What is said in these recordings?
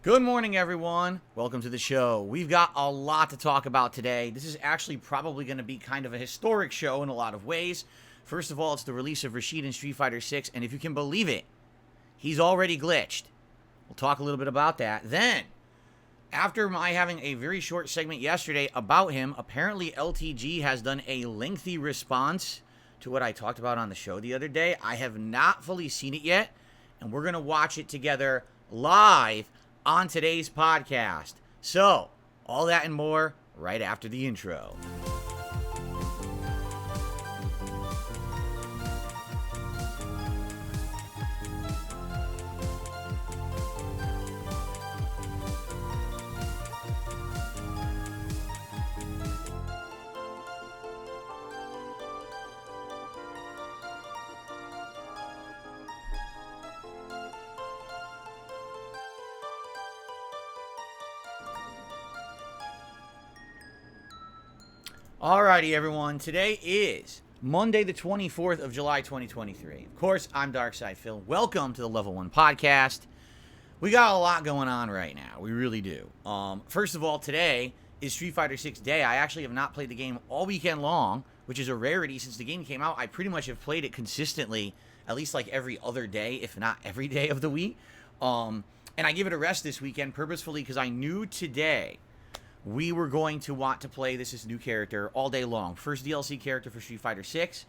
Good morning, everyone. Welcome to the show. We've got a lot to talk about today. This is actually probably going to be kind of a historic show in a lot of ways. First of all, it's the release of Rashid in Street Fighter 6, and if you can believe it, he's already glitched. We'll talk a little bit about that. Then, after my having a very short segment yesterday about him, apparently LTG has done a lengthy response to what I talked about on the show the other day. I have not fully seen it yet, and we're going to watch it together live on today's podcast. So, all that and more right after the intro. Alrighty, everyone. Today is Monday, the 24th of July, 2023. Of course, I'm Darkside Phil. Welcome to the Level 1 Podcast. We got a lot going on right now. We really do. First of all, today is Street Fighter 6 Day. I actually have not played the game all weekend long, which is a rarity since the game came out. I pretty much have played it consistently, at least like every other day, if not every day of the week. And I give it a rest this weekend purposefully because I knew today we were going to want to play this new character all day long. First DLC character for Street Fighter 6.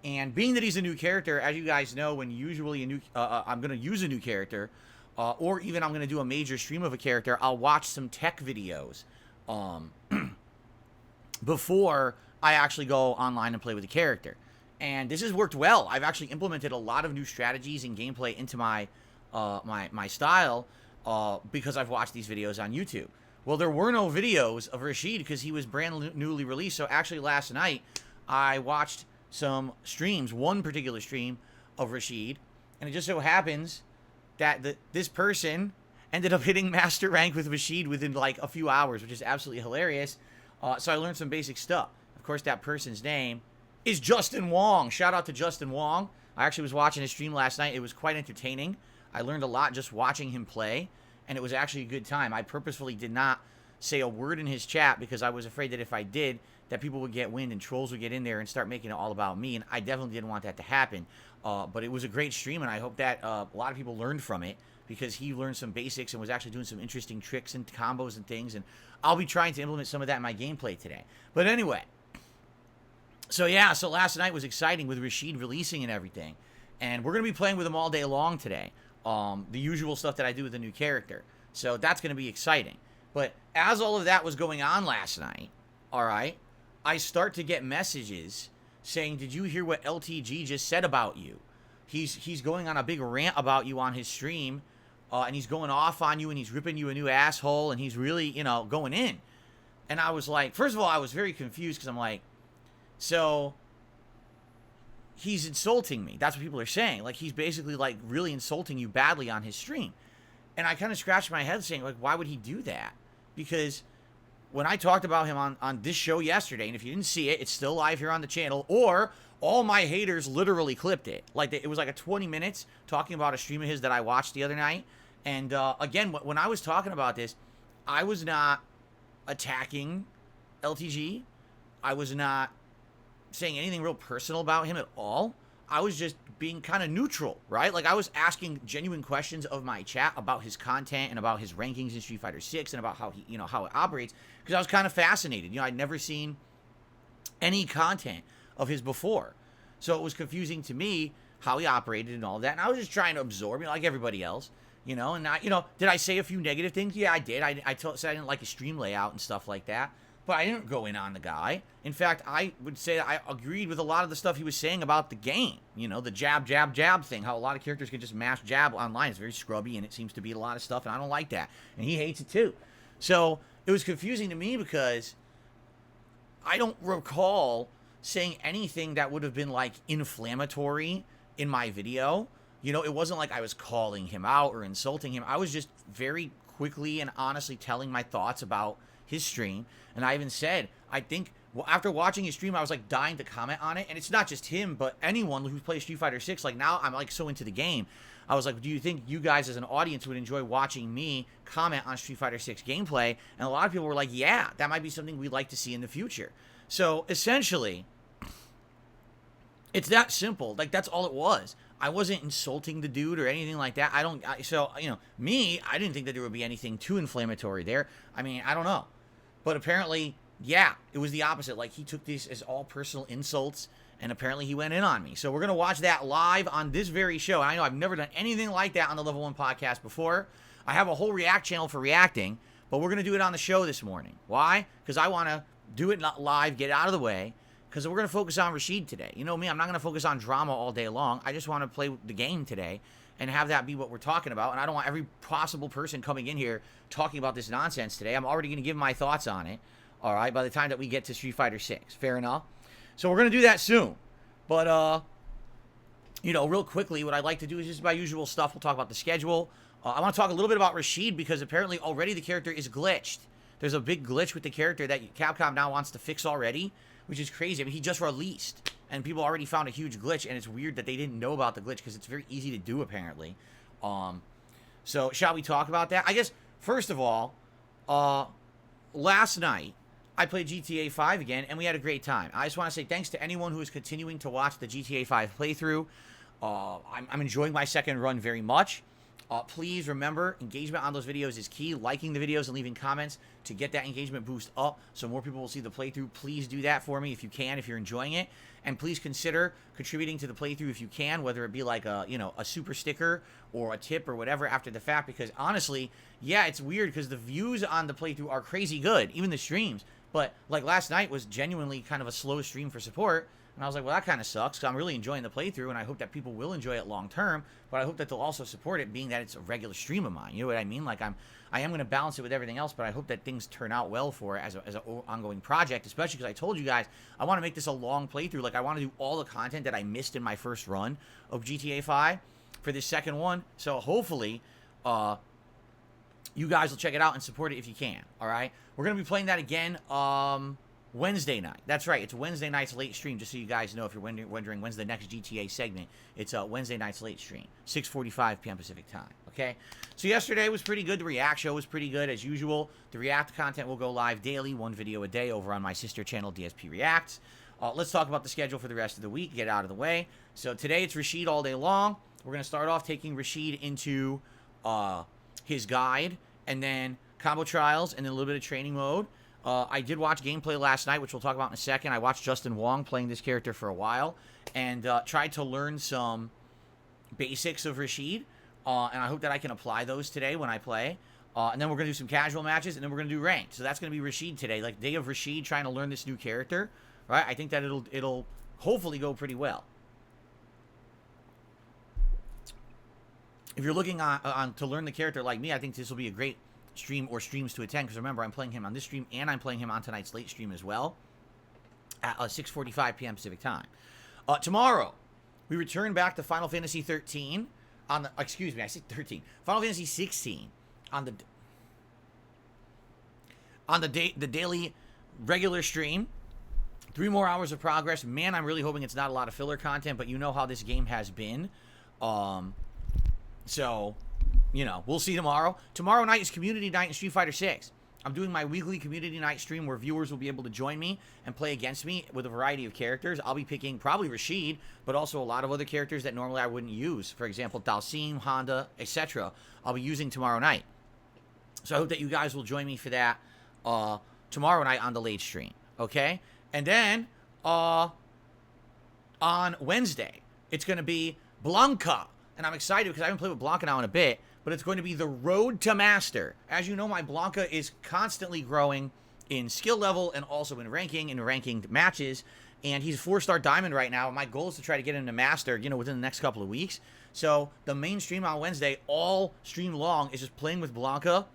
And being that he's a new character, as you guys know, when usually I'm going to use a new character, or even I'm going to do a major stream of a character, I'll watch some tech videos before I actually go online and play with the character. And this has worked well. I've actually implemented a lot of new strategies and gameplay into my my style because I've watched these videos on YouTube. Well, there were no videos of Rashid because he was brand newly released. So actually last night, I watched some streams, one particular stream of Rashid. And it just so happens that this person ended up hitting master rank with Rashid within like a few hours, which is absolutely hilarious. So I learned some basic stuff. Of course, that person's name is Justin Wong. Shout out to Justin Wong. I actually was watching his stream last night. It was quite entertaining. I learned a lot just watching him play. And it was actually a good time. I purposefully did not say a word in his chat because I was afraid that if I did, that people would get wind and trolls would get in there and start making it all about me. And I definitely didn't want that to happen. But it was a great stream, and I hope that a lot of people learned from it because he learned some basics and was actually doing some interesting tricks and combos and things. And I'll be trying to implement some of that in my gameplay today. But anyway, so last night was exciting with Rashid releasing and everything. And we're going to be playing with him all day long today. The usual stuff that I do with a new character. So that's going to be exciting. But as all of that was going on last night, all right, I start to get messages saying, did you hear what LTG just said about you? He's going on a big rant about you on his stream, and he's going off on you, and he's ripping you a new asshole, and he's really, going in. And I was like, first of all, I was very confused because I'm like, so he's insulting me. That's what people are saying. Like, he's basically, like, really insulting you badly on his stream. And I kind of scratched my head saying, like, why would he do that? Because when I talked about him on this show yesterday, and if you didn't see it, it's still live here on the channel, or all my haters literally clipped it. Like, it was like a 20 minutes talking about a stream of his that I watched the other night. And, again, when I was talking about this, I was not attacking LTG. I was not saying anything real personal about him at all. I was just being kind of neutral, right? Like, I was asking genuine questions of my chat about his content and about his rankings in Street Fighter 6 and about how he, how it operates, because I was kind of fascinated. I'd never seen any content of his before. So it was confusing to me how he operated and all of that. And I was just trying to absorb, like everybody else, and I, did I say a few negative things? Yeah, I did. I said I didn't like his stream layout and stuff like that. But I didn't go in on the guy. In fact, I would say I agreed with a lot of the stuff he was saying about the game. The jab, jab, jab thing. How a lot of characters can just mash jab online. It's very scrubby, and it seems to be a lot of stuff, and I don't like that. And he hates it too. So, it was confusing to me because I don't recall saying anything that would have been like inflammatory in my video. You know, it wasn't like I was calling him out or insulting him. I was just very quickly and honestly telling my thoughts about his stream. And I even said, I think, well, after watching his stream, I was like dying to comment on it. And it's not just him, but anyone who plays Street Fighter 6. Like now I'm like so into the game. I was like, do you think you guys as an audience would enjoy watching me comment on Street Fighter 6 gameplay? And a lot of people were like, yeah, that might be something we'd like to see in the future. So essentially, it's that simple. Like that's all it was. I wasn't insulting the dude or anything like that. I didn't think that there would be anything too inflammatory there. I mean, I don't know. But apparently, yeah, it was the opposite. Like, he took these as all personal insults, and apparently he went in on me. So we're going to watch that live on this very show. And I know I've never done anything like that on the Level 1 podcast before. I have a whole React channel for reacting, but we're going to do it on the show this morning. Why? Because I want to do it live, get it out of the way, because we're going to focus on Rashid today. You know me, I'm not going to focus on drama all day long. I just want to play the game today and have that be what we're talking about. And I don't want every possible person coming in here talking about this nonsense today. I'm already going to give my thoughts on it, all right, by the time that we get to Street Fighter 6. Fair enough? So we're going to do that soon. But, you know, real quickly, what I'd like to do is just my usual stuff. We'll talk about the schedule. I want to talk a little bit about Rashid because apparently already the character is glitched. There's a big glitch with the character that Capcom now wants to fix already, which is crazy. I mean, he just released, and people already found a huge glitch, and it's weird that they didn't know about the glitch because it's very easy to do, apparently. So shall we talk about that? I guess, first of all, last night, I played GTA 5 again, and we had a great time. I just want to say thanks to anyone who is continuing to watch the GTA 5 playthrough. I'm enjoying my second run very much. Please remember, engagement on those videos is key. Liking the videos and leaving comments to get that engagement boost up so more people will see the playthrough. Please do that for me if you can, if you're enjoying it. And please consider contributing to the playthrough if you can, whether it be like a super sticker or a tip or whatever after the fact. Because honestly, yeah, it's weird because the views on the playthrough are crazy good, even the streams. But like last night was genuinely kind of a slow stream for support. And I was like, well, that kind of sucks because I'm really enjoying the playthrough, and I hope that people will enjoy it long term. But I hope that they'll also support it, being that it's a regular stream of mine. You know what I mean? Like I am going to balance it with everything else, but I hope that things turn out well for it as an ongoing project. Especially because I told you guys I want to make this a long playthrough. Like I want to do all the content that I missed in my first run of GTA 5 for this second one. So hopefully, you guys will check it out and support it if you can. All right, we're going to be playing that again. Wednesday night. That's right. It's Wednesday night's late stream, just so you guys know if you're wondering when's the next GTA segment. It's Wednesday night's late stream, 6:45 p.m. Pacific time. Okay? So yesterday was pretty good. The React show was pretty good, as usual. The React content will go live daily, one video a day over on my sister channel, DSP Reacts. Let's talk about the schedule for the rest of the week, get out of the way. So today it's Rashid all day long. We're going to start off taking Rashid into his guide, and then combo trials, and then a little bit of training mode. I did watch gameplay last night, which we'll talk about in a second. I watched Justin Wong playing this character for a while and tried to learn some basics of Rashid. And I hope that I can apply those today when I play. And then we're going to do some casual matches, and then we're going to do ranked. So that's going to be Rashid today, like day of Rashid trying to learn this new character. Right? I think that it'll hopefully go pretty well. If you're looking on to learn the character like me, I think this will be a great stream or streams to attend, because remember, I'm playing him on this stream and I'm playing him on tonight's late stream as well at 6:45 p.m. Pacific time. Tomorrow we return back to Final Fantasy 13 on the Final Fantasy 16 on the daily regular stream. 3 more hours of progress. Man, I'm really hoping it's not a lot of filler content, but you know how this game has been. So you know, we'll see tomorrow. Tomorrow night is Community Night in Street Fighter 6. I'm doing my weekly Community Night stream where viewers will be able to join me and play against me with a variety of characters. I'll be picking probably Rashid, but also a lot of other characters that normally I wouldn't use. For example, Dalsim, Honda, etc. I'll be using tomorrow night. So I hope that you guys will join me for that tomorrow night on the late stream. Okay? And then on Wednesday, it's going to be Blanca. And I'm excited because I haven't played with Blanca now in a bit. But it's going to be the road to master. As you know, my Blanca is constantly growing in skill level and also in ranked matches. And he's 4-star diamond right now. My goal is to try to get him to master, you know, within the next couple of weeks. So the main stream on Wednesday, all stream long, is just playing with Blanca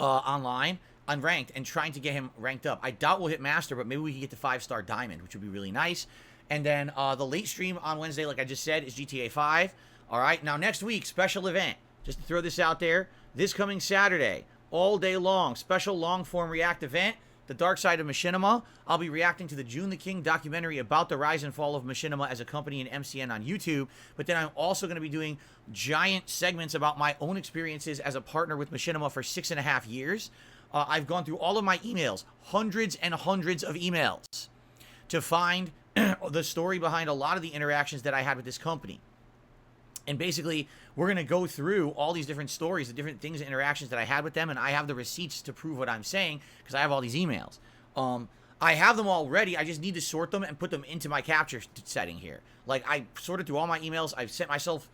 online. unranked and trying to get him ranked up. I doubt we'll hit master, but maybe we can get to 5-star diamond, which would be really nice. And then the late stream on Wednesday, like I just said, is GTA 5. All right, now next week, special event. Just to throw this out there, this coming Saturday, all day long, special long-form react event, The Dark Side of Machinima. I'll be reacting to the June the King documentary about the rise and fall of Machinima as a company and MCN on YouTube. But then I'm also going to be doing giant segments about my own experiences as a partner with Machinima for 6.5 years. I've gone through all of my emails, hundreds and hundreds of emails, to find the story behind a lot of the interactions that I had with this company. And basically, we're going to go through all these different stories, the different things and interactions that I had with them, and I have the receipts to prove what I'm saying because I have all these emails. I have them all ready. I just need to sort them and put them into my capture setting here. Like, I sorted through all my emails. I've sent myself,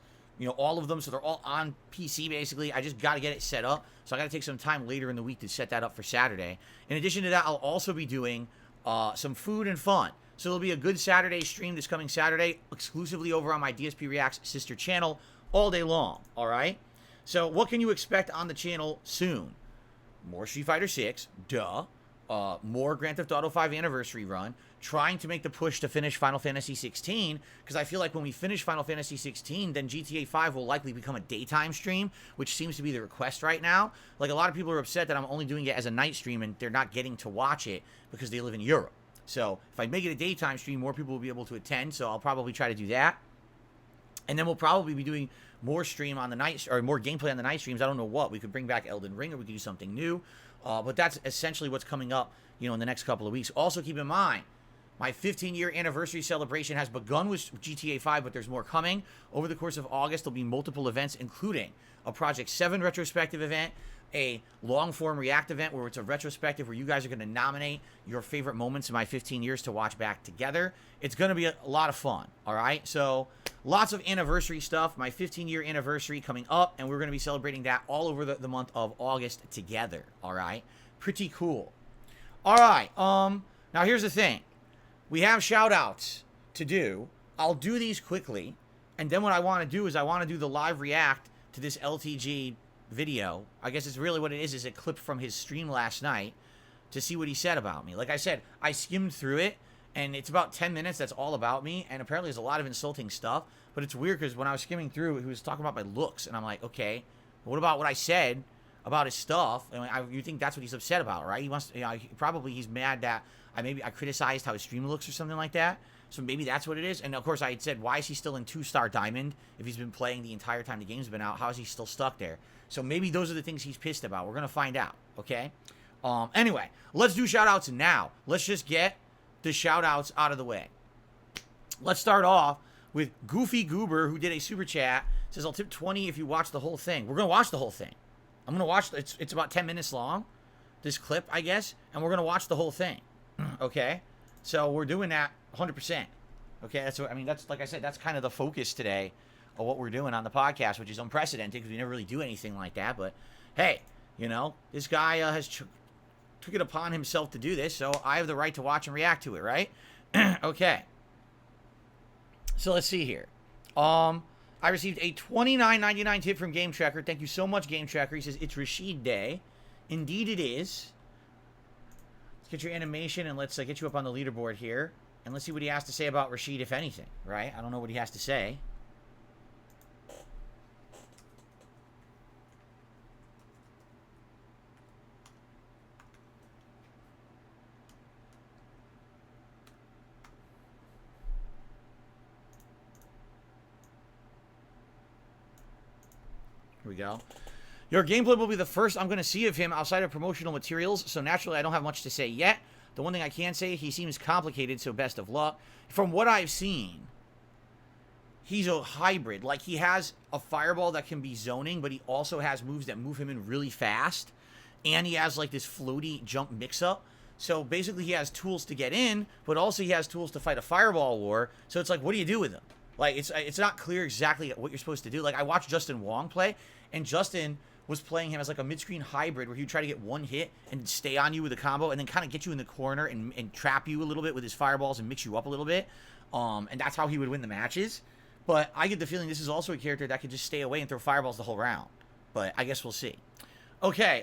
all of them, so they're all on PC, basically. I just got to get it set up, so I got to take some time later in the week to set that up for Saturday. In addition to that, I'll also be doing some food and fun. So there'll be a good Saturday stream this coming Saturday, exclusively over on my DSP Reacts sister channel, all day long, all right? So what can you expect on the channel soon? More Street Fighter 6, duh. More Grand Theft Auto 5 Anniversary Run, trying to make the push to finish Final Fantasy 16, because I feel like when we finish Final Fantasy 16, then GTA 5 will likely become a daytime stream, which seems to be the request right now. Like, a lot of people are upset that I'm only doing it as a night stream, and they're not getting to watch it because they live in Europe. So if I make it a daytime stream, more people will be able to attend, so I'll probably try to do that. And then we'll probably be doing more stream on the night, or more gameplay on the night streams. I don't know what. We could bring back Elden Ring, or we could do something new. But that's essentially what's coming up, in the next couple of weeks. Also, keep in mind, my 15-year anniversary celebration has begun with GTA 5, but there's more coming. Over the course of August, there'll be multiple events, including a Project 7 retrospective event, a long-form react event where it's a retrospective where you guys are going to nominate your favorite moments in my 15 years to watch back together. It's going to be a lot of fun, all right? So lots of anniversary stuff. My 15-year anniversary coming up, and we're going to be celebrating that all over the month of August together, all right? Pretty cool. All right, now here's the thing. We have shout-outs to do. I'll do these quickly, and then what I want to do is I want to do the live react to this LTG video. I guess it's really what it is a clip from his stream last night to see what he said about me. Like I said, I skimmed through it, and it's about 10 minutes. That's all about me, and apparently there's a lot of insulting stuff, but it's weird because when I was skimming through, he was talking about my looks, and I'm like, okay, what about what I said about his stuff? And you think that's what he's upset about, right? He wants, probably he's mad that I criticized how his stream looks or something like that. So maybe that's what it is. And of course, I had said, why is he still in 2-star diamond if he's been playing the entire time the game's been out? How is he still stuck there? So maybe those are the things he's pissed about. We're going to find out, okay? Anyway, let's do shout-outs now. Let's just get the shout-outs out of the way. Let's start off with Goofy Goober, who did a super chat. Says, I'll tip 20 if you watch the whole thing. We're going to watch the whole thing. I'm going to watch, it's about 10 minutes long, this clip, I guess, and we're going to watch the whole thing, okay? So we're doing that 100%, okay? That's what, that's, like I said, that's kind of the focus today of what we're doing on the podcast, which is unprecedented because we never really do anything like that. But hey, this guy has took it upon himself to do this, so I have the right to watch and react to it, right? Okay. So let's see here. I received a $29.99 tip from Game Tracker. Thank you so much, Game Tracker. He says, it's Rashid Day. Indeed it is. Let's get your animation and let's get you up on the leaderboard here. And let's see what he has to say about Rashid, if anything, right? I don't know what he has to say. Here we go. Your gameplay will be the first I'm going to see of him outside of promotional materials, so naturally I don't have much to say yet. The one thing I can say, he seems complicated, so best of luck. From what I've seen, he's a hybrid. Like, he has a fireball that can be zoning, but he also has moves that move him in really fast. And he has, like, this floaty jump mix-up. So, basically, he has tools to get in, but also he has tools to fight a fireball war. So, it's like, what do you do with him? Like, it's not clear exactly what you're supposed to do. Like, I watched Justin Wong play, and Justin was playing him as like a mid-screen hybrid where he'd try to get one hit and stay on you with a combo and then kind of get you in the corner and trap you a little bit with his fireballs and mix you up a little bit. And that's how he would win the matches. But I get the feeling this is also a character that could just stay away and throw fireballs the whole round. But I guess we'll see. Okay,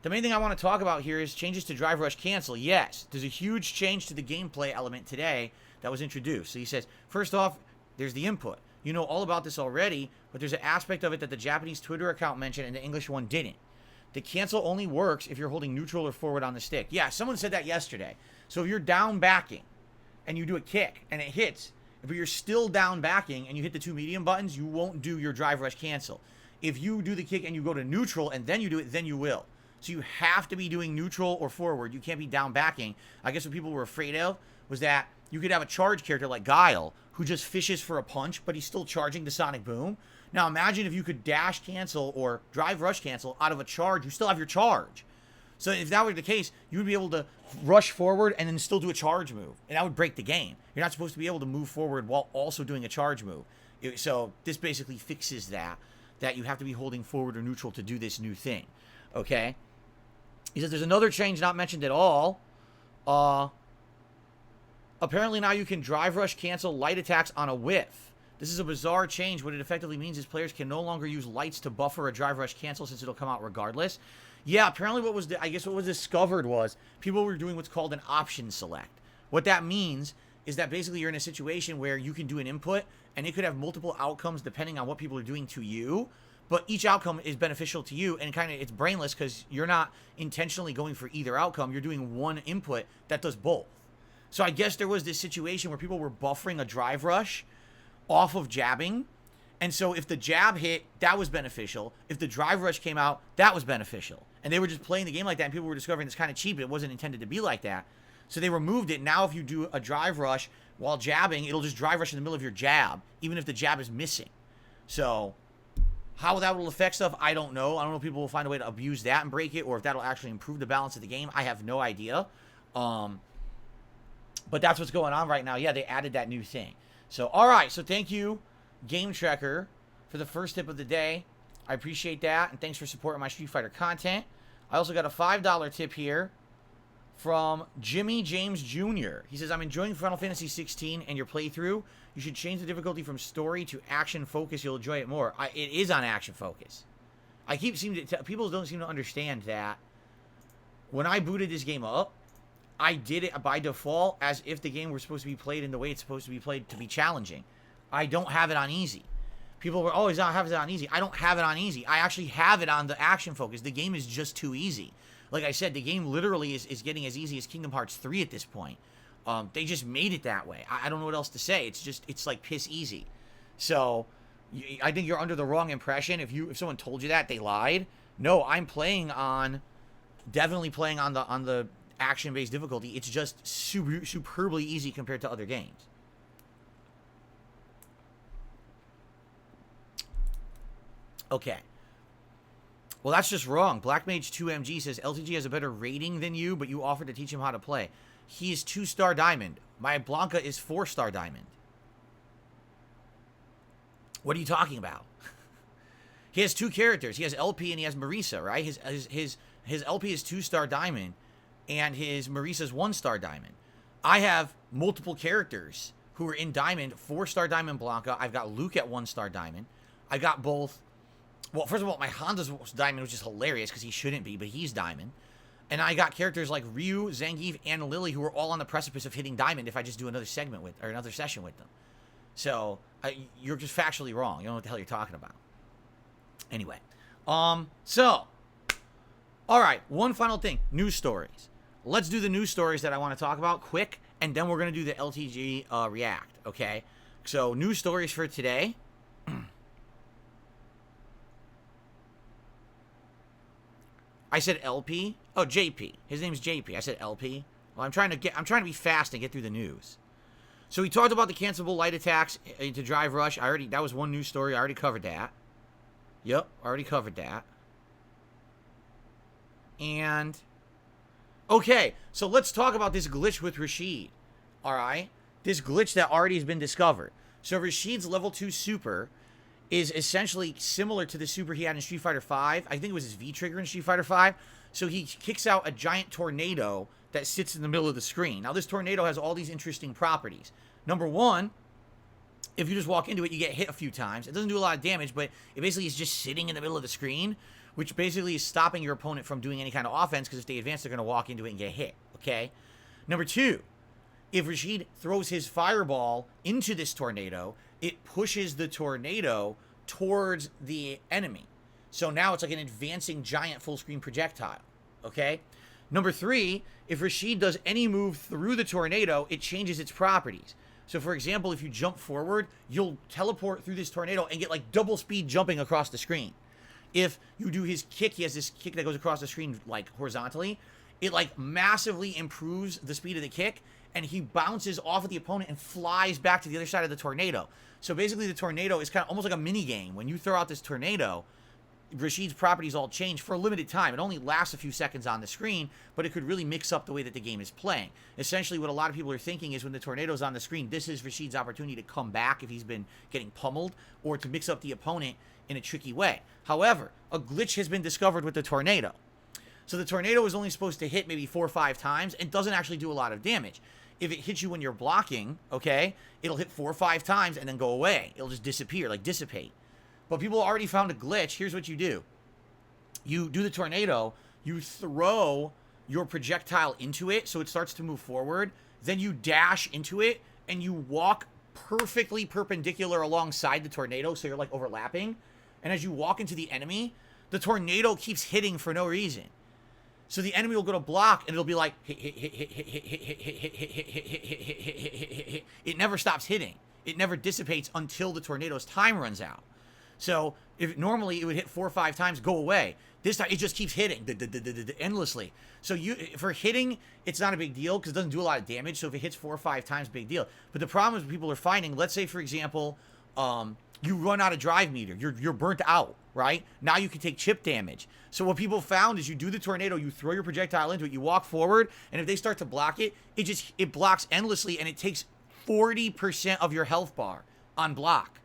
The main thing I want to talk about here is changes to drive rush cancel. Yes, there's a huge change to the gameplay element today that was introduced. So he says, first off, there's the input. You know all about this already, but there's an aspect of it that the Japanese Twitter account mentioned and the English one didn't. The cancel only works if you're holding neutral or forward on the stick. Yeah, someone said that yesterday. So if you're down backing and you do a kick and it hits, if you're still down backing and you hit the 2 medium buttons, you won't do your drive rush cancel. If you do the kick and you go to neutral and then you do it, then you will. So you have to be doing neutral or forward. You can't be down backing. I guess what people were afraid of was that you could have a charge character like Guile who just fishes for a punch, but he's still charging the Sonic Boom. Now imagine if you could dash cancel or drive rush cancel out of a charge. You still have your charge. So if that were the case, you would be able to rush forward and then still do a charge move. And that would break the game. You're not supposed to be able to move forward while also doing a charge move. So this basically fixes that you have to be holding forward or neutral to do this new thing. Okay? He says there's another change not mentioned at all. Apparently now you can drive rush cancel light attacks on a whiff. This is a bizarre change. What it effectively means is players can no longer use lights to buffer a drive rush cancel since it'll come out regardless. Yeah, apparently what was discovered was people were doing what's called an option select. What that means is that basically you're in a situation where you can do an input and it could have multiple outcomes depending on what people are doing to you. But each outcome is beneficial to you, and kind of it's brainless because you're not intentionally going for either outcome. You're doing one input that does both. So I guess there was this situation where people were buffering a drive rush off of jabbing. And so if the jab hit, that was beneficial. If the drive rush came out, that was beneficial. And they were just playing the game like that, and people were discovering it's kind of cheap. It wasn't intended to be like that. So they removed it. Now if you do a drive rush while jabbing, it'll just drive rush in the middle of your jab, even if the jab is missing. So how that will affect stuff, I don't know. I don't know if people will find a way to abuse that and break it, or if that'll actually improve the balance of the game. I have no idea. But that's what's going on right now. Yeah, they added that new thing. So, all right. So thank you, Game Trekker, for the first tip of the day. I appreciate that, and thanks for supporting my Street Fighter content. I also got a $5 tip here from Jimmy James Jr. He says, I'm enjoying Final Fantasy 16 and your playthrough. You should change the difficulty from story to action focus. You'll enjoy it more. It is on action focus. I keep seeming to people don't seem to understand that when I booted this game up, I did it by default as if the game were supposed to be played in the way it's supposed to be played to be challenging. I don't have it on easy. People were always have it on easy. I don't have it on easy. I actually have it on the action focus. The game is just too easy. Like I said, the game literally is getting as easy as Kingdom Hearts 3 at this point. They just made it that way. I don't know what else to say. It's like piss easy. So I think you're under the wrong impression. If someone told you that, they lied. No, I'm definitely playing on the action-based difficulty. It's just superbly easy compared to other games. Okay. Well, that's just wrong. Black Mage 2MG says LTG has a better rating than you, but you offered to teach him how to play. He is 2-star diamond. My Blanca is 4-star diamond. What are you talking about? He has two characters. He has LP and he has Marisa, right? His LP is 2-star diamond, and his Marisa is 1-star diamond. I have multiple characters who are in diamond, 4-star diamond Blanca. I've got Luke at 1-star diamond. I got both. Well, first of all, my Honda's diamond, which is hilarious because he shouldn't be, but he's diamond. And I got characters like Ryu, Zangief, and Lily who are all on the precipice of hitting diamond if I just do another segment with, or another session with them. So you're just factually wrong. You don't know what the hell you're talking about. Anyway, so all right, one final thing: news stories. Let's do the news stories that I want to talk about quick, and then we're gonna do the LTG react. Okay, so news stories for today. I said LP. Oh, JP. His name's JP. I said LP. Well, I'm trying to be fast and get through the news. So we talked about the cancelable light attacks into Drive Rush. That was one news story. I already covered that. Yep, already covered that. And okay, so let's talk about this glitch with Rashid. All right, this glitch that already has been discovered. So Rashid's level 2 super is essentially similar to the super he had in Street Fighter V. I think it was his V-trigger in Street Fighter V. So he kicks out a giant tornado that sits in the middle of the screen. Now, this tornado has all these interesting properties. Number one, if you just walk into it, you get hit a few times. It doesn't do a lot of damage, but it basically is just sitting in the middle of the screen, which basically is stopping your opponent from doing any kind of offense, because if they advance, they're going to walk into it and get hit, okay? Number 2, if Rashid throws his fireball into this tornado, it pushes the tornado towards the enemy. So now it's like an advancing giant full-screen projectile, okay? Number 3, if Rashid does any move through the tornado, it changes its properties. So, for example, if you jump forward, you'll teleport through this tornado and get like double speed jumping across the screen. If you do his kick, he has this kick that goes across the screen like horizontally. It like massively improves the speed of the kick, and he bounces off of the opponent and flies back to the other side of the tornado. So basically the tornado is kind of almost like a mini game. When you throw out this tornado, Rashid's properties all change for a limited time. It only lasts a few seconds on the screen, but it could really mix up the way that the game is playing. Essentially, what a lot of people are thinking is when the tornado's on the screen, this is Rashid's opportunity to come back if he's been getting pummeled, or to mix up the opponent in a tricky way. However, a glitch has been discovered with the tornado. So the tornado is only supposed to hit maybe 4 or 5 times and doesn't actually do a lot of damage. If it hits you when you're blocking, okay, it'll hit 4 or 5 times and then go away. It'll just disappear, like dissipate. But people already found a glitch. Here's what you do. You do the tornado, you throw your projectile into it so it starts to move forward, then you dash into it, and you walk perfectly perpendicular alongside the tornado, so you're like overlapping. And as you walk into the enemy, the tornado keeps hitting for no reason. So the enemy will go to block, and it'll be like, hit, hit, hit, hit, hit, hit, hit, hit, hit, hit, hit, hit, hit, hit, hit. It never stops hitting. It never dissipates until the tornado's time runs out. So if normally it would hit 4 or 5 times, go away. This time it just keeps hitting endlessly. So for hitting, it's not a big deal because it doesn't do a lot of damage. So if it hits 4 or 5 times, big deal. But the problem is people are finding, let's say for example, you run out of drive meter. You're burnt out, right? Now you can take chip damage. So what people found is you do the tornado, you throw your projectile into it, you walk forward, and if they start to block it, it blocks endlessly, and it takes 40% of your health bar on block.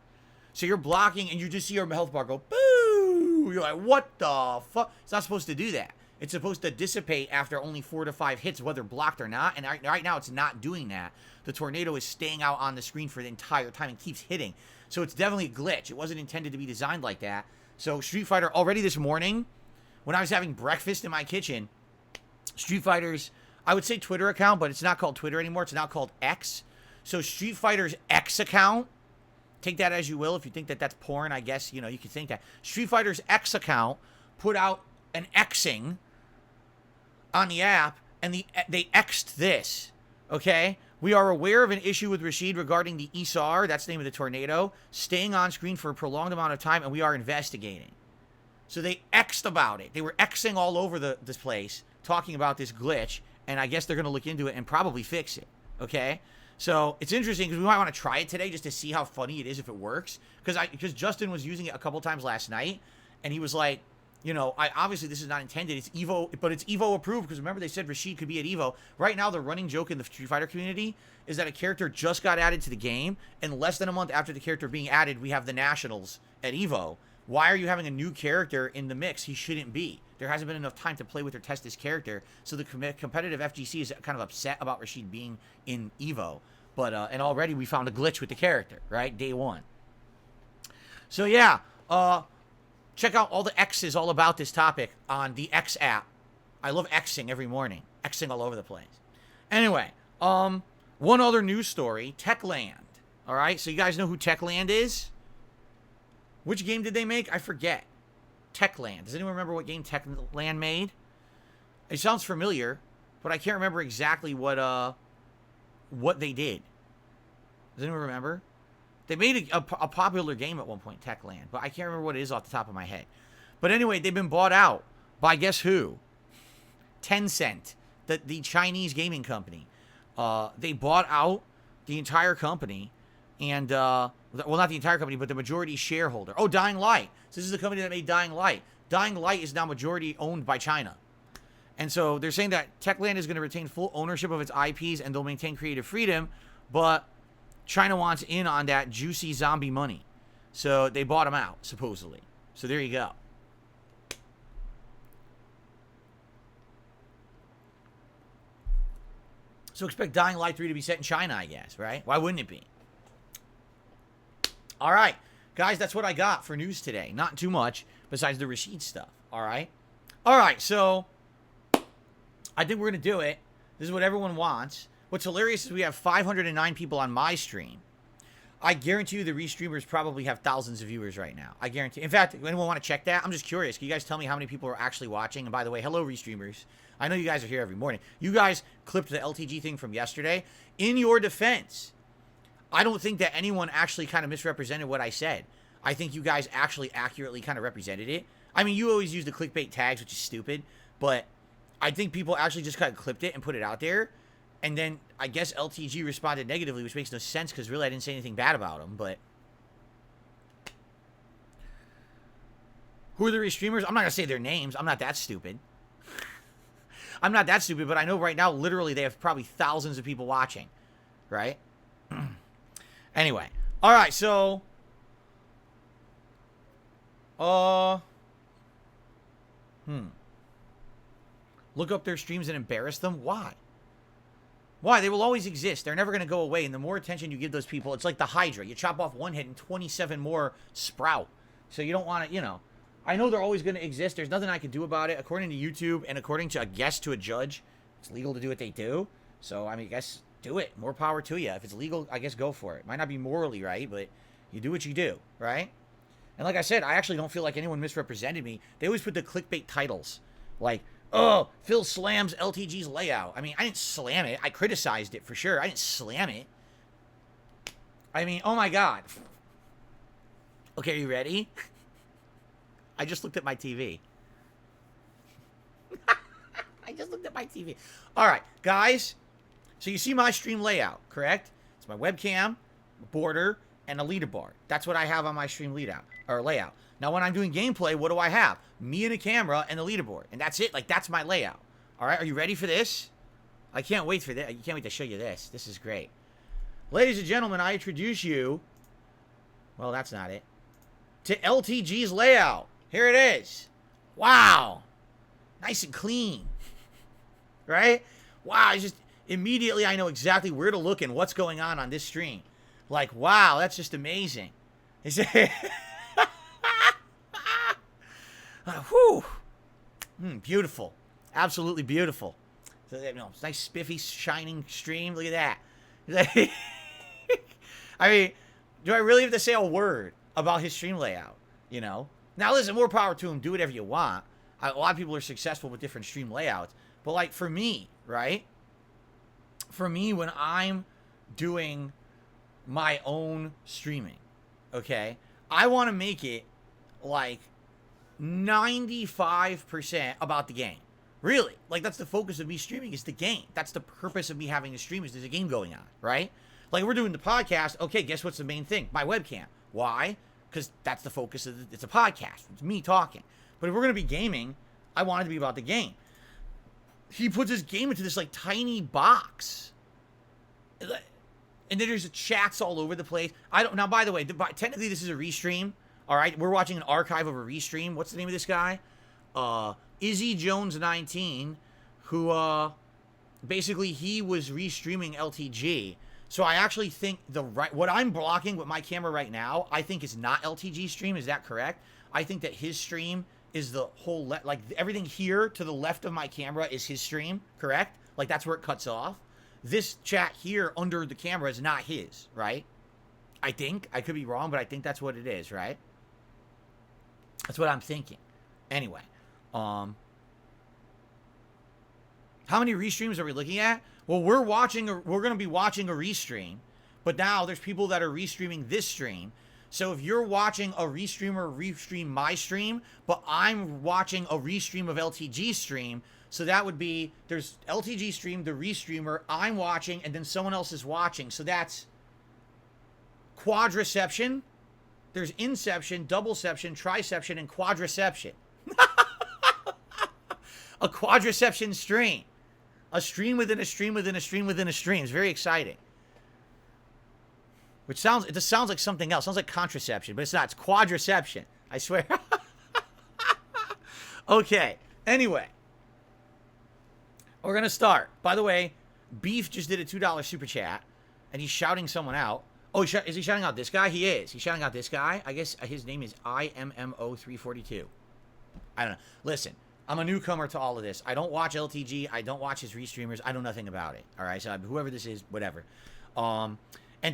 So you're blocking, and you just see your health bar go, boo! You're like, what the fuck? It's not supposed to do that. It's supposed to dissipate after only 4 to 5 hits, whether blocked or not, and right now it's not doing that. The tornado is staying out on the screen for the entire time and keeps hitting. So it's definitely a glitch. It wasn't intended to be designed like that. So Street Fighter, already this morning, when I was having breakfast in my kitchen, Street Fighter's, I would say Twitter account, but it's not called Twitter anymore. It's now called X. So Street Fighter's X account, take that as you will. If you think that that's porn, I guess, you can think that. Street Fighter's X account put out an Xing on the app, and they X'd this, okay? We are aware of an issue with Rashid regarding the ESAR, that's the name of the tornado, staying on screen for a prolonged amount of time, and we are investigating. So they X'd about it. They were Xing all over this place, talking about this glitch, and I guess they're going to look into it and probably fix it, okay? So it's interesting because we might want to try it today just to see how funny it is if it works. Because Justin was using it a couple times last night, and he was like, obviously this is not intended. It's Evo, but it's Evo approved because remember they said Rashid could be at Evo. Right now the running joke in the Street Fighter community is that a character just got added to the game, and less than a month after the character being added, we have the Nationals at Evo. Why are you having a new character in the mix? He shouldn't be. There hasn't been enough time to play with or test this character, so the competitive FGC is kind of upset about Rashid being in Evo. But, and already we found a glitch with the character, right? Day 1. So, yeah, check out all the X's all about this topic on the X app. I love Xing every morning. Xing all over the place. Anyway, one other news story, Techland. All right, so you guys know who Techland is? Which game did they make? I forget. Techland. Does anyone remember what game Techland made? It sounds familiar, but I can't remember exactly what they did. Does anyone remember? They made a popular game at one point, Techland, but I can't remember what it is off the top of my head. But anyway, they've been bought out by guess who? Tencent, the Chinese gaming company. They bought out the entire company, and well, not the entire company, but the majority shareholder. Oh, Dying Light. So this is the company that made Dying Light. Dying Light is now majority owned by China. And so they're saying that Techland is going to retain full ownership of its IPs and they'll maintain creative freedom, but China wants in on that juicy zombie money. So they bought them out, supposedly. So there you go. So expect Dying Light 3 to be set in China, I guess, right? Why wouldn't it be? All right, guys, that's what I got for news today. Not too much besides the Rashid stuff. All right? All right, so I think we're going to do it. This is what everyone wants. What's hilarious is we have 509 people on my stream. I guarantee you the restreamers probably have thousands of viewers right now. I guarantee. In fact, anyone want to check that? I'm just curious. Can you guys tell me how many people are actually watching? And by the way, hello, restreamers. I know you guys are here every morning. You guys clipped the LTG thing from yesterday. In your defense, I don't think that anyone actually kind of misrepresented what I said. I think you guys actually accurately kind of represented it. I mean, you always use the clickbait tags, which is stupid. But I think people actually just kind of clipped it and put it out there. And then I guess LTG responded negatively, which makes no sense because really I didn't say anything bad about him. But who are the restreamers? I'm not going to say their names. I'm not that stupid. I'm not that stupid, but I know right now literally they have probably thousands of people watching. Right? Anyway. All right, so look up their streams and embarrass them? Why? Why? They will always exist. They're never going to go away. And the more attention you give those people, it's like the Hydra. You chop off one head and 27 more sprout. So you don't want to, you know. I know they're always going to exist. There's nothing I can do about it. According to YouTube and according to a guest to a judge, it's legal to do what they do. So, I mean, I guess do it. More power to you. If it's legal, I guess go for it. Might not be morally right, but you do what you do, right? And like I said, I actually don't feel like anyone misrepresented me. They always put the clickbait titles. Like, oh, Phil slams LTG's layout. I mean, I didn't slam it. I criticized it for sure. I didn't slam it. I mean, oh my God. Okay, are you ready? I just looked at my TV. I just looked at my TV. All right, guys. So you see my stream layout, correct? It's my webcam, border, and a leaderboard. That's what I have on my stream layout. Now, when I'm doing gameplay, what do I have? Me and a camera and the leaderboard. And that's it. Like, that's my layout. All right, are you ready for this? I can't wait for this. You can't wait to show you this. This is great. Ladies and gentlemen, I introduce you... Well, that's not it. To LTG's layout. Here it is. Wow. Nice and clean. Right? Wow, it's just... Immediately, I know exactly where to look and what's going on this stream. Like, wow, that's just amazing. Whew. Beautiful. Absolutely beautiful. So, you know, it's nice, spiffy, shining stream. Look at that. I mean, do I really have to say a word about his stream layout? You know? Now, listen, more power to him. Do whatever you want. A lot of people are successful with different stream layouts. But, like, for me, right? For me, when I'm doing my own streaming, okay, I want to make it, like, 95% about the game. Really. Like, that's the focus of me streaming is the game. That's the purpose of me having a stream is there's a game going on, right? Like, we're doing the podcast. Okay, guess what's the main thing? My webcam. Why? Because that's the focus of it's a podcast. It's me talking. But if we're going to be gaming, I want it to be about the game. He puts his game into this, like, tiny box. And then there's chats all over the place. Now, by the way, technically this is a restream. All right, we're watching an archive of a restream. What's the name of this guy? Izzy Jones 19, who basically he was restreaming LTG. So I actually think what I'm blocking with my camera right now, I think is not LTG stream. Is that correct? I think that his stream is the whole like everything here to the left of my camera is his stream. Correct? Like that's where it cuts off. This chat here under the camera is not his, right? I think. I could be wrong, but I think that's what it is, right? That's what I'm thinking. Anyway, how many restreams are we looking at? Well, we're going to be watching a restream, but now there's people that are restreaming this stream. So if you're watching a restreamer restream my stream, but I'm watching a restream of LTG stream, so that would be, there's LTG stream, the restreamer, I'm watching, and then someone else is watching. So that's quadriception. There's inception, doubleception, triception, and quadriception. A quadriception stream. A stream within a stream within a stream within a stream. It's very exciting. It just sounds like something else. It sounds like contraception, but it's not. It's quadriception. I swear. Okay. Anyway. We're going to start. By the way, Beef just did a $2 super chat, and he's shouting someone out. Oh, is he shouting out this guy? He is. He's shouting out this guy. I guess his name is IMMO342. I don't know. Listen, I'm a newcomer to all of this. I don't watch LTG. I don't watch his restreamers. I know nothing about it. All right, so whoever this is, whatever. And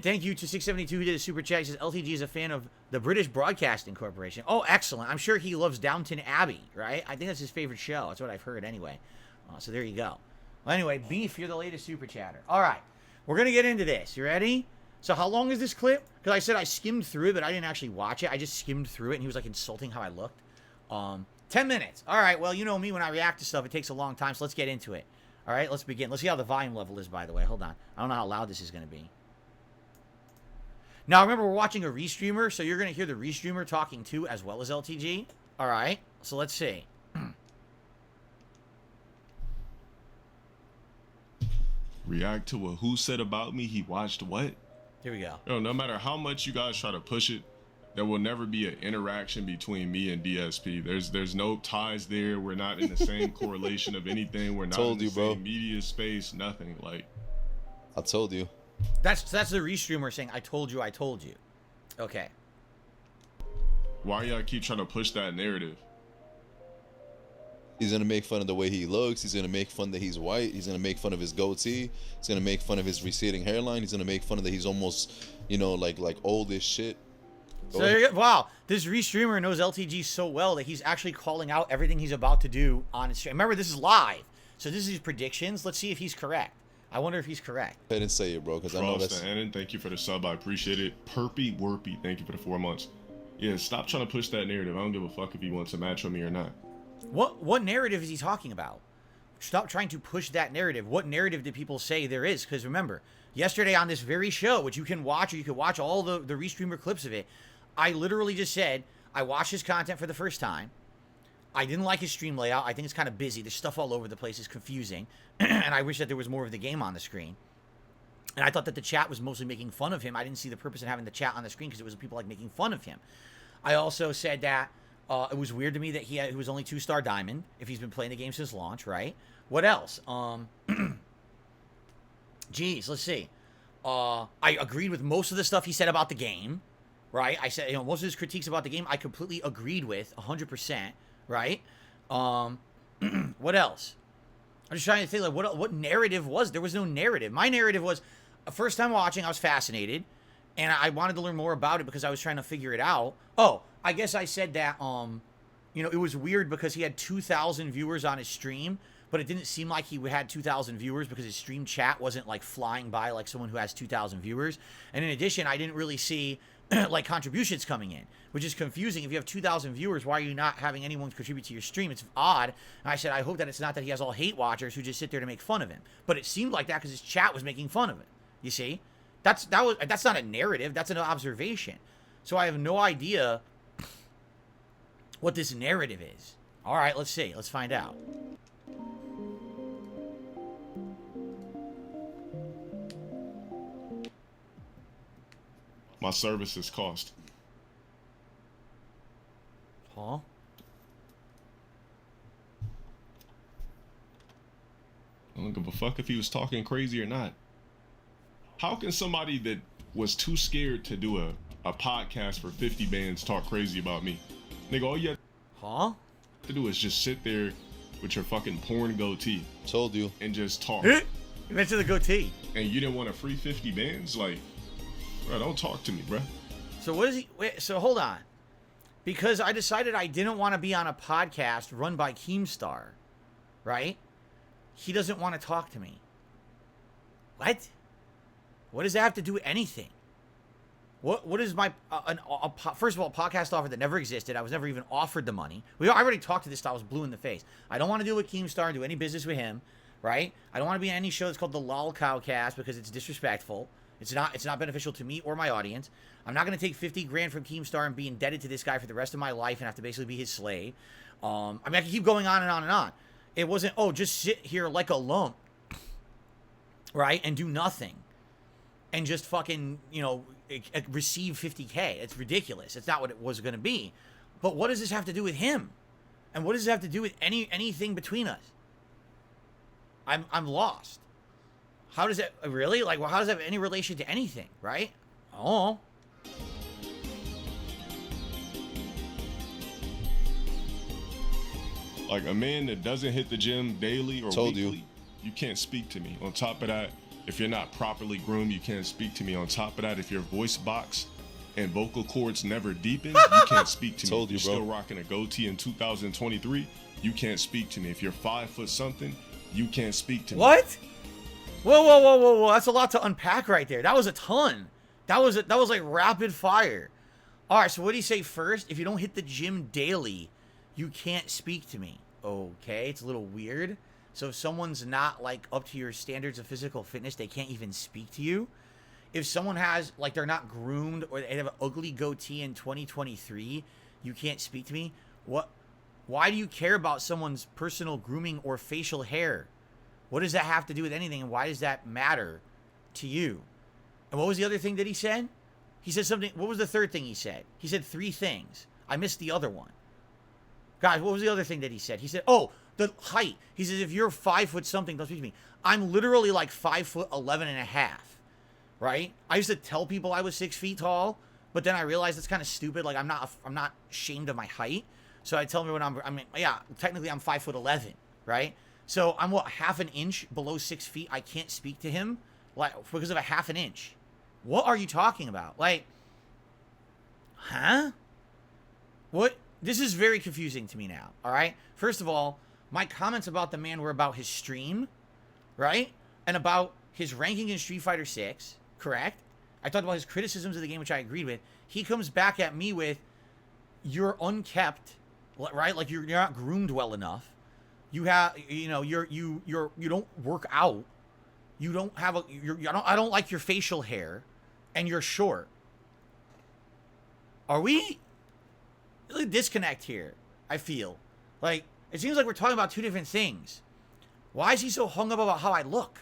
thank you to 672 who did a super chat. He says LTG is a fan of the British Broadcasting Corporation. Oh, excellent. I'm sure he loves Downton Abbey, right? I think that's his favorite show. That's what I've heard anyway. So there you go. Well, anyway, Beef, you're the latest super chatter. All right, we're going to get into this. You ready? So how long is this clip? Because I said I skimmed through it, but I didn't actually watch it. I just skimmed through it, and he was like insulting how I looked. 10 minutes. All right, well, you know me, when I react to stuff, it takes a long time, so let's get into it. All right, let's begin. Let's see how the volume level is, by the way. Hold on. I don't know how loud this is going to be. Now, remember, we're watching a restreamer, so you're going to hear the restreamer talking too, as well as LTG. All right, so let's see. React to what who said about me, he watched what? Here we go. Yo, no matter how much you guys try to push it, there will never be an interaction between me and DSP. There's no ties there. We're not in the same correlation of anything. We're not in the same media space, nothing. Like, I told you. That's the restreamer saying, I told you. Okay. Why y'all keep trying to push that narrative? He's gonna make fun of the way he looks. He's gonna make fun that he's white. He's gonna make fun of his goatee. He's gonna make fun of his receding hairline. He's gonna make fun of that he's almost, you know, like old as shit. So wow, this restreamer knows LTG so well that he's actually calling out everything he's about to do on his stream. Remember, this is live, so this is his predictions. Let's see if he's correct. I wonder if he's correct. Go ahead and say it, bro, because I know that's... Annan, thank you for the sub. I appreciate it. Perpy Warpy, thank you for the 4 months. Yeah, stop trying to push that narrative. I don't give a fuck if he wants to match with me or not. What narrative is he talking about? Stop trying to push that narrative. What narrative did people say there is? Because remember, yesterday on this very show, which you can watch, or you can watch all the restreamer clips of it, I literally just said, I watched his content for the first time. I didn't like his stream layout. I think it's kind of busy. There's stuff all over the place. It's confusing. And I wish that there was more of the game on the screen. And I thought that the chat was mostly making fun of him. I didn't see the purpose in having the chat on the screen because it was people like making fun of him. I also said that it was weird to me that he was only 2-star diamond if he's been playing the game since launch, right? What else? Geez, let's see. I agreed with most of the stuff he said about the game, right? I said, most of his critiques about the game I completely agreed with 100%, right? What else? I'm just trying to think, like, what narrative was? There was no narrative. My narrative was, first time watching, I was fascinated, and I wanted to learn more about it because I was trying to figure it out. Oh, I guess I said that, it was weird because he had 2,000 viewers on his stream, but it didn't seem like he had 2,000 viewers because his stream chat wasn't, like, flying by like someone who has 2,000 viewers. And in addition, I didn't really see, like, contributions coming in, which is confusing. If you have 2,000 viewers, why are you not having anyone contribute to your stream? It's odd. And I said, I hope that it's not that he has all hate watchers who just sit there to make fun of him. But it seemed like that because his chat was making fun of it. You see? That's not a narrative. That's an observation. So I have no idea what this narrative is. All right, let's see. Let's find out. My services cost. Huh? I don't give a fuck if he was talking crazy or not. How can somebody that was too scared to do a podcast for 50 bands talk crazy about me? Nigga, all you have to do is just sit there with your fucking porn goatee. Told you. And just talk. You mentioned the goatee. And you didn't want a free 50 bands? Like, bro, don't talk to me, bro. So what is he... Wait, so hold on. Because I decided I didn't want to be on a podcast run by Keemstar, right? He doesn't want to talk to me. What? What does that have to do with anything? What is my... first of all, a podcast offer that never existed. I was never even offered the money. I already talked to this guy. I was blue in the face. I don't want to deal with Keemstar and do any business with him, right? I don't want to be on any show that's called the Lol Cowcast because it's disrespectful. It's not beneficial to me or my audience. I'm not going to take 50 grand from Keemstar and be indebted to this guy for the rest of my life and have to basically be his slave. I can keep going on and on and on. It wasn't, just sit here like a lump, right, and do nothing. And just fucking, receive 50K. It's ridiculous. It's not what it was going to be. But what does this have to do with him? And what does it have to do with anything between us? I'm lost. How does it really? Like, well, how does that have any relation to anything, right? Oh. Like a man that doesn't hit the gym daily or Told weekly, you can't speak to me. On top of that, if you're not properly groomed, you can't speak to me. On top of that, if your voice box and vocal cords never deepen, you can't speak to me. Told you, You're bro. still rocking a goatee in 2023, you can't speak to me. If you're 5 foot something, you can't speak to me. What? Whoa. That's a lot to unpack right there. That was a ton. That was like rapid fire. All right, so what do you say first? If you don't hit the gym daily, you can't speak to me. Okay, it's a little weird. So if someone's not like up to your standards of physical fitness, they can't even speak to you. If someone has like they're not groomed or they have an ugly goatee in 2023, you can't speak to me. What? Why do you care about someone's personal grooming or facial hair? What does that have to do with anything, and why does that matter to you? And what was the other thing that he said? He said something. What was the third thing he said? He said 3 things. I missed the other one. Guys, what was the other thing that he said? He said, oh, the height. He says, if you're 5 foot something, don't speak to me. I'm literally like 5'11" and a half, right? I used to tell people I was 6 feet tall, but then I realized it's kind of stupid. Like I'm not ashamed of my height. So I tell me when yeah, technically I'm 5'11", right? So I'm what, half an inch below 6 feet. I can't speak to him like because of a half an inch. What are you talking about? Like, huh? What? This is very confusing to me now, all right? First of all, my comments about the man were about his stream, right? And about his ranking in Street Fighter 6, correct? I talked about his criticisms of the game, which I agreed with. He comes back at me with, you're unkept, right? Like you're not groomed well enough. You have, you know, you don't work out. You don't have I don't like your facial hair, and you're short. Are we? Really disconnect here, I feel. Like, it seems like we're talking about 2 different things. Why is he so hung up about how I look?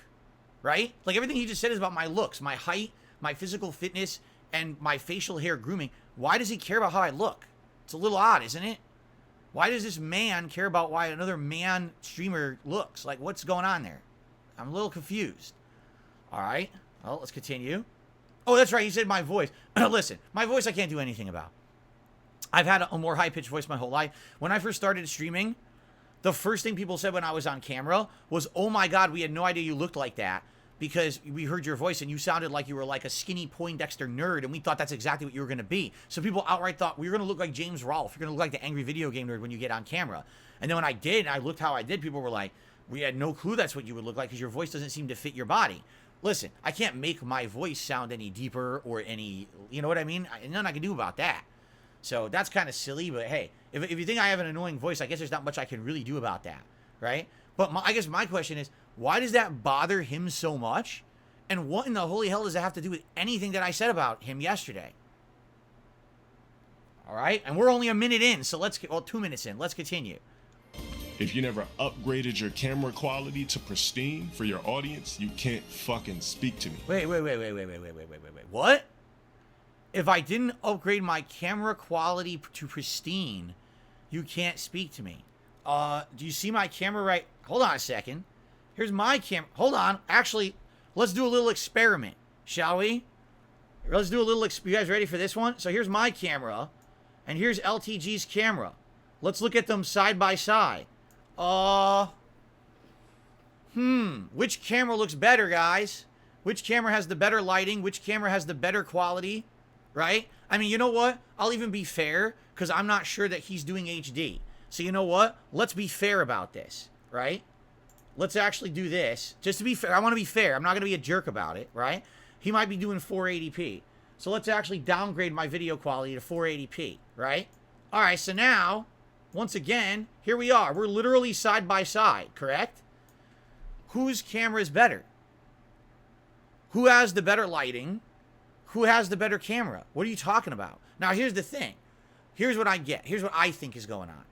Right? Like, everything he just said is about my looks, my height, my physical fitness, and my facial hair grooming. Why does he care about how I look? It's a little odd, isn't it? Why does this man care about why another man streamer looks? Like, what's going on there? I'm a little confused. All right. Well, let's continue. Oh, that's right. He said my voice. Listen, my voice I can't do anything about. I've had a more high-pitched voice my whole life. When I first started streaming, the first thing people said when I was on camera was, oh my God, we had no idea you looked like that because we heard your voice and you sounded like you were like a skinny Poindexter nerd and we thought that's exactly what you were going to be. So people outright thought, well, you're going to look like James Rolfe. You're going to look like the angry video game nerd when you get on camera. And then when I did, and I looked how I did, people were like, we had no clue that's what you would look like because your voice doesn't seem to fit your body. Listen, I can't make my voice sound any deeper or any, you know what I mean? Nothing I can do about that. So that's kind of silly, but hey, if you think I have an annoying voice, I guess there's not much I can really do about that, right? But I guess my question is, why does that bother him so much? And what in the holy hell does that have to do with anything that I said about him yesterday? All right, and we're only a minute in, so let's get, well, 2 minutes in. Let's continue. If you never upgraded your camera quality to pristine for your audience, you can't fucking speak to me. Wait. What? If I didn't upgrade my camera quality to pristine, you can't speak to me. Do you see my camera right? Hold on a second. Here's my camera. Hold on. Actually, let's do a little experiment, shall we? Let's do a little, you guys ready for this one? So here's my camera, and here's LTG's camera. Let's look at them side by side. Which camera looks better, guys? Which camera has the better lighting? Which camera has the better quality? Right? I mean, you know what? I'll even be fair, because I'm not sure that he's doing HD. So you know what? Let's be fair about this, right? Let's actually do this. Just to be fair, I want to be fair. I'm not going to be a jerk about it, right? He might be doing 480p. So let's actually downgrade my video quality to 480p, right? All right, so now, once again, here we are. We're literally side by side, correct? Whose camera is better? Who has the better lighting? Who has the better camera? What are you talking about? Now, here's the thing. Here's what I get. Here's what I think is going on.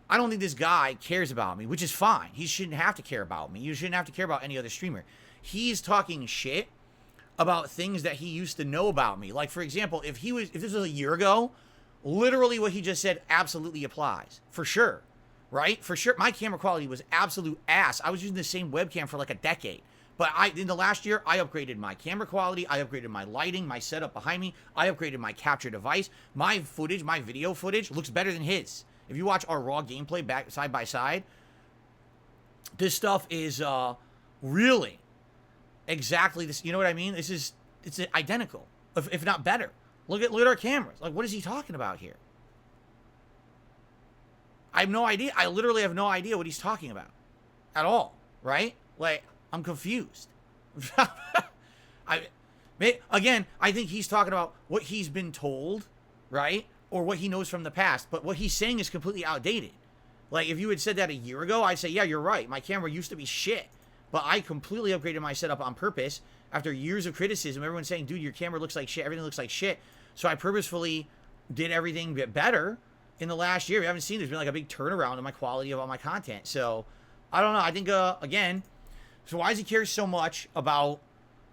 I don't think this guy cares about me, which is fine. He shouldn't have to care about me. You shouldn't have to care about any other streamer. He's talking shit about things that he used to know about me. Like, for example, if this was a year ago, literally what he just said absolutely applies. For sure. Right? For sure. My camera quality was absolute ass. I was using the same webcam for like a decade. But in the last year, I upgraded my camera quality, I upgraded my lighting, my setup behind me, I upgraded my capture device. My footage, my video footage looks better than his. If you watch our raw gameplay back side by side, this stuff is really exactly this. You know what I mean? It's identical, if not better. Look at our cameras. Like, what is he talking about here? I have no idea. I literally have no idea what he's talking about at all, right? Like, I'm confused. Again, I think he's talking about what he's been told, right? Or what he knows from the past. But what he's saying is completely outdated. Like, if you had said that a year ago, I'd say, yeah, you're right. My camera used to be shit. But I completely upgraded my setup on purpose after years of criticism. Everyone's saying, dude, your camera looks like shit. Everything looks like shit. So I purposefully did everything better in the last year. We haven't seen there's been like a big turnaround in my quality of all my content. So I don't know. I think, again, so why does he care so much about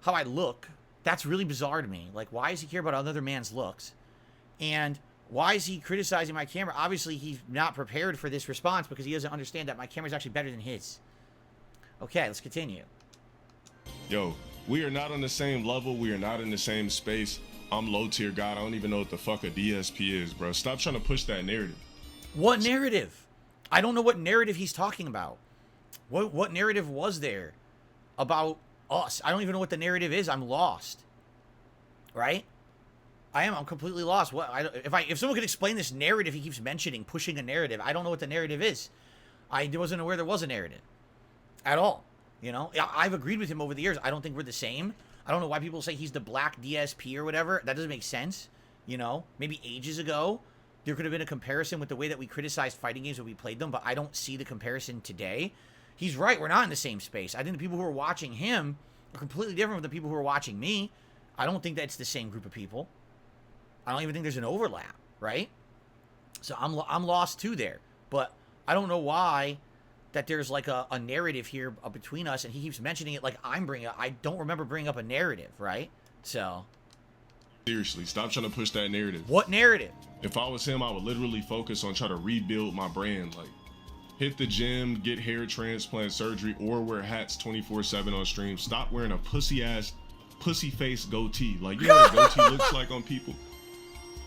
how I look? That's really bizarre to me. Like, why does he care about another man's looks? And why is he criticizing my camera? Obviously, he's not prepared for this response because he doesn't understand that my camera is actually better than his. Okay, let's continue. Yo, we are not on the same level. We are not in the same space. I'm low tier God. I don't even know what the fuck a DSP is, bro. Stop trying to push that narrative. What narrative? I don't know what narrative he's talking about. What narrative was there about us? I don't even know what the narrative is. I'm lost. Right? I'm completely lost. If someone could explain this narrative he keeps mentioning, pushing a narrative, I don't know what the narrative is. I wasn't aware there was a narrative at all. You know, I've agreed with him over the years. I don't think we're the same. I don't know why people say he's the black DSP or whatever. That doesn't make sense. You know, maybe ages ago there could have been a comparison with the way that we criticized fighting games when we played them, but I don't see the comparison today. He's right. We're not in the same space. I think the people who are watching him are completely different from the people who are watching me. I don't think that's the same group of people. I don't even think there's an overlap, right? So I'm lost too there. But I don't know why that there's like a narrative here between us, and he keeps mentioning it like I'm bringing up. I don't remember bringing up a narrative, right? So Seriously, stop trying to push that narrative. What narrative? If I was him, I would literally focus on trying to rebuild my brand. Like, hit the gym, get hair transplant surgery, or wear hats 24/7 on stream. Stop wearing a pussy face goatee. Like, you know what a goatee looks like on people?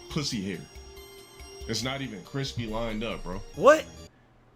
Pussy hair. It's not even crispy lined up, bro. What?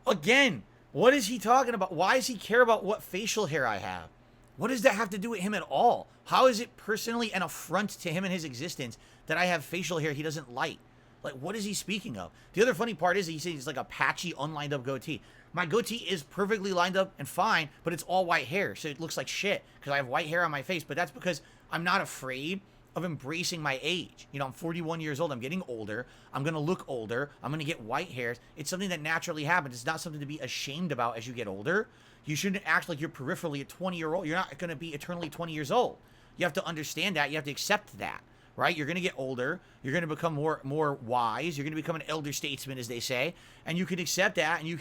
Again, what is he talking about? Why does he care about what facial hair I have? What does that have to do with him at all? How is it personally an affront to him and his existence that I have facial hair he doesn't like? Like, what is he speaking of? The other funny part is he says he's like a patchy, unlined up goatee. My goatee is perfectly lined up and fine, but it's all white hair, so it looks like shit because I have white hair on my face. But that's because I'm not afraid of embracing my age. You know, I'm 41 years old. I'm getting older. I'm going to look older. I'm going to get white hairs. It's something that naturally happens. It's not something to be ashamed about as you get older. You shouldn't act like you're peripherally a 20-year-old. You're not going to be eternally 20 years old. You have to understand that. You have to accept that, right? You're going to get older. You're going to become more wise. You're going to become an elder statesman, as they say. And you can accept that, and you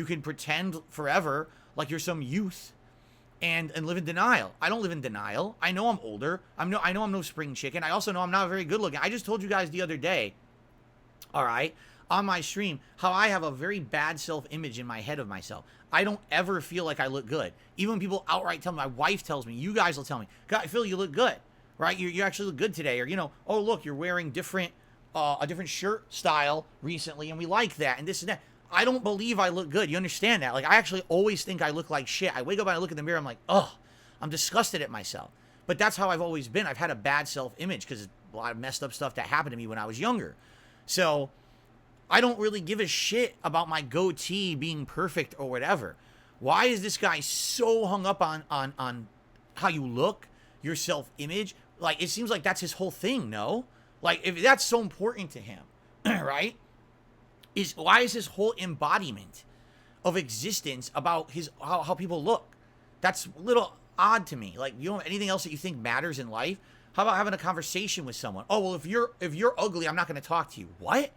can pretend forever like you're some youth and live in denial. I don't live in denial. I know I'm older. I know I'm no spring chicken. I also know I'm not very good looking. I just told you guys the other day, all right, on my stream, how I have a very bad self-image in my head of myself. I don't ever feel like I look good. Even when people outright tell me, my wife tells me, you guys will tell me, God, Phil, you look good, right? You actually look good today. Or, you know, oh, look, you're wearing a different shirt style recently, and we like that, and this and that. I don't believe I look good. You understand that? Like, I actually always think I look like shit. I wake up and I look in the mirror, I'm like, ugh, I'm disgusted at myself. But that's how I've always been. I've had a bad self-image because a lot of messed up stuff that happened to me when I was younger. So I don't really give a shit about my goatee being perfect or whatever. Why is this guy so hung up on how you look, your self-image? Like, it seems like that's his whole thing, no? Like, if that's so important to him, right? Why is his whole embodiment of existence about how people look? That's a little odd to me. Like, you don't have anything else that you think matters in life? How about having a conversation with someone? Oh, well, if you're ugly, I'm not going to talk to you. What?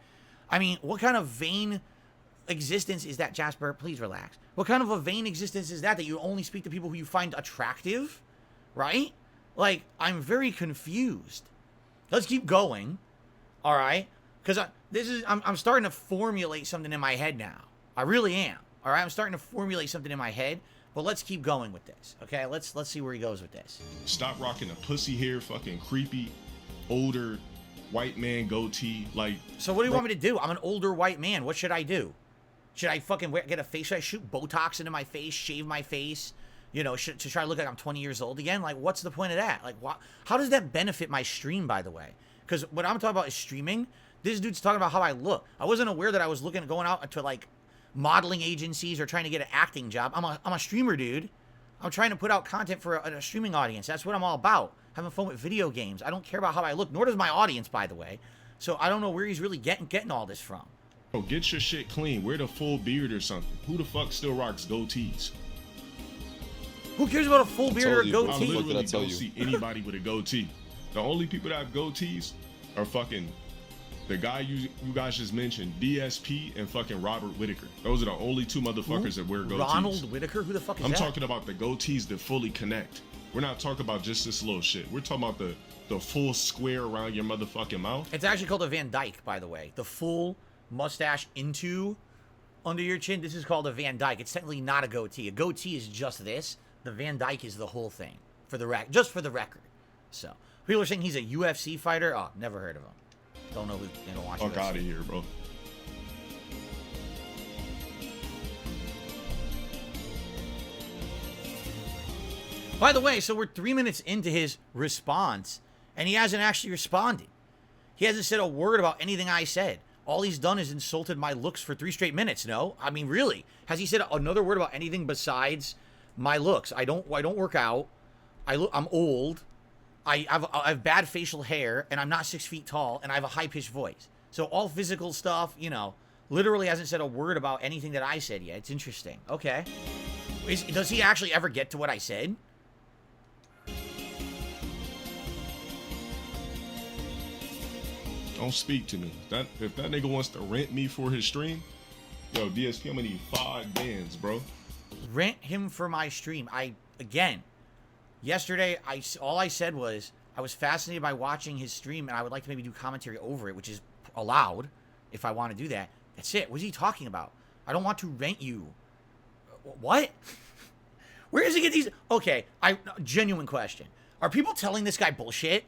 I mean, what kind of vain existence is that, Jasper? Please relax. What kind of a vain existence is that you only speak to people who you find attractive? Right? Like, I'm very confused. Let's keep going. All right? Because I'm starting to formulate something in my head now. I really am. All right? I'm starting to formulate something in my head. But let's keep going with this. Okay? Let's see where he goes with this. Stop rocking the pussy hair, fucking creepy, older white man goatee. Like, so what do you want me to do? I'm an older white man. What should I do? Should I fucking get a face? Should I shoot Botox into my face, shave my face, you know, to try to look like I'm 20 years old again? Like, what's the point of that? Like, how does that benefit my stream, by the way? Because what I'm talking about is streaming. This dude's talking about how I look. I wasn't aware that I was going out to, like, modeling agencies or trying to get an acting job. I'm a streamer, dude. I'm trying to put out content for a streaming audience. That's what I'm all about. Having fun with video games. I don't care about how I look, nor does my audience, by the way. So I don't know where he's really getting all this from. bro, get your shit clean. Wear the full beard or something. Who the fuck still rocks goatees? Who cares about a full beard or a I goatee? literally don't see anybody with a goatee. The only people that have goatees are fucking the guy you guys just mentioned, DSP, and fucking Robert Whitaker. Those are the only two motherfuckers that wear goatees. Ronald Whitaker? Who the fuck is I'm that? talking about the goatees that fully connect. We're not talking about just this little shit. We're talking about the full square around your motherfucking mouth. It's actually called a Van Dyke, by the way. The full mustache into under your chin. This is called a Van Dyke. It's technically not a goatee. A goatee is just this. The Van Dyke is the whole thing. Just for the record. So people are saying he's a UFC fighter. Oh, never heard of him. Don't know who. They don't watch Fuck UFC. out of here, bro. By the way, so we're 3 minutes into his response, and he hasn't actually responded. He hasn't said a word about anything I said. All he's done is insulted my looks for 3 straight minutes. No, I mean, really, has he said another word about anything besides my looks? I don't work out. I'm old. I have bad facial hair, and I'm not 6 feet tall, and I have a high-pitched voice. So all physical stuff, you know, literally hasn't said a word about anything that I said yet. It's interesting. Okay. Does he actually ever get to what I said? Don't speak to me. If that nigga wants to rent me for his stream, yo, DSP, I'm gonna need 5 bands, bro. Rent him for my stream. Yesterday, all I said was I was fascinated by watching his stream, and I would like to maybe do commentary over it, which is allowed if I want to do that. That's it. What is he talking about? I don't want to rent you. What? Where does he get these? Okay, genuine question. Are people telling this guy bullshit?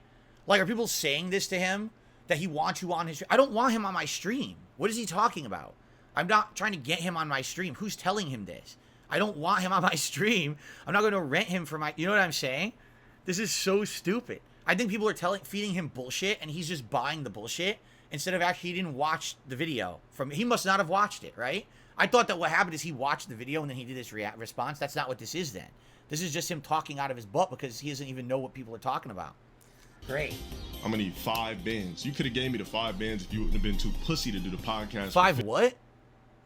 Like, are people saying this to him? That he wants you on his stream? I don't want him on my stream. What is he talking about? I'm not trying to get him on my stream. Who's telling him this? I don't want him on my stream. I'm not going to rent him for my... You know what I'm saying? This is so stupid. I think people are feeding him bullshit, and he's just buying the bullshit instead of actually he didn't watch the video. He must not have watched it, right? I thought that what happened is he watched the video and then he did his response. That's not what this is then. This is just him talking out of his butt because he doesn't even know what people are talking about. Great. I'm gonna need 5 bands. You could have gave me the 5 bands if you wouldn't have been too pussy to do the podcast. 5 what?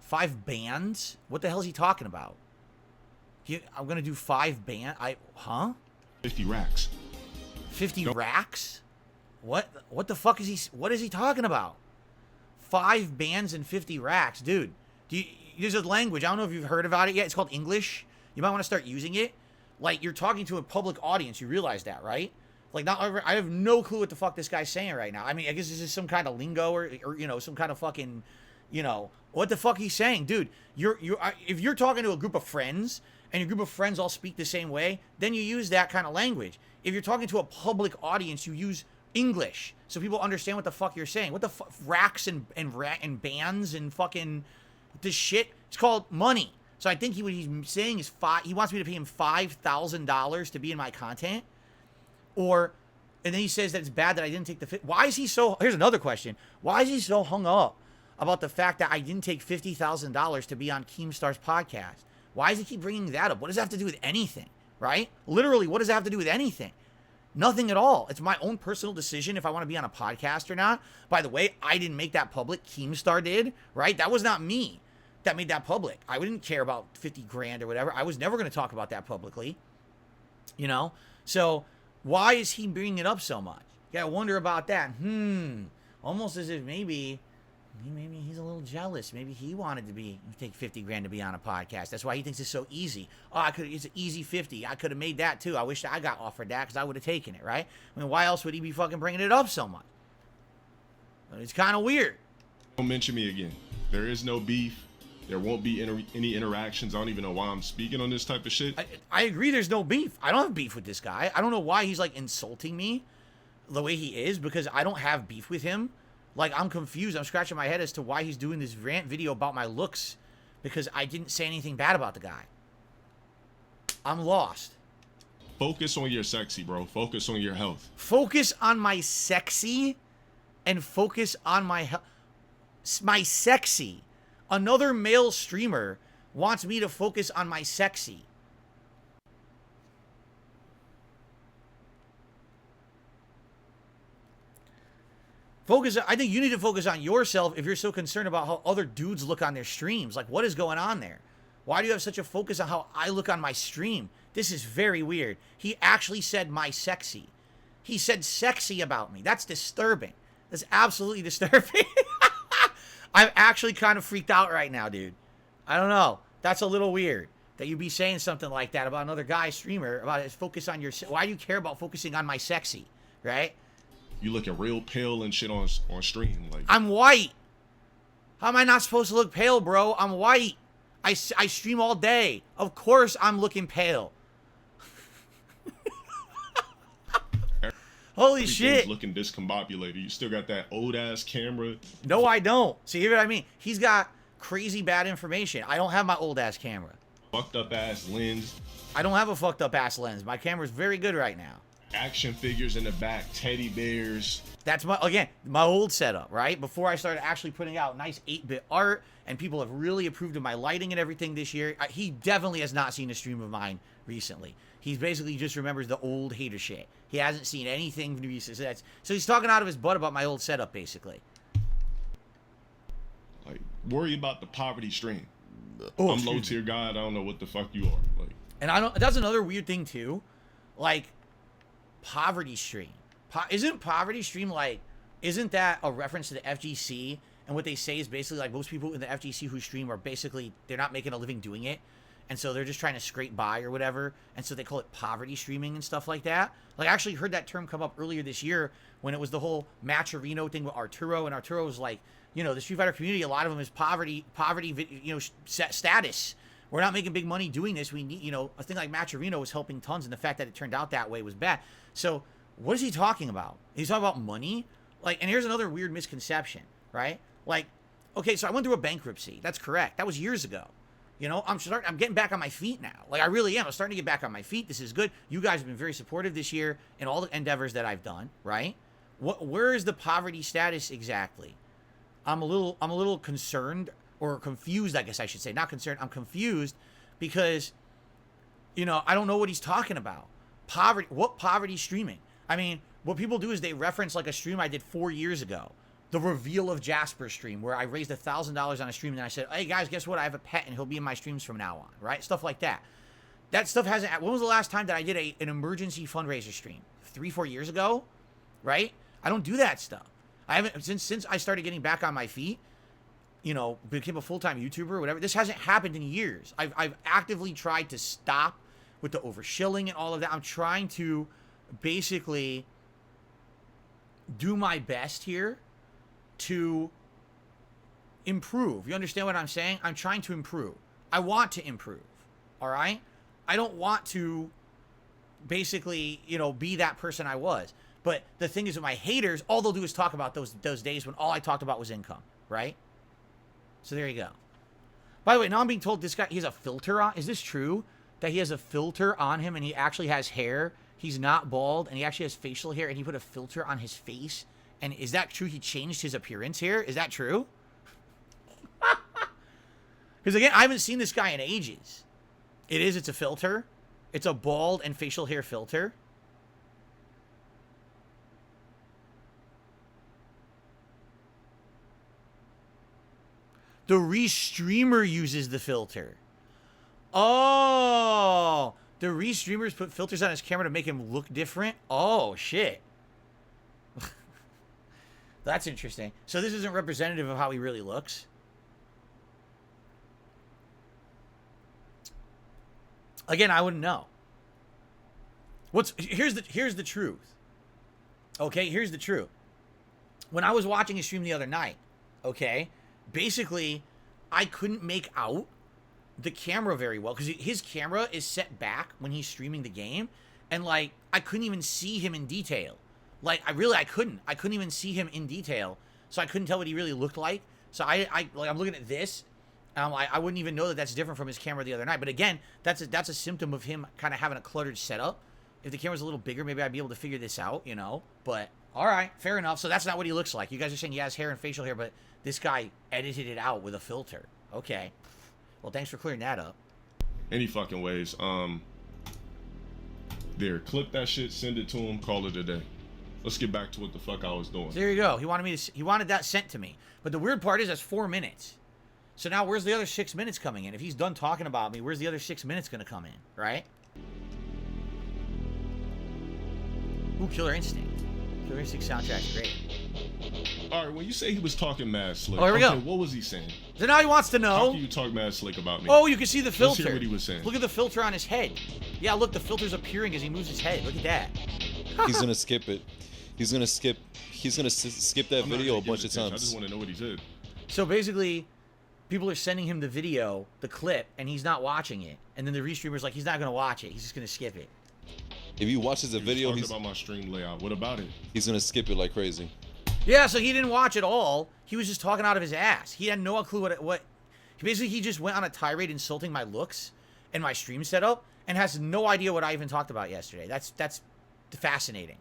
5 bands? What the hell is he talking about? I'm gonna do 5 band. 50 racks. 50 racks? What the fuck is he? What is he talking about? 5 bands and 50 racks, dude. There's a language. I don't know if you've heard about it yet. It's called English. You might want to start using it. Like, you're talking to a public audience. You realize that, right? Like, I have no clue what the fuck this guy's saying right now. I mean, I guess this is some kind of lingo or you know, some kind of fucking, you know, what the fuck he's saying, dude. If you're talking to a group of friends and your group of friends all speak the same way, then you use that kind of language. If you're talking to a public audience, you use English so people understand what the fuck you're saying. What the fuck, racks and bands and fucking this shit. It's called money. So I think what he's saying is he wants me to pay him $5,000 to be in my content. And then he says that it's bad that I didn't take the... Why is he so... Here's another question. Why is he so hung up about the fact that I didn't take $50,000 to be on Keemstar's podcast? Why does he keep bringing that up? What does that have to do with anything, right? Literally, what does that have to do with anything? Nothing at all. It's my own personal decision if I want to be on a podcast or not. By the way, I didn't make that public. Keemstar did, right? That was not me that made that public. I wouldn't care about 50 grand or whatever. I was never going to talk about that publicly, you know? So... why is he bringing it up so much? You gotta wonder about that. Almost as if maybe he's a little jealous. Maybe he wanted to take 50 grand to be on a podcast. That's why he thinks it's so easy. Oh, it's an easy 50. I could have made that too. I wish I got offered that because I would have taken it, right? I mean, why else would he be fucking bringing it up so much? It's kind of weird. Don't mention me again. There is no beef. There won't be any interactions. I don't even know why I'm speaking on this type of shit. I agree there's no beef. I don't have beef with this guy. I don't know why he's like insulting me. the way he is because I don't have beef with him. Like, I'm confused. I'm scratching my head as to why he's doing this rant video about my looks because I didn't say anything bad about the guy. I'm lost. Focus on your sexy, bro. Focus on your health. Focus on my sexy and focus on my sexy. Another male streamer wants me to focus on my sexy. I think you need to focus on yourself if you're so concerned about how other dudes look on their streams. Like, what is going on there? Why do you have such a focus on how I look on my stream? This is very weird. He actually said my sexy. He said sexy about me. That's disturbing. That's absolutely disturbing. I'm actually kind of freaked out right now, dude. I don't know. That's a little weird that you be saying something like that about another guy streamer, about his focus on your... Why do you care about focusing on my sexy, right? You looking real pale and shit on stream. Like, I'm white. How am I not supposed to look pale, bro? I'm white. I stream all day. Of course I'm looking pale. Holy shit. Looking discombobulated. You still got that old ass camera. No, I don't. See, hear what I mean? He's got crazy bad information. I don't have my old ass camera. Fucked up ass lens. I don't have a fucked up ass lens. My camera's very good right now. Action figures in the back, teddy bears. That's my old setup, right? Before I started actually putting out nice 8-bit art, and people have really approved of my lighting and everything this year. He definitely has not seen a stream of mine recently. He basically just remembers the old hater shit. He hasn't seen anything recent. So he's talking out of his butt about my old setup, basically. Like, worry about the poverty stream. Oh, I'm low tier guy. I don't know what the fuck you are. Like, and I don't. That's another weird thing too. Like, poverty stream. Isn't poverty stream like? Isn't that a reference to the FGC? And what they say is basically like most people in the FGC who stream are basically they're not making a living doing it, and so they're just trying to scrape by or whatever, and so they call it poverty streaming and stuff like that. Like, I actually heard that term come up earlier this year when it was the whole Matcherino thing with Arturo, and Arturo was like, you know, the Street Fighter community, a lot of them is poverty, you know, status. We're not making big money doing this. We need, you know, a thing like Matcherino was helping tons, and the fact that it turned out that way was bad. So what is he talking about? He's talking about money? Like, and here's another weird misconception, right? Like, okay, so I went through a bankruptcy. That's correct. That was years ago. You know, I'm getting back on my feet now. Like, I really am. I'm starting to get back on my feet. This is good. You guys have been very supportive this year in all the endeavors that I've done, right? Where is the poverty status exactly? I'm a little concerned or confused, I guess I should say. Not concerned. I'm confused because, you know, I don't know what he's talking about. Poverty. What poverty streaming? I mean, what people do is they reference like a stream I did 4 years ago. The reveal of Jasper stream where I raised $1,000 on a stream and I said, hey guys, guess what? I have a pet and he'll be in my streams from now on, right? Stuff like that. That stuff hasn't... When was the last time that I did an emergency fundraiser stream? 3-4 years ago, right? I don't do that stuff. I haven't... Since I started getting back on my feet, you know, became a full-time YouTuber or whatever, this hasn't happened in years. I've actively tried to stop with the overshilling and all of that. I'm trying to basically do my best here to improve. You understand what I'm saying? I'm trying to improve. I want to improve. All right? I don't want to basically, you know, be that person I was. But the thing is with my haters, all they'll do is talk about those days when all I talked about was income, right? So there you go. By the way, now I'm being told this guy, he has a filter on. Is this true? That he has a filter on him and he actually has hair? He's not bald and he actually has facial hair and he put a filter on his face? And is that true? He changed his appearance here? Is that true? Because again, I haven't seen this guy in ages. It's a filter. It's a bald and facial hair filter. The restreamer uses the filter. Oh, the restreamers put filters on his camera to make him look different? Oh, shit. That's interesting. So this isn't representative of how he really looks. Again, I wouldn't know. Here's the truth. Okay, here's the truth. When I was watching his stream the other night, okay, basically I couldn't make out the camera very well because his camera is set back when he's streaming the game, and like I couldn't even see him in detail. Like, I couldn't. I couldn't even see him in detail, so I couldn't tell what he really looked like. So I'm looking at this, and I'm like, I wouldn't even know that that's different from his camera the other night. But again, that's a symptom of him kind of having a cluttered setup. If the camera's a little bigger, maybe I'd be able to figure this out, you know. But all right, fair enough. So that's not what he looks like. You guys are saying he has hair and facial hair, but this guy edited it out with a filter. Okay. Well, thanks for clearing that up. Any fucking ways. There, clip that shit, send it to him, call it a day. Let's get back to what the fuck I was doing. So there you go. He wanted that sent to me. But the weird part is that's 4 minutes. So now where's the other 6 minutes coming in? If he's done talking about me, where's the other 6 minutes going to come in, right? Ooh, Killer Instinct. Killer Instinct soundtrack's great. All right, when you say he was talking mad slick, oh, here we go. What was he saying? So now he wants to know. How can you talk mad slick about me? Oh, you can see the filter. Let's hear what he was saying. Look at the filter on his head. Yeah, look, the filter's appearing as he moves his head. Look at that. He's gonna skip it. He's gonna skip that video a bunch of times. I just want to know what he said. So basically, people are sending him the video, the clip, and he's not watching it. And then the restreamer's like, he's not gonna watch it. He's just gonna skip it. If he watches the video, he's talking about my stream layout. What about it? He's gonna skip it like crazy. Yeah, so he didn't watch it all. He was just talking out of his ass. He had no clue what. Basically, he just went on a tirade insulting my looks and my stream setup, and has no idea what I even talked about yesterday. That's fascinating.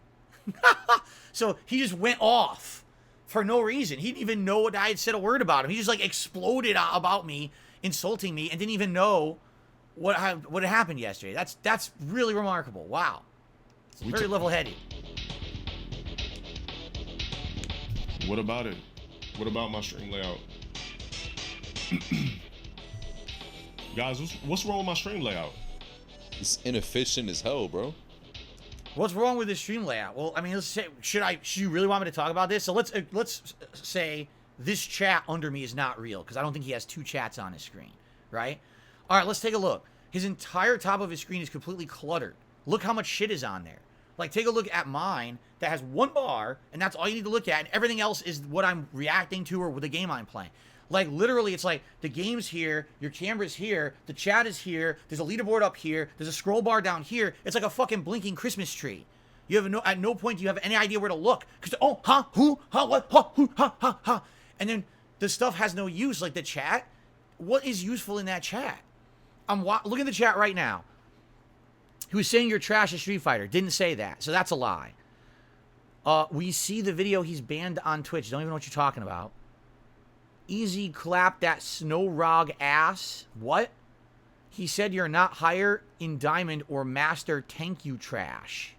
So he just went off for no reason. He didn't even know what I had said a word about him. He just like exploded about me, insulting me, and didn't even know what had happened yesterday. That's really remarkable. Wow. It's very level-headed. What about it? What about my stream layout? Guys, what's wrong with my stream layout? It's inefficient as hell, bro. What's wrong with the stream layout? Well, I mean, let's say, should you really want me to talk about this? So let's say this chat under me is not real, because I don't think he has 2 chats on his screen, right? All right, let's take a look. His entire top of his screen is completely cluttered. Look how much shit is on there. Like, take a look at mine that has 1 bar, and that's all you need to look at, and everything else is what I'm reacting to or with the game I'm playing. Like, literally, it's like, the game's here, your camera's here, the chat is here, there's a leaderboard up here, there's a scroll bar down here. It's like a fucking blinking Christmas tree. You have at no point do you have any idea where to look. Because, oh, huh, who, huh, what, huh, who, huh, huh, huh. And then the stuff has no use, like the chat. What is useful in that chat? Look at the chat right now. He was saying you're trash at Street Fighter. Didn't say that, so that's a lie. We see the video he's banned on Twitch. Don't even know what you're talking about. Easy clap that snow rog ass. What? He said you're not higher in Diamond or Master. Thank you, trash.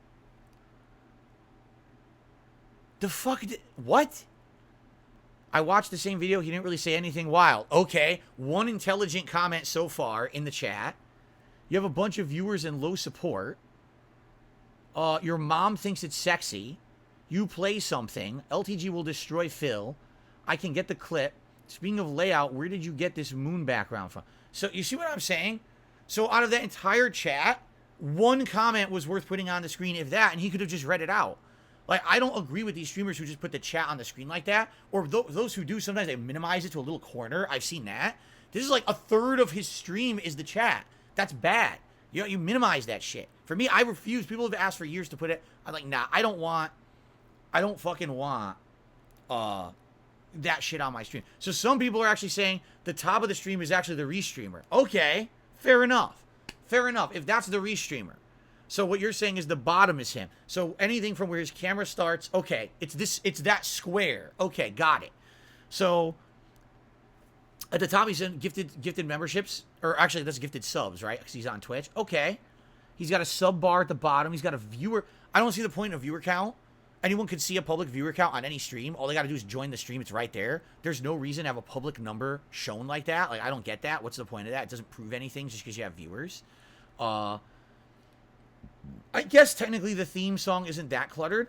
The fuck? What? I watched the same video. He didn't really say anything wild. Okay, 1 intelligent comment so far in the chat. You have a bunch of viewers and low support. Your mom thinks it's sexy. You play something. LTG will destroy Phil. I can get the clip. Speaking of layout, where did you get this moon background from? So, you see what I'm saying? So, out of that entire chat, 1 comment was worth putting on the screen, if that, and he could have just read it out. Like, I don't agree with these streamers who just put the chat on the screen like that, or those who do, sometimes they minimize it to a little corner. I've seen that. This is like 1/3 of his stream is the chat. That's bad. You minimize that shit. For me, I refuse. People have asked for years to put it. I'm like, nah, I don't fucking want that shit on my stream. So some people are actually saying the top of the stream is actually the restreamer. Okay, fair enough. Fair enough, if that's the restreamer. So what you're saying is the bottom is him. So anything from where his camera starts, okay, it's that square. Okay, got it. So at the top he's in gifted memberships, or actually that's gifted subs, right? Because he's on Twitch. Okay. He's got a sub bar at the bottom. He's got a viewer. I don't see the point of viewer count. Anyone can see a public viewer count on any stream. All they got to do is join the stream. It's right there. There's no reason to have a public number shown like that. Like, I don't get that. What's the point of that? It doesn't prove anything just because you have viewers. I guess technically the theme song isn't that cluttered.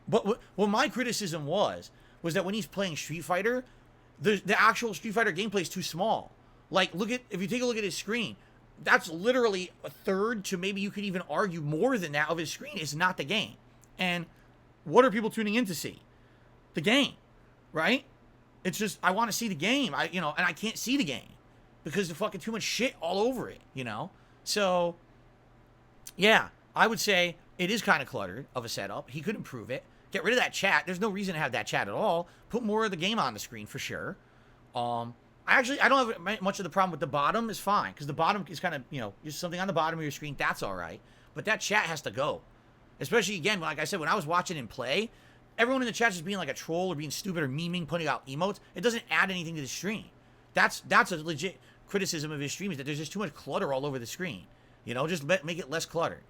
But what my criticism was that when he's playing Street Fighter, the actual Street Fighter gameplay is too small. Like, if you take a look at his screen, that's literally 1/3 to maybe you could even argue more than that of his screen is not the game. And what are people tuning in to see? The game, right? It's just, I want to see the game. And I can't see the game because there's fucking too much shit all over it, So, yeah, I would say it is kind of cluttered of a setup. He could improve it. Get rid of that chat. There's no reason to have that chat at all. Put more of the game on the screen for sure. I don't have much of the problem with the bottom is fine, because the bottom is kind of, just something on the bottom of your screen. That's all right. But that chat has to go. Especially, again, like I said, when I was watching him play, everyone in the chat just being like a troll or being stupid or memeing, putting out emotes. It doesn't add anything to the stream. That's a legit criticism of his stream, is that there's just too much clutter all over the screen. Just make it less cluttered.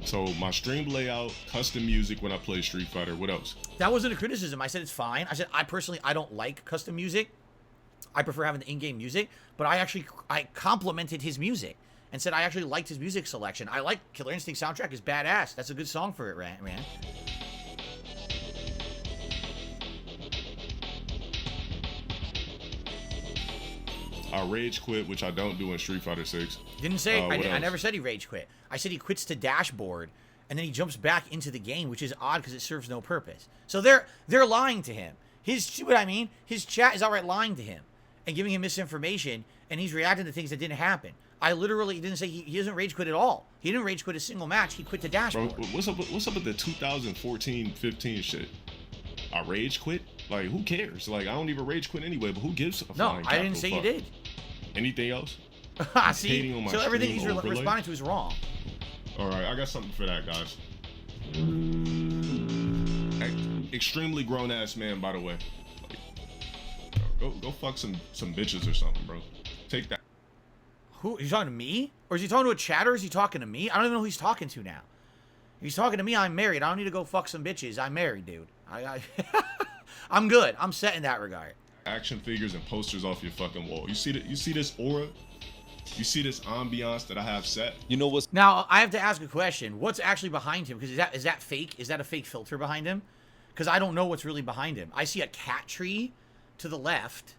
So my stream layout, custom music when I play Street Fighter. What else? That wasn't a criticism. I said it's fine. I said I don't like custom music. I prefer having the in-game music. But I complimented his music and said I actually liked his music selection. I like Killer Instinct soundtrack is badass. That's a good song for it, man. I rage quit, which I don't do in Street Fighter 6. Didn't say. I never else? said he rage quit. I said he quits to dashboard, and then he jumps back into the game, which is odd because it serves no purpose. So they're lying to him. See what I mean? His chat is outright lying to him and giving him misinformation, and he's reacting to things that didn't happen. I literally didn't say he doesn't rage quit at all. He didn't rage quit a single match. He quit to dashboard. Bro, what's up with the 2014-15 shit? I rage quit? Like, who cares? Like, I don't even rage quit anyway, but who gives a No, I didn't say you did. Anything else? See? So everything he's responding to is wrong. All right, I got something for that, guys. Extremely grown-ass man, by the way. Like, go fuck some bitches or something, bro. Take that. Who? Are you talking to me? Or is he talking to a chatter? Or is he talking to me? I don't even know who he's talking to now. If he's talking to me, I'm married. I don't need to go fuck some bitches. I'm married, dude. I'm good. I'm set in that regard. Action figures and posters off your fucking wall. You see this aura? You see this ambiance that I have set? You know what's Now, I have to ask a question. What's actually behind him? Because is that fake? Is that a fake filter behind him? Because I don't know what's really behind him. I see a cat tree to the left.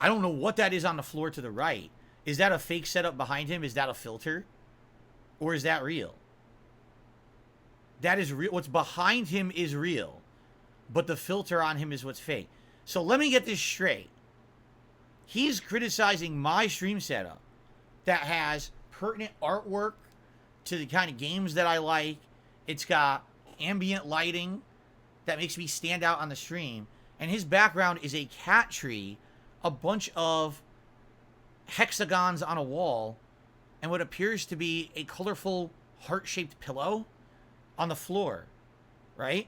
I don't know what that is on the floor to the right. Is that a fake setup behind him? Is that a filter? Or is that real? That is real. What's behind him is real. But the filter on him is what's fake. So let me get this straight. He's criticizing my stream setup that has pertinent artwork to the kind of games that I like. It's got ambient lighting that makes me stand out on the stream. And his background is a cat tree, a bunch of hexagons on a wall, and what appears to be a colorful heart-shaped pillow on the floor, right?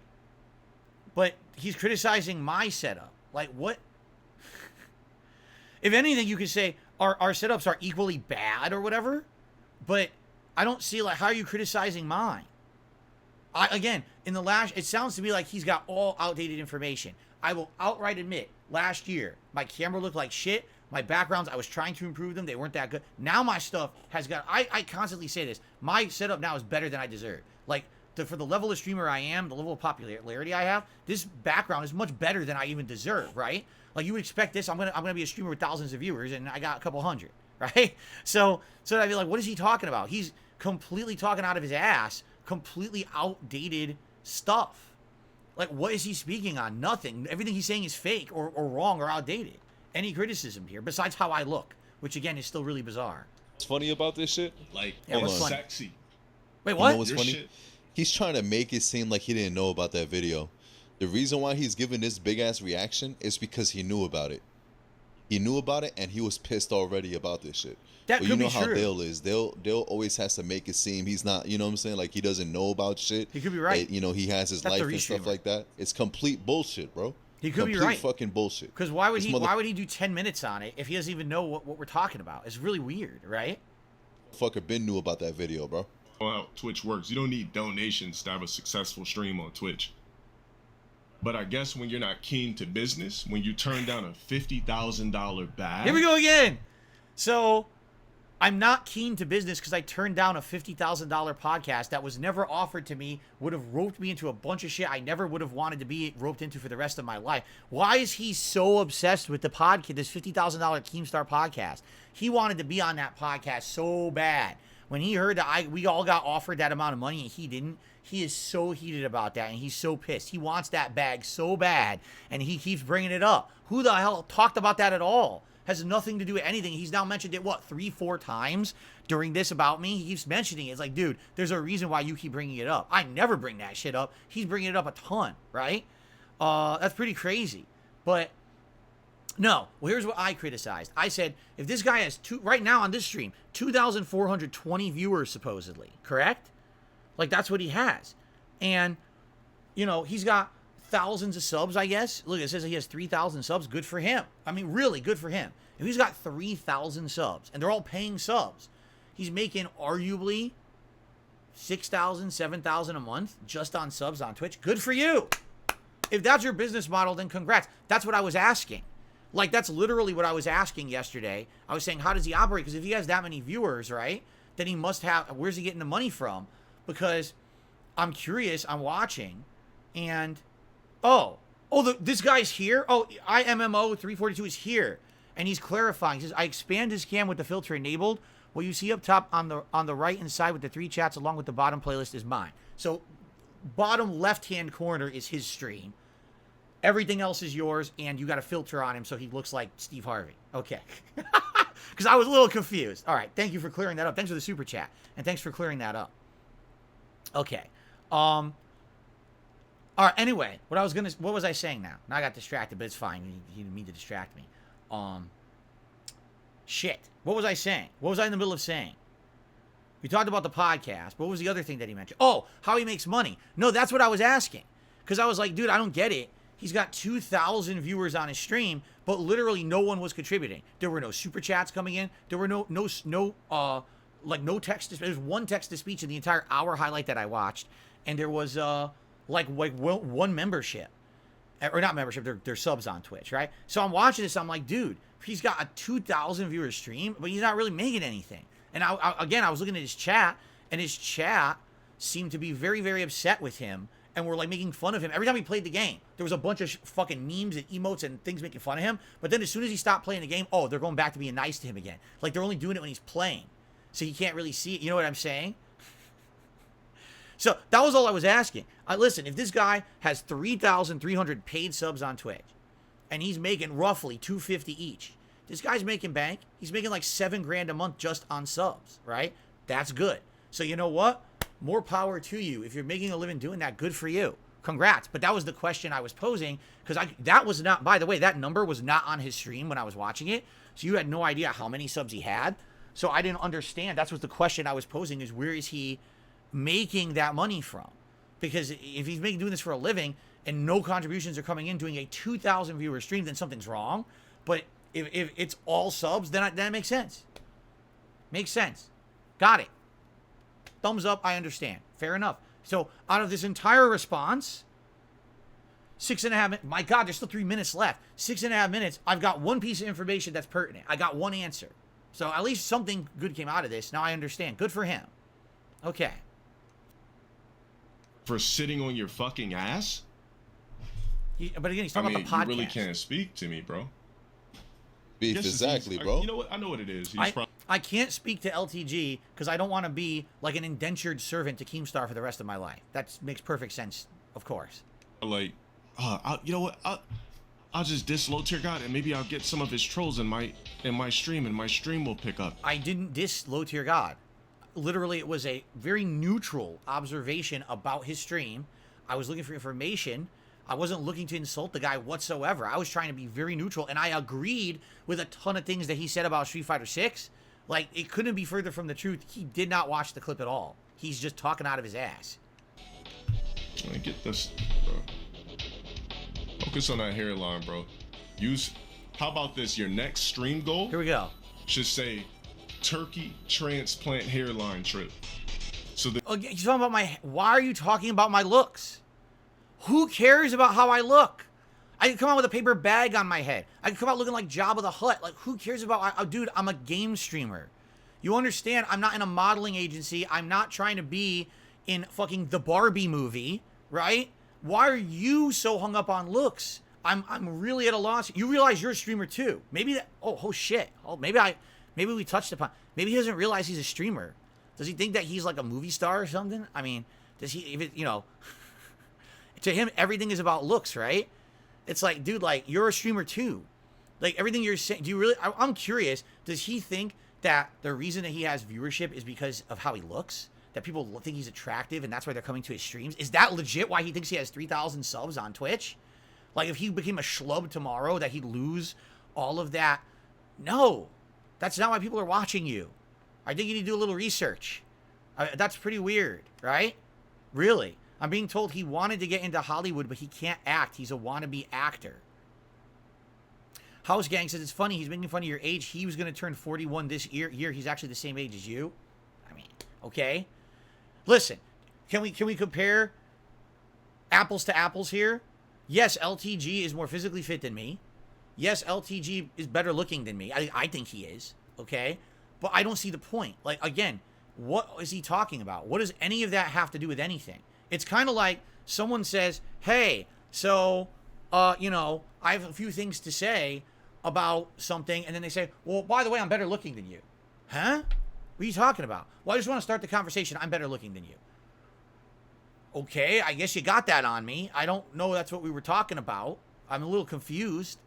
But he's criticizing my setup. Like, what? If anything, you could say our setups are equally bad or whatever, but I don't see, like, how are you criticizing mine? Again, it sounds to me like he's got all outdated information. I will outright admit, last year, my camera looked like shit. My backgrounds, I was trying to improve them. They weren't that good. Now my stuff has got, I constantly say this, my setup now is better than I deserve. Like, for the level of streamer I am, the level of popularity I have, this background is much better than I even deserve, right? Like, you would expect this, I'm gonna be a streamer with thousands of viewers, and I got a couple hundred, right? So I'd be like, what is he talking about? He's completely talking out of his ass, completely outdated stuff. Like, what is he speaking on? Nothing. Everything he's saying is fake or wrong or outdated. Any criticism here, besides how I look, which again is still really bizarre. what's funny about this shit? Like, Yeah, what's funny? sexy. Wait, what? You know what's Your funny? shit. He's trying to make it seem like he didn't know about that video. The reason why he's giving this big ass reaction is because he knew about it. He knew about it and he was pissed already about this shit. That But could you know be how true. Dale is. Dale always has to make it seem he's not, you know what I'm saying? Like he doesn't know about shit. He could be right. You know, he has his That's life the and stuff restreamer. like that. It's complete bullshit, bro. He could be Complete right. fucking bullshit. Because why would This he do 10 minutes on it if he doesn't even know what we're talking about? It's really weird, right? Fucker Ben knew about that video, bro. How Twitch works. You don't need donations to have a successful stream on Twitch. But I guess when you're not keen to business, when you turn down a $50,000 bag. Here we go again. So I'm not keen to business because I turned down a $50,000 podcast that was never offered to me, would have roped me into a bunch of shit I never would have wanted to be roped into for the rest of my life. Why is he so obsessed with the podcast, this $50,000 Keemstar podcast? He wanted to be on that podcast so bad. When he heard that we all got offered that amount of money and he didn't, he is so heated about that and he's so pissed. He wants that bag so bad and he keeps bringing it up. Who the hell talked about that at all? Has nothing to do with anything. He's now mentioned it, what, 3-4 times during this about me? He keeps mentioning it. It's like, dude, there's a reason why you keep bringing it up. I never bring that shit up. He's bringing it up a ton, right? That's pretty crazy. But no, well, here's what I criticized. I said, if this guy has right now on this stream, 2,420 viewers supposedly, correct? Like, that's what he has. And, you know, he's got thousands of subs, I guess. Look, it says he has 3,000 subs. Good for him. I mean, really good for him. If he's got 3,000 subs, and they're all paying subs, he's making arguably 6,000, 7,000 a month just on subs on Twitch. Good for you. If that's your business model, then congrats. That's what I was asking. Like, that's literally what I was asking yesterday. I was saying, how does he operate? Because if he has that many viewers, right, then he must have, where's he getting the money from? Because I'm curious, I'm watching, and, this guy's here? Oh, IMMO342 is here, and he's clarifying. He says, I expand his cam with the filter enabled. What you see up top on the right-hand side with the 3 chats along with the bottom playlist is mine. So, bottom left-hand corner is his stream. Everything else is yours, and you got a filter on him so he looks like Steve Harvey. Okay. Because I was a little confused. All right, thank you for clearing that up. Thanks for the super chat, and thanks for clearing that up. Okay. All right, anyway, what was I saying now? Now I got distracted, but it's fine. He didn't mean to distract me. Shit. What was I saying? What was I in the middle of saying? We talked about the podcast. What was the other thing that he mentioned? Oh, how he makes money. No, that's what I was asking. Because I was like, dude, I don't get it. He's got 2,000 viewers on his stream, but literally no one was contributing. There were no super chats coming in. There were no text to speech. There's one text to speech in the entire hour highlight that I watched, and there was one membership, or not membership. They're subs on Twitch, right? So I'm watching this. I'm like, dude, he's got a 2,000 viewer stream, but he's not really making anything. And I was looking at his chat, and his chat seemed to be very, very upset with him. And we're like making fun of him. Every time he played the game, there was a bunch of fucking memes and emotes and things making fun of him. But then as soon as he stopped playing the game, they're going back to being nice to him again. Like, they're only doing it when he's playing. So he can't really see it. You know what I'm saying? So that was all I was asking. Listen, if this guy has 3,300 paid subs on Twitch, and he's making roughly $250 each, this guy's making bank. He's making like $7,000 a month just on subs, right? That's good. So you know what? More power to you. If you're making a living doing that, good for you. Congrats. But that was the question I was posing, because that was not, by the way, that number was not on his stream when I was watching it. So you had no idea how many subs he had. So I didn't understand. That's what the question I was posing is, where is he making that money from? Because if he's doing this for a living and no contributions are coming in doing a 2,000 viewer stream, then something's wrong. But if it's all subs, then that makes sense. Makes sense. Got it. Thumbs up, I understand. Fair enough. So, out of this entire response, 6.5 minutes. My God, there's still 3 minutes left. 6.5 minutes. I've got one piece of information that's pertinent. I got one answer. So, at least something good came out of this. Now I understand. Good for him. Okay. For sitting on your fucking ass? But again, he's talking about the podcast. You really can't speak to me, bro. Beef, exactly, bro. You know what? I know what it is. I can't speak to LTG because I don't want to be like an indentured servant to Keemstar for the rest of my life. That makes perfect sense, of course. Like, you know what? I'll just diss Low Tier God, and maybe I'll get some of his trolls in my stream, and my stream will pick up. I didn't diss Low Tier God. Literally, it was a very neutral observation about his stream. I was looking for information. I wasn't looking to insult the guy whatsoever. I was trying to be very neutral, and I agreed with a ton of things that he said about Street Fighter 6. Like, it couldn't be further from the truth. He did not watch the clip at all. He's just talking out of his ass. Let me get this, bro. Focus on that hairline, bro. How about this? Your next stream goal? Here we go. Should say, turkey transplant hairline trip. So that you're talking about why are you talking about my looks? Who cares about how I look? I could come out with a paper bag on my head. I could come out looking like Jabba the Hutt. Like, who cares about... dude, I'm a game streamer. You understand? I'm not in a modeling agency. I'm not trying to be in fucking the Barbie movie, right? Why are you so hung up on looks? I'm really at a loss. You realize you're a streamer too. Maybe that... Oh shit. Oh, maybe we touched upon... Maybe he doesn't realize he's a streamer. Does he think that he's like a movie star or something? I mean, does he... If it, to him, everything is about looks, right? It's like, dude, like, you're a streamer too. Like everything you're saying, do you really? I'm curious. Does he think that the reason that he has viewership is because of how he looks? That people think he's attractive and that's why they're coming to his streams? Is that legit why he thinks he has 3,000 subs on Twitch? Like if he became a schlub tomorrow, that he'd lose all of that? No, that's not why people are watching you. I think you need to do a little research. That's pretty weird, right? Really. I'm being told he wanted to get into Hollywood, but he can't act. He's a wannabe actor. House Gang says, it's funny. He's making fun of your age. He was going to turn 41 this year. He's actually the same age as you. I mean, okay. Listen, can we compare apples to apples here? Yes, LTG is more physically fit than me. Yes, LTG is better looking than me. I think he is, okay? But I don't see the point. Like, again, what is he talking about? What does any of that have to do with anything? It's kind of like someone says, hey, so, you know, I have a few things to say about something, and then they say, well, by the way, I'm better looking than you. Huh? What are you talking about? Well, I just want to start the conversation. I'm better looking than you. Okay, I guess you got that on me. I don't know that's what we were talking about. I'm a little confused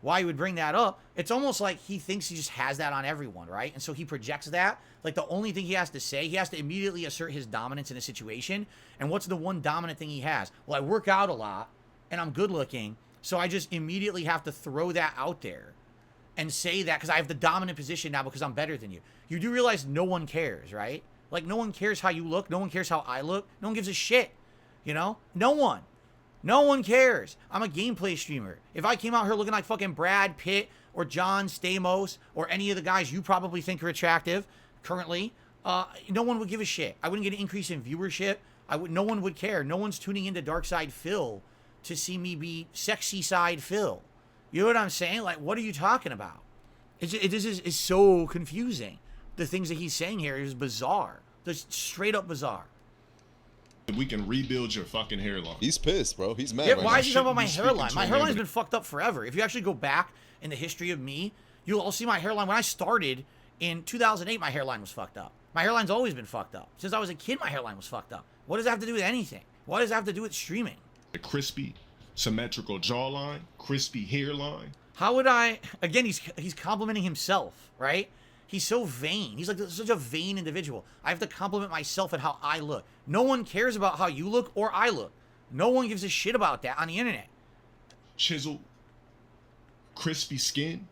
why you would bring that up. It's almost like he thinks he just has that on everyone, right? And so he projects that. Like the only thing he has to say, he has to immediately assert his dominance in a situation. And what's the one dominant thing he has? Well, I work out a lot and I'm good looking. So I just immediately have to throw that out there and say that because I have the dominant position now because I'm better than you. You do realize no one cares, right? Like no one cares how you look. No one cares how I look. No one gives a shit, you know? No one. No one cares. I'm a gameplay streamer. If I came out here looking like fucking Brad Pitt or John Stamos or any of the guys you probably think are attractive currently, no one would give a shit. I wouldn't get an increase in viewership. No one would care. No one's tuning into Dark Side Phil to see me be Sexy Side Phil. You know what I'm saying? Like, what are you talking about? This is so confusing. The things that he's saying here is bizarre. Just straight up bizarre. We can rebuild your fucking hairline. He's pissed, bro. He's mad. Yeah, right why now. is he talking about my hairline? My hairline's been been fucked up forever. If you actually go back in the history of me, you'll all see my hairline. When I started in 2008, my hairline was fucked up. My hairline's always been fucked up. Since I was a kid, my hairline was fucked up. What does that have to do with anything? What does that have to do with streaming? A crispy, symmetrical jawline, crispy hairline. How would I... Again, he's complimenting himself, right? He's so vain. He's like such a vain individual. I have to compliment myself at how I look. No one cares about how you look or I look. No one gives a shit about that on the internet. Chiseled, crispy skin,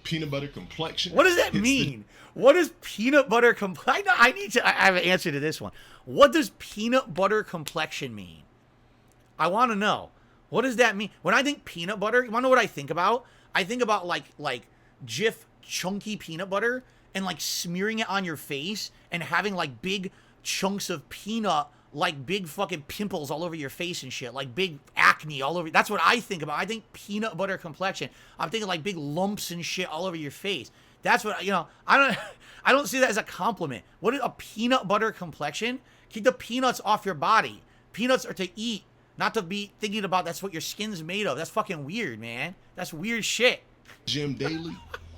peanut butter complexion. What does that mean? What does peanut butter complexion... I have an answer to this one. What does peanut butter complexion mean? I want to know. What does that mean? When I think peanut butter, you want to know what I think about? I think about like Jif chunky peanut butter and like smearing it on your face and having like big chunks of peanut, like big fucking pimples all over your face and shit, like big acne all over. That's what I think about. I think peanut butter complexion. I'm thinking like big lumps and shit all over your face. That's what, you know, I don't see that as a compliment. What is a peanut butter complexion? Keep the peanuts off your body. Peanuts are to eat, not to be thinking about that's what your skin's made of. That's fucking weird, man. That's weird shit. Gym daily,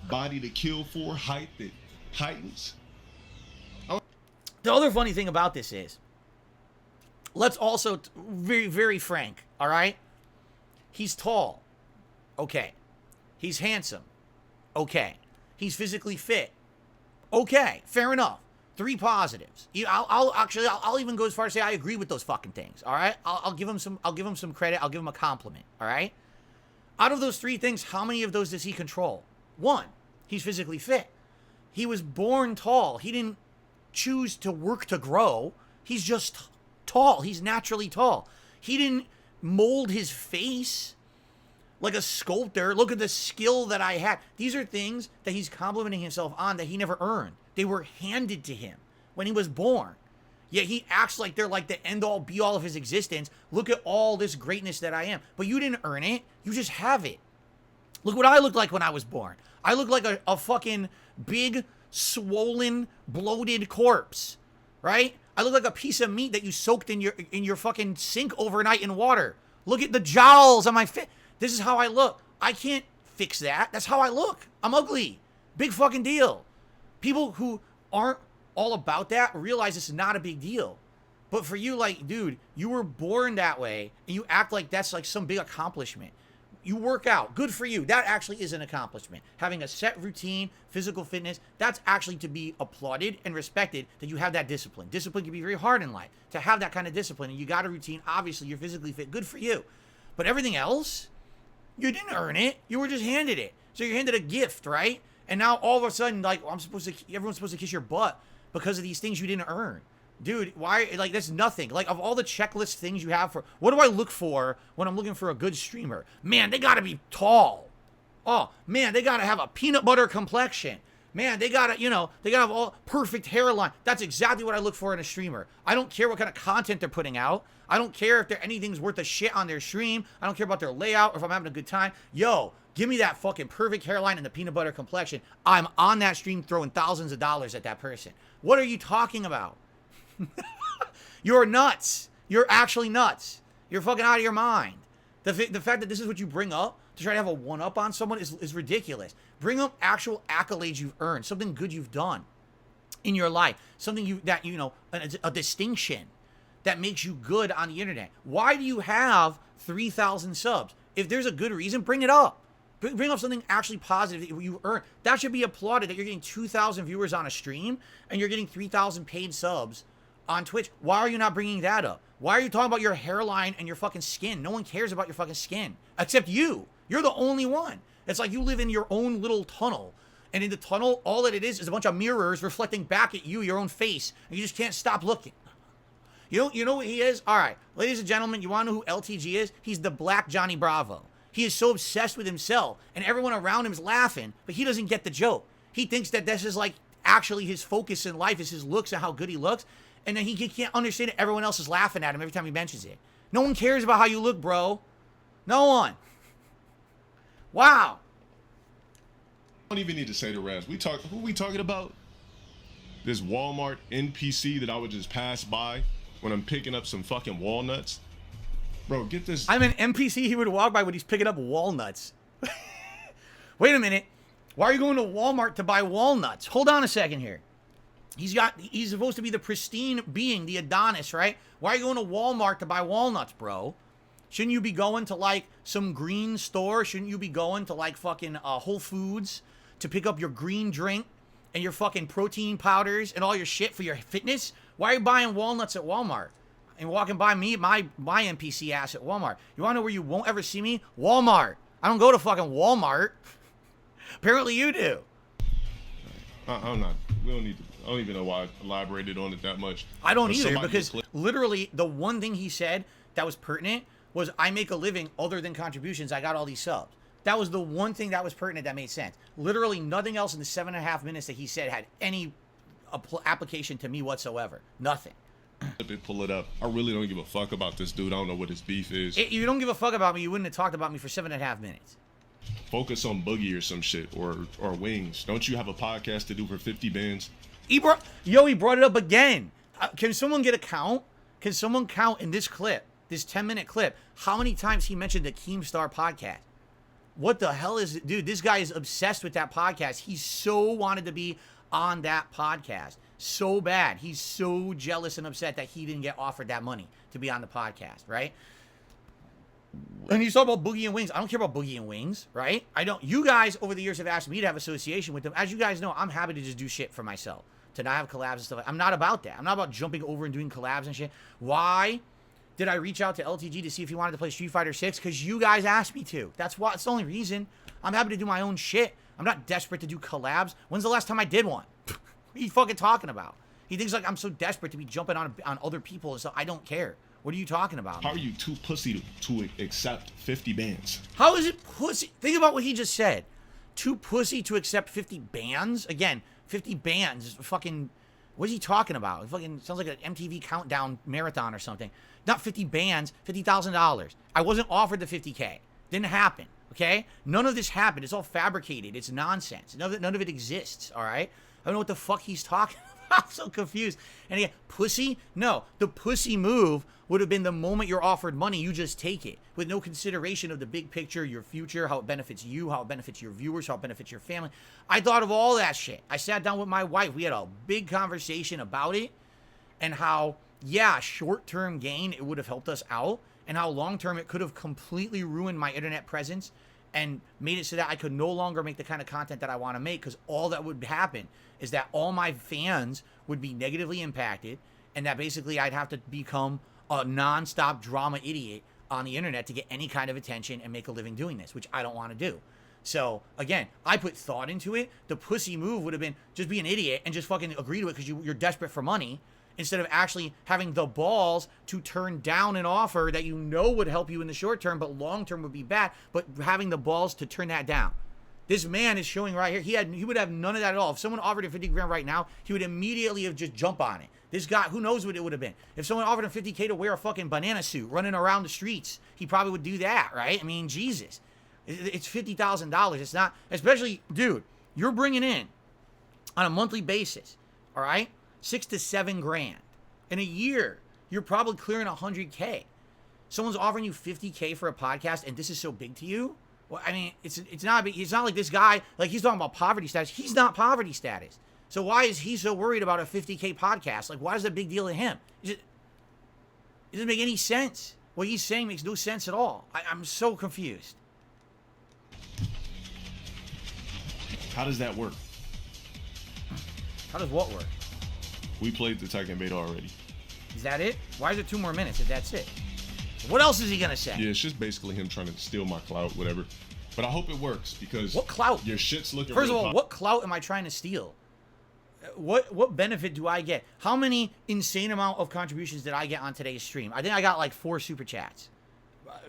body to kill for, height that heightens. The other funny thing about this is, let's also, very, very frank, all right? He's tall. Okay. He's handsome. Okay. He's physically fit. Okay. Fair enough. 3 positives. I'll even go as far as say I agree with those fucking things. All right. I'll give him some credit. I'll give him a compliment. All right. Out of those 3 things, how many of those does he control? 1, he's physically fit. He was born tall. He didn't choose to work to grow. He's just tall. He's naturally tall. He didn't mold his face like a sculptor. Look at the skill that I had. These are things that he's complimenting himself on that he never earned. They were handed to him when he was born. Yet he acts like they're like the end-all, be-all of his existence. Look at all this greatness that I am. But you didn't earn it. You just have it. Look what I looked like when I was born. I look like a fucking big, swollen, bloated corpse, right? I look like a piece of meat that you soaked in your fucking sink overnight in water. Look at the jowls on my face. This is how I look. I can't fix that. That's how I look. I'm ugly. Big fucking deal. People who aren't all about that realize it's not a big deal. But for you, like, dude, you were born that way, and you act like that's like some big accomplishment. You work out. Good for you. That actually is an accomplishment. Having a set routine, physical fitness, that's actually to be applauded and respected that you have that discipline. Discipline can be very hard in life. To have that kind of discipline and you got a routine, obviously you're physically fit. Good for you. But everything else, you didn't earn it. You were just handed it. So you're handed a gift, right? And now all of a sudden, like, everyone's supposed to kiss your butt because of these things you didn't earn. Dude, why? Like, that's nothing. Like, of all the checklist things you have for, what do I look for when I'm looking for a good streamer? Man, they gotta be tall. Oh, man, they gotta have a peanut butter complexion. Man, they gotta, they gotta have all perfect hairline. That's exactly what I look for in a streamer. I don't care what kind of content they're putting out. I don't care if anything's worth a shit on their stream. I don't care about their layout or if I'm having a good time. Yo, give me that fucking perfect hairline and the peanut butter complexion. I'm on that stream throwing thousands of dollars at that person. What are you talking about? You're nuts. You're actually nuts. You're fucking out of your mind. The fact that this is what you bring up to try to have a one-up on someone is ridiculous. Bring up actual accolades you've earned, something good you've done in your life, something a distinction that makes you good on the internet. Why do you have 3,000 subs? If there's a good reason, bring it up. Bring up something actually positive that you earn. That should be applauded, that you're getting 2,000 viewers on a stream and you're getting 3,000 paid subs on Twitch. Why are you not bringing that up? Why are you talking about your hairline and your fucking skin? No one cares about your fucking skin except you. You're the only one. It's like you live in your own little tunnel. And in the tunnel, all that it is a bunch of mirrors reflecting back at you, your own face. And you just can't stop looking. You know what he is? All right, ladies and gentlemen, you want to know who LTG is? He's the Black Johnny Bravo. He is so obsessed with himself, and everyone around him is laughing, but he doesn't get the joke. He thinks that this is like actually his focus in life is his looks and how good he looks. And then he can't understand it. Everyone else is laughing at him every time he mentions it. No one cares about how you look, bro. No one. Wow. I don't even need to say the rest. Who we talking about? This Walmart NPC that I would just pass by when I'm picking up some fucking walnuts. Bro, get this. I'm an NPC he would walk by when he's picking up walnuts. Wait a minute. Why are you going to Walmart to buy walnuts? Hold on a second here. He's supposed to be the pristine being, the Adonis, right? Why are you going to Walmart to buy walnuts, bro? Shouldn't you be going to, like, some green store? Shouldn't you be going to, like, fucking Whole Foods to pick up your green drink and your fucking protein powders and all your shit for your fitness? Why are you buying walnuts at Walmart and walking by me, my NPC ass at Walmart? You want to know where you won't ever see me? Walmart. I don't go to fucking Walmart. Apparently you do. I'm not. We don't need to. I don't even know why I elaborated on it that much. I don't either, because literally the one thing he said that was pertinent was, I make a living other than contributions. I got all these subs. That was the one thing that was pertinent that made sense. Literally nothing else in the 7.5 minutes that he said had any application to me whatsoever. Nothing. Pull it up. I really don't give a fuck about this dude. I don't know what his beef is. You don't give a fuck about me, you wouldn't have talked about me for 7.5 minutes. Focus on Boogie or some shit, or Wings. Don't you have a podcast to do for 50 bands? He brought it up again. Can someone get a count? Can someone count in this clip, this 10-minute clip, how many times he mentioned the Keemstar podcast? What the hell is it? Dude, this guy is obsessed with that podcast. He so wanted to be on that podcast. So bad. He's so jealous and upset that he didn't get offered that money to be on the podcast, right? And he's talking about Boogie and Wings. I don't care about Boogie and Wings, right? I don't. You guys over the years have asked me to have association with them. As you guys know, I'm happy to just do shit for myself, to not have collabs and stuff. I'm not about that. I'm not about jumping over and doing collabs and shit. Why did I reach out to LTG to see if he wanted to play Street Fighter 6? Because you guys asked me to. That's why. It's the only reason. I'm happy to do my own shit. I'm not desperate to do collabs. When's the last time I did one? What are you fucking talking about? He thinks like I'm so desperate to be jumping on other people, so I don't care. What are you talking about? How are you too pussy to accept 50 bans? How is it pussy? Think about what he just said. Too pussy to accept 50 bans? Again, 50 bans is fucking... What is he talking about? It fucking sounds like an MTV countdown marathon or something. Not 50 bans, $50,000. I wasn't offered the 50K. Didn't happen, okay? None of this happened. It's all fabricated. It's nonsense. None of it exists, all right? I don't know what the fuck he's talking about. I'm so confused. And again, pussy? No. The pussy move would have been the moment you're offered money, you just take it with no consideration of the big picture, your future, how it benefits you, how it benefits your viewers, how it benefits your family. I thought of all that shit. I sat down with my wife. We had a big conversation about it and how, yeah, short-term gain, it would have helped us out. and how long-term it could have completely ruined my internet presence and made it so that I could no longer make the kind of content that I want to make, because all that would happen is that all my fans would be negatively impacted, and that basically I'd have to become a non-stop drama idiot on the internet to get any kind of attention and make a living doing this, which I don't want to do. So, again, I put thought into it. The pussy move would have been just be an idiot and just fucking agree to it because you're desperate for money, instead of actually having the balls to turn down an offer that you know would help you in the short term, but long term would be bad, but having the balls to turn that down. This man is showing right here, he would have none of that at all. If someone offered him 50 grand right now, he would immediately have just jump on it. This guy, who knows what it would have been. If someone offered him 50K to wear a fucking banana suit running around the streets, he probably would do that, right? I mean, Jesus. It's $50,000. It's not, especially, dude, you're bringing in on a monthly basis, all right, 6 to 7 grand. In a year, you're probably clearing 100K. Someone's offering you 50K for a podcast, and this is so big to you? Well, I mean, it's not big. It's not like this guy, like he's talking about poverty status. He's not poverty status. So why is he so worried about a 50K podcast? Like, why is that a big deal to him? It doesn't make any sense. What he's saying makes no sense at all. I'm so confused. How does that work? How does what work? We played the Tekken beta already. Is that it? Why is it 2 more minutes if that's it? What else is he going to say? Yeah, it's just basically him trying to steal my clout, whatever. But I hope it works, because what clout? Your shit's looking First really of all, what clout am I trying to steal? What benefit do I get? How many insane amount of contributions did I get on today's stream? I think I got like 4 super chats,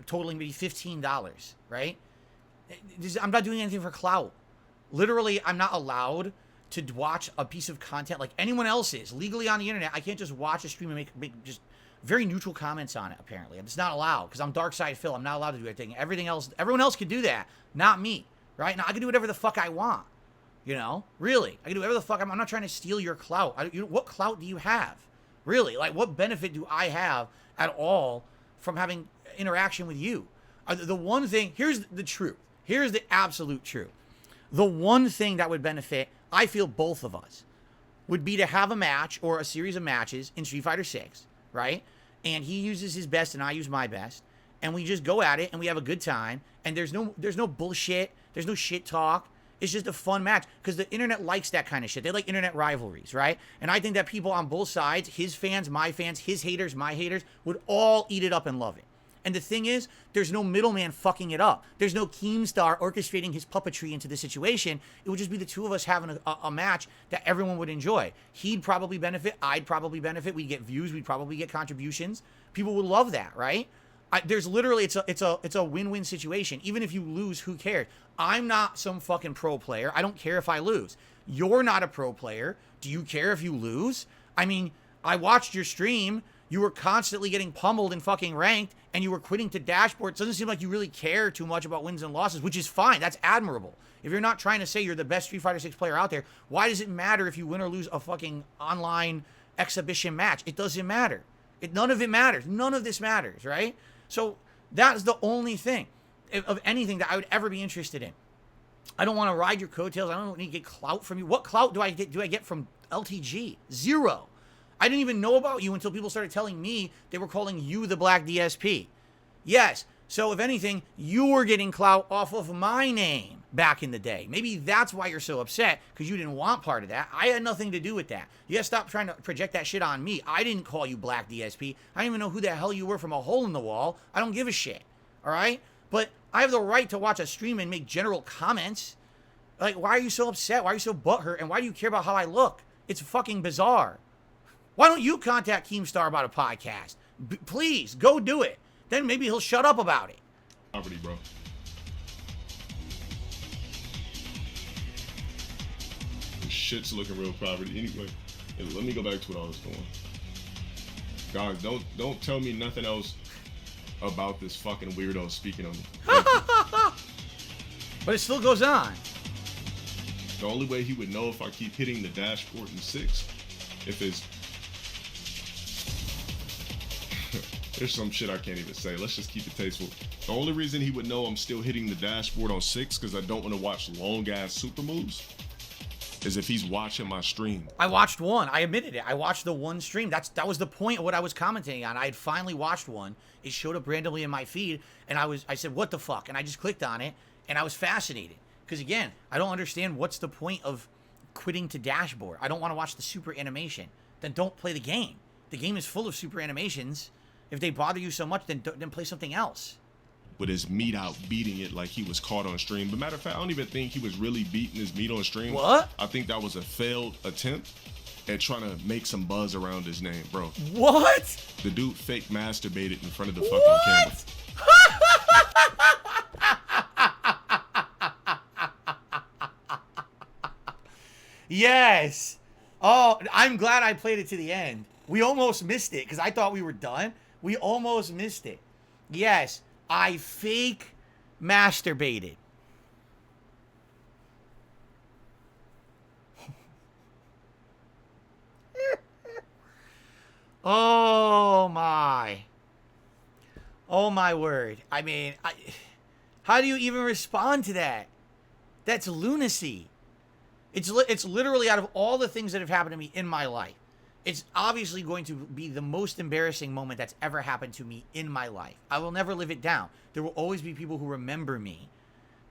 totaling maybe $15, right? I'm not doing anything for clout. Literally, I'm not allowed to watch a piece of content like anyone else is. Legally on the internet, I can't just watch a stream and make just very neutral comments on it, apparently. It's not allowed, because I'm Dark Side Phil. I'm not allowed to do anything. Everyone else could do that, not me, right? Now, I can do whatever the fuck I want, you know? Really. I can do whatever the fuck I'm not trying to steal your clout. What clout do you have? Really? Like, what benefit do I have at all from having interaction with you? The one thing, here's the truth. Here's the absolute truth. The one thing that would benefit, I feel, both of us, would be to have a match or a series of matches in Street Fighter 6, right? And he uses his best and I use my best, and we just go at it and we have a good time, and there's no bullshit, there's no shit talk. It's just a fun match, because the internet likes that kind of shit. They like internet rivalries, right? And I think that people on both sides, his fans, my fans, his haters, my haters, would all eat it up and love it. And the thing is, there's no middleman fucking it up. There's no Keemstar orchestrating his puppetry into the situation. It would just be the two of us having a match that everyone would enjoy. He'd probably benefit. I'd probably benefit. We'd get views. We'd probably get contributions. People would love that, right? There's literally, it's a win-win situation. Even if you lose, who cares? I'm not some fucking pro player. I don't care if I lose. You're not a pro player. Do you care if you lose? I mean, I watched your stream. You were constantly getting pummeled and fucking ranked, and you were quitting to dashboard. It doesn't seem like you really care too much about wins and losses, which is fine. That's admirable. If you're not trying to say you're the best Street Fighter 6 player out there, why does it matter if you win or lose a fucking online exhibition match? It doesn't matter. None of it matters. None of this matters, right? So that's the only thing of anything that I would ever be interested in. I don't want to ride your coattails. I don't need to get clout from you. What clout do I get from LTG? Zero. I didn't even know about you until people started telling me they were calling you the Black DSP. Yes, so if anything, you were getting clout off of my name back in the day. Maybe that's why you're so upset, because you didn't want part of that. I had nothing to do with that. You gotta stop trying to project that shit on me. I didn't call you Black DSP. I didn't even know who the hell you were from a hole in the wall. I don't give a shit, all right? But I have the right to watch a stream and make general comments. Like, why are you so upset? Why are you so butthurt? And why do you care about how I look? It's fucking bizarre. Why don't you contact Keemstar about a podcast? Please, go do it. Then maybe he'll shut up about it. Poverty, bro. This shit's looking real poverty. Anyway, let me go back to what I was doing. Guys, don't tell me nothing else about this fucking weirdo speaking on me. But it still goes on. The only way he would know if I keep hitting the dashboard in 6, if it's... There's some shit I can't even say. Let's just keep it tasteful. The only reason he would know I'm still hitting the dashboard on 6, because I don't want to watch long-ass super moves, as if he's watching my stream. I watched one. I admitted it. I watched the one stream. That was the point of what I was commenting on. I had finally watched one. It showed up randomly in my feed, and I said, what the fuck? And I just clicked on it, and I was fascinated. Because again, I don't understand what's the point of quitting to dashboard. I don't want to watch the super animation. Then don't play the game. The game is full of super animations. If they bother you so much, then play something else. With his meat out, beating it like he was caught on stream. But matter of fact, I don't even think he was really beating his meat on stream. What? I think that was a failed attempt at trying to make some buzz around his name, bro. What? The dude fake masturbated in front of the fucking camera. Yes. Oh, I'm glad I played it to the end. We almost missed it because I thought we were done. We almost missed it. Yes, I fake masturbated. Oh my. Oh my word. I mean, how do you even respond to that? That's lunacy. It's literally, out of all the things that have happened to me in my life, it's obviously going to be the most embarrassing moment that's ever happened to me in my life. I will never live it down. There will always be people who remember me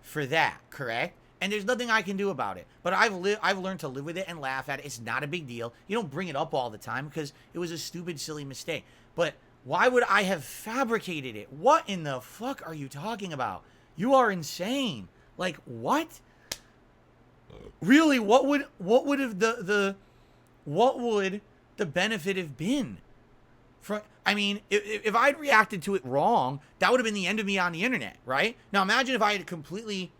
for that, correct? And there's nothing I can do about it. But I've learned to live with it and laugh at it. It's not a big deal. You don't bring it up all the time because it was a stupid, silly mistake. But why would I have fabricated it? What in the fuck are you talking about? You are insane. Like, what? Really, what would the benefit have been? I mean, if I'd reacted to it wrong, that would have been the end of me on the internet, right? Now imagine if I had completely,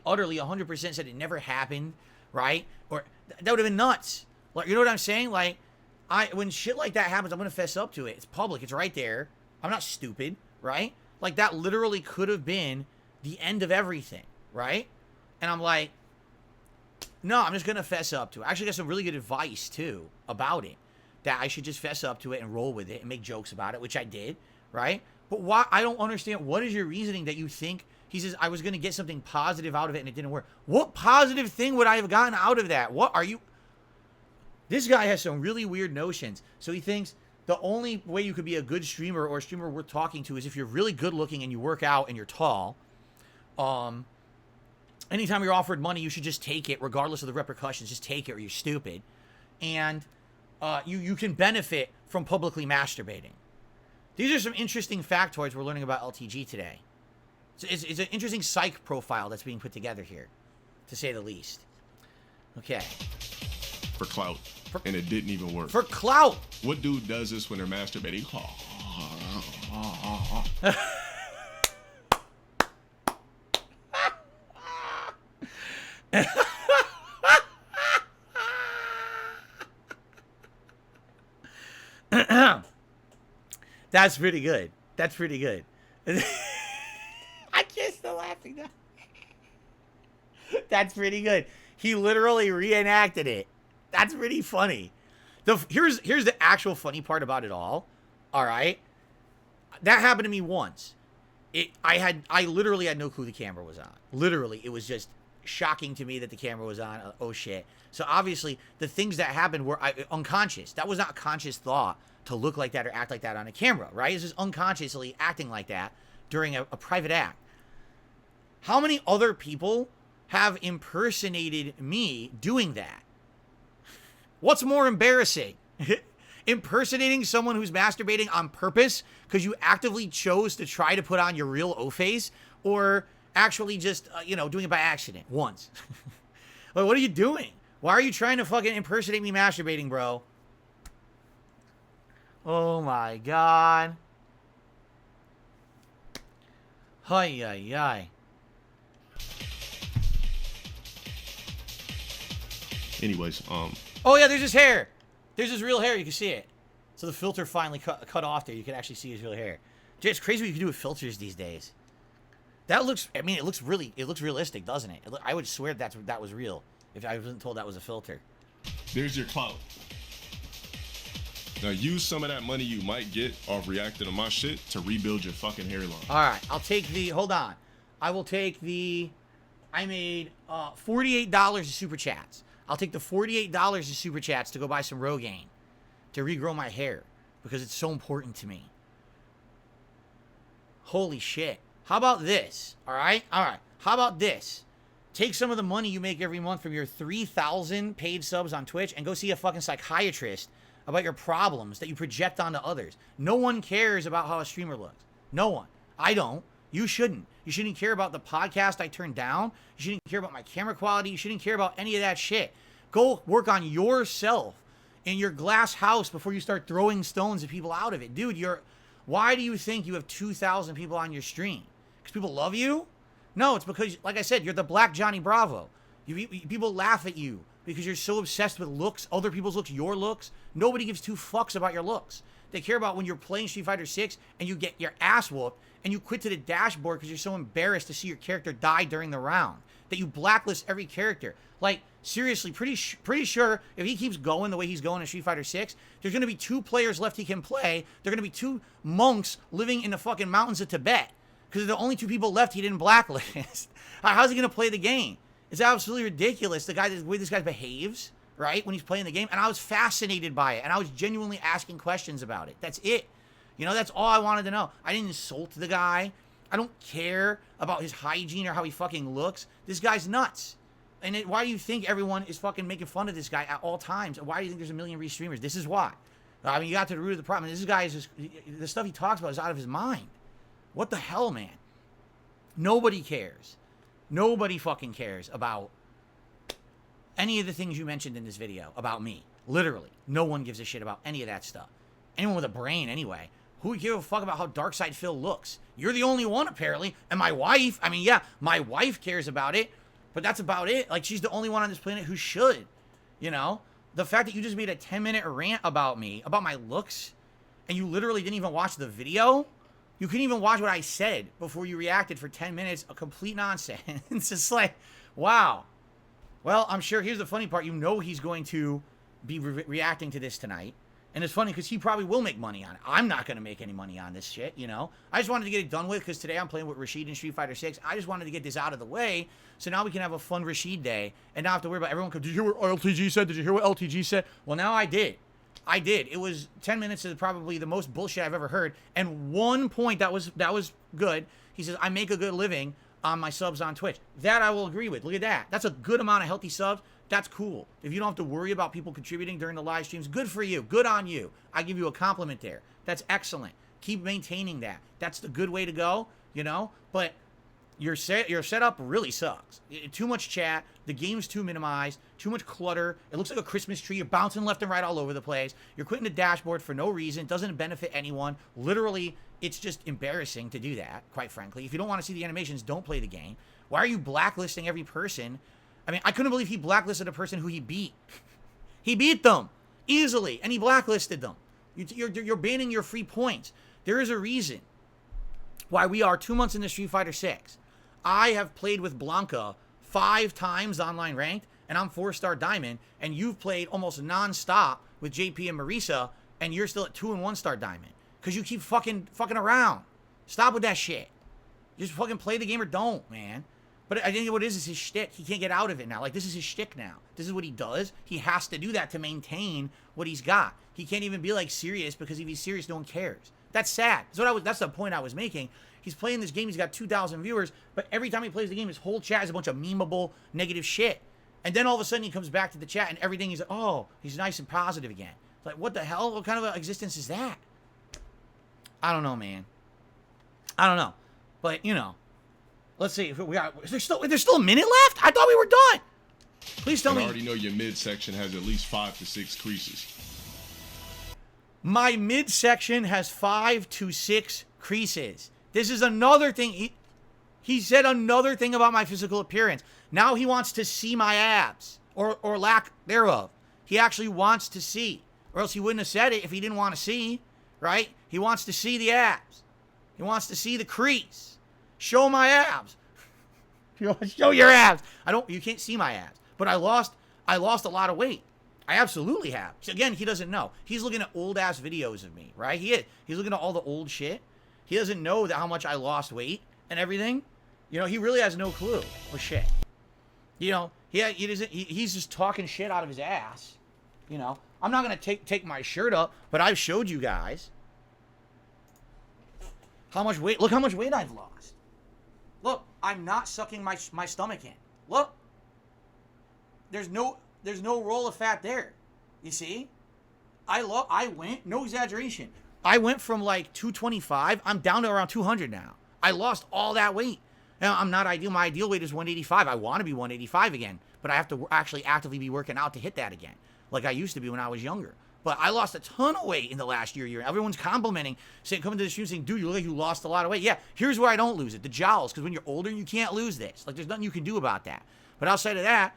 utterly, 100% said it never happened, right? Or that would have been nuts. Like, you know what I'm saying? Like, when shit like that happens, I'm gonna fess up to it. It's public. It's right there. I'm not stupid, right? Like, that literally could have been the end of everything, right? And I'm like, no, I'm just going to fess up to it. I actually got some really good advice, too, about it. That I should just fess up to it and roll with it and make jokes about it, which I did, right? But why? I don't understand. What is your reasoning that you think, he says, I was going to get something positive out of it and it didn't work. What positive thing would I have gotten out of that? What are you? This guy has some really weird notions. So he thinks the only way you could be a good streamer or a streamer worth talking to is if you're really good looking and you work out and you're tall. Anytime you're offered money, you should just take it, regardless of the repercussions. Just take it, or you're stupid. And you can benefit from publicly masturbating. These are some interesting factoids we're learning about LTG today. It's an interesting psych profile that's being put together here, to say the least. Okay. For clout. And it didn't even work. For clout! What dude does this when they're masturbating? That's pretty good. That's pretty good. I can't stop laughing now. That's pretty good. He literally reenacted it. That's pretty funny. Here's the actual funny part about it all. All right, that happened to me once. I literally had no clue the camera was on. Literally, it was just shocking to me that the camera was on. Oh shit. So obviously the things that happened were unconscious. That was not a conscious thought to look like that or act like that on a camera, right? It's just unconsciously acting like that during a private act. How many other people have impersonated me doing that? What's more embarrassing? Impersonating someone who's masturbating on purpose because you actively chose to try to put on your real O face, or actually just, doing it by accident once? Like, what are you doing? Why are you trying to fucking impersonate me masturbating, bro? Oh my god. Hi, hi, hi. Anyways, Oh yeah, there's his hair. There's his real hair. You can see it. So the filter finally cut off there. You can actually see his real hair. Dude, it's crazy what you can do with filters these days. That looks, I mean, it looks realistic, doesn't it? I would swear that was real if I wasn't told that was a filter. There's your clout. Now use some of that money you might get off reacting to my shit to rebuild your fucking hairline. All right, I'll take the, hold on. I will take the I made $48 of super chats. I'll take the $48 of super chats to go buy some Rogaine to regrow my hair because it's so important to me. Holy shit. How about this? All right? All right. How about this? Take some of the money you make every month from your 3,000 paid subs on Twitch and go see a fucking psychiatrist about your problems that you project onto others. No one cares about how a streamer looks. No one. I don't. You shouldn't. You shouldn't care about the podcast I turned down. You shouldn't care about my camera quality. You shouldn't care about any of that shit. Go work on yourself in your glass house before you start throwing stones at people out of it. Dude, why do you think you have 2,000 people on your stream? Because people love you? No, it's because, like I said, you're the Black Johnny Bravo. People laugh at you because you're so obsessed with looks, other people's looks, your looks. Nobody gives two fucks about your looks. They care about when you're playing Street Fighter 6 and you get your ass whooped and you quit to the dashboard because you're so embarrassed to see your character die during the round that you blacklist every character. Like, seriously, pretty sure if he keeps going the way he's going in Street Fighter 6, there's going to be 2 players left he can play. There are going to be 2 monks living in the fucking mountains of Tibet because they're the only 2 people left he didn't blacklist. How's he going to play the game? It's absolutely ridiculous, the way this guy behaves, right, when he's playing the game. And I was fascinated by it, and I was genuinely asking questions about it. That's it. You know, that's all I wanted to know. I didn't insult the guy. I don't care about his hygiene or how he fucking looks. This guy's nuts. And why do you think everyone is fucking making fun of this guy at all times? Why do you think there's a million re-streamers? This is why. I mean, you got to the root of the problem. This guy is just, the stuff he talks about is out of his mind. What the hell, man? Nobody cares. Nobody fucking cares about any of the things you mentioned in this video about me. Literally. No one gives a shit about any of that stuff. Anyone with a brain, anyway. Who would give a fuck about how Darkside Phil looks? You're the only one, apparently. And my wife, I mean, yeah, my wife cares about it. But that's about it. Like, she's the only one on this planet who should. You know? The fact that you just made a 10-minute rant about me, about my looks, and you literally didn't even watch the video. You couldn't even watch what I said before you reacted for 10 minutes. A complete nonsense. It's just like, wow. Well, I'm sure, here's the funny part. You know he's going to be reacting to this tonight. And it's funny because he probably will make money on it. I'm not going to make any money on this shit, you know? I just wanted to get it done with because today I'm playing with Rashid in Street Fighter 6. I just wanted to get this out of the way so now we can have a fun Rashid day and not have to worry about everyone. Did you hear what LTG said? Did you hear what LTG said? Well, now I did. I did. It was 10 minutes of probably the most bullshit I've ever heard. And one point that was good. He says, I make a good living on my subs on Twitch. That I will agree with. Look at that. That's a good amount of healthy subs. That's cool. If you don't have to worry about people contributing during the live streams, good for you. Good on you. I give you a compliment there. That's excellent. Keep maintaining that. That's the good way to go, you know? But your setup really sucks. Too much chat. The game's too minimized. Too much clutter. It looks like a Christmas tree. You're bouncing left and right all over the place. You're quitting the dashboard for no reason. It doesn't benefit anyone. Literally, it's just embarrassing to do that, quite frankly. If you don't want to see the animations, don't play the game. Why are you blacklisting every person? I mean, I couldn't believe he blacklisted a person who he beat. He beat them easily, and he blacklisted them. You're banning your free points. There is a reason why we are 2 months into Street Fighter 6. I have played with Blanca 5 times online ranked, and I'm 4-star diamond, and you've played almost non-stop with JP and Marisa, and you're still at 2 and 1-star diamond. Because you keep fucking around. Stop with that shit. Just fucking play the game or don't, man. But I think what it is his shtick. He can't get out of it now. Like, this is his shtick now. This is what he does. He has to do that to maintain what he's got. He can't even be, like, serious, because if he's serious, no one cares. That's sad. That's the point I was making. He's playing this game. He's got 2,000 viewers. But every time he plays the game, his whole chat is a bunch of memeable, negative shit. And then all of a sudden, he comes back to the chat, and everything is, oh, he's nice and positive again. It's like, what the hell? What kind of an existence is that? I don't know, man. I don't know. But, you know. Let's see if we got. There's still a minute left. I thought we were done. Please tell me. I already know your midsection has at least 5 to 6 creases. My midsection has 5 to 6 creases. This is another thing. He said another thing about my physical appearance. Now he wants to see my abs or lack thereof. He actually wants to see, or else he wouldn't have said it if he didn't want to see, right? He wants to see the abs. He wants to see the crease. Show my abs. Show your abs. You can't see my abs. But I lost a lot of weight. I absolutely have. Again, he doesn't know. He's looking at old ass videos of me, right? He's looking at all the old shit. He doesn't know how much I lost weight and everything. You know, he really has no clue. Oh shit. You know, he doesn't. He's just talking shit out of his ass. You know, I'm not gonna take my shirt up, but I've showed you guys how much weight. Look how much weight I've lost. Look, I'm not sucking my stomach in. Look, there's no roll of fat there. You see, I went, no exaggeration, I went from like 225. I'm down to around 200 now. I lost all that weight. Now, I'm not ideal. My ideal weight is 185. I want to be 185 again, but I have to actually actively be working out to hit that again, like I used to be when I was younger. But I lost a ton of weight in the last year. Everyone's complimenting, saying, coming to the stream saying, dude, you look like you lost a lot of weight. Yeah, here's where I don't lose it, the jowls, because when you're older, you can't lose this. Like, there's nothing you can do about that. But outside of that,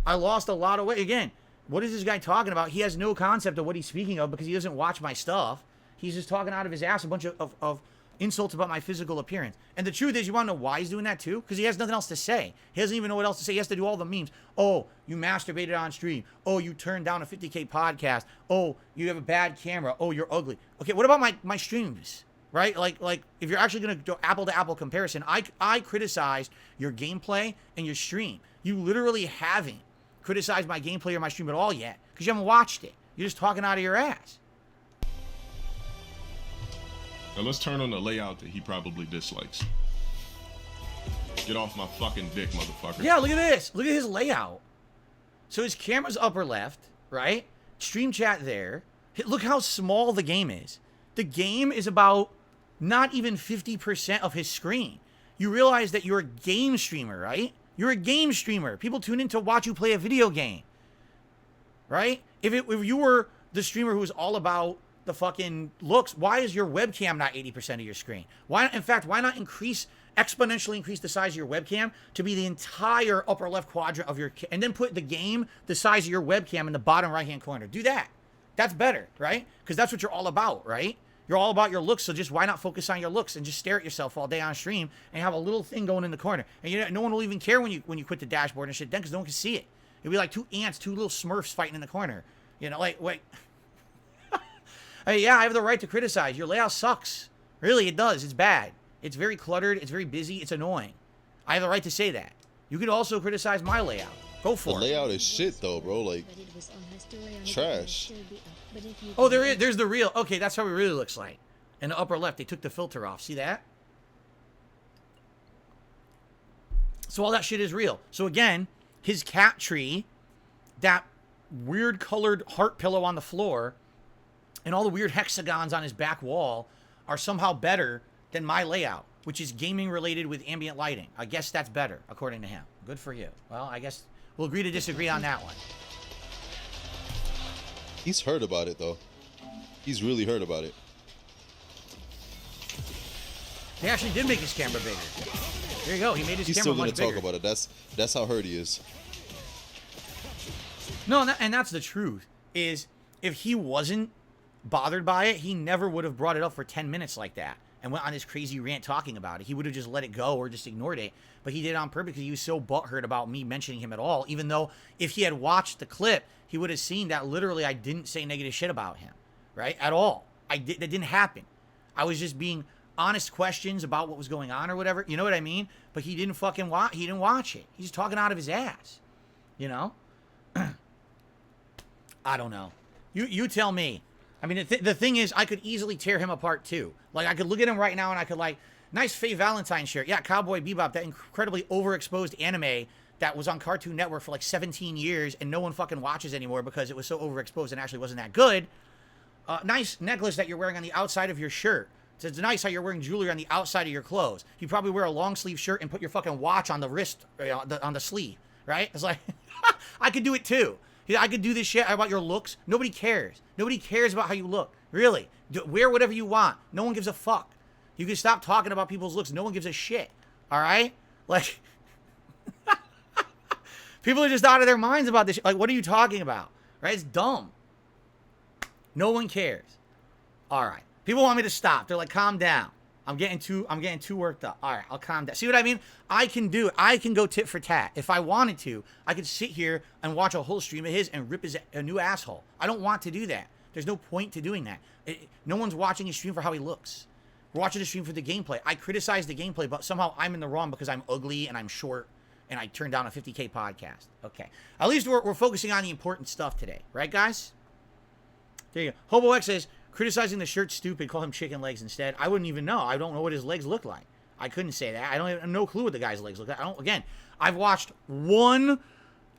I lost a lot of weight. Again, what is this guy talking about? He has no concept of what he's speaking of because he doesn't watch my stuff. He's just talking out of his ass a bunch of insults about my physical appearance. And the truth is, you want to know why he's doing that too? Because he has nothing else to say. He doesn't even know what else to say. He has to do all the memes. Oh, you masturbated on stream. Oh, you turned down a 50K podcast. Oh, you have a bad camera. Oh, you're ugly. Okay, what about my streams? Right? Like if you're actually going to do apple to apple comparison, I criticized your gameplay and your stream. You literally haven't criticized my gameplay or my stream at all yet because you haven't watched it. You're just talking out of your ass. Now let's turn on the layout that he probably dislikes. Get off my fucking dick, motherfucker. Yeah, look at this. Look at his layout. So his camera's upper left, right? Stream chat there. Look how small the game is. The game is about not even 50% of his screen. You realize that you're a game streamer, right? You're a game streamer. People tune in to watch you play a video game, right? If you were the streamer who was all about the fucking looks, why is your webcam not 80% of your screen? Why not exponentially increase the size of your webcam to be the entire upper left quadrant of your, and then put the game the size of your webcam in the bottom right hand corner? Do that. That's better, right? Because that's what you're all about, right? You're all about your looks, so just why not focus on your looks and just stare at yourself all day on stream and have a little thing going in the corner? And no one will even care when you quit the dashboard and shit then, because no one can see it. It'll be like two ants, two little Smurfs fighting in the corner. You know, like, wait. I mean, yeah, I have the right to criticize. Your layout sucks. Really, it does. It's bad. It's very cluttered. It's very busy. It's annoying. I have the right to say that. You could also criticize my layout. Go for it. The layout is shit, though, bro. Like, trash. Oh, there's the real. Okay, that's how it really looks like. In the upper left, they took the filter off. See that? So all that shit is real. So again, his cat tree, that weird colored heart pillow on the floor, and all the weird hexagons on his back wall are somehow better than my layout, which is gaming related with ambient lighting. I guess that's better, according to him. Good for you. Well, I guess we'll agree to disagree on that one. He's heard about it, though. He's really heard about it. They actually did make his camera bigger. There you go. He made his He's camera still much gonna bigger. talk about it. That's how hurt he is. No, and that's the truth. Is if he wasn't bothered by it, he never would have brought it up for 10 minutes like that and went on his crazy rant talking about it. He would have just let it go or just ignored it. But he did it on purpose because he was so butthurt about me mentioning him at all, even though if he had watched the clip, he would have seen that literally I didn't say negative shit about him, right? At all. That didn't happen. I was just being honest questions about what was going on or whatever. You know what I mean? But he didn't fucking watch. He didn't watch it. He's talking out of his ass. You know? I don't know. You tell me. I mean, the thing is, I could easily tear him apart too. Like, I could look at him right now and I could like, nice Faye Valentine shirt. Yeah, Cowboy Bebop, that incredibly overexposed anime that was on Cartoon Network for like 17 years and no one fucking watches anymore because it was so overexposed and actually wasn't that good. Nice necklace that you're wearing on the outside of your shirt. It's nice how you're wearing jewelry on the outside of your clothes. You probably wear a long sleeve shirt and put your fucking watch on the wrist, on the sleeve, right? It's like, I could do it too. I could do this shit about your looks. Nobody cares. Nobody cares about how you look. Really. Wear whatever you want. No one gives a fuck. You can stop talking about people's looks. No one gives a shit. All right? Like, people are just out of their minds about this shit. Like, what are you talking about? Right? It's dumb. No one cares. All right. People want me to stop. They're like, calm down. I'm getting too worked up. All right, I'll calm down. See what I mean? I can do it. I can go tit for tat. If I wanted to, I could sit here and watch a whole stream of his and rip a new asshole. I don't want to do that. There's no point to doing that. No one's watching his stream for how he looks. We're watching his stream for the gameplay. I criticize the gameplay, but somehow I'm in the wrong because I'm ugly and I'm short and I turned down a 50K podcast. Okay. At least we're focusing on the important stuff today. Right, guys? There you go. Hobo X says, criticizing the shirt stupid, call him chicken legs instead. I wouldn't even know. I don't know what his legs look like. I couldn't say that. I have no clue what the guy's legs look like. Again, I've watched one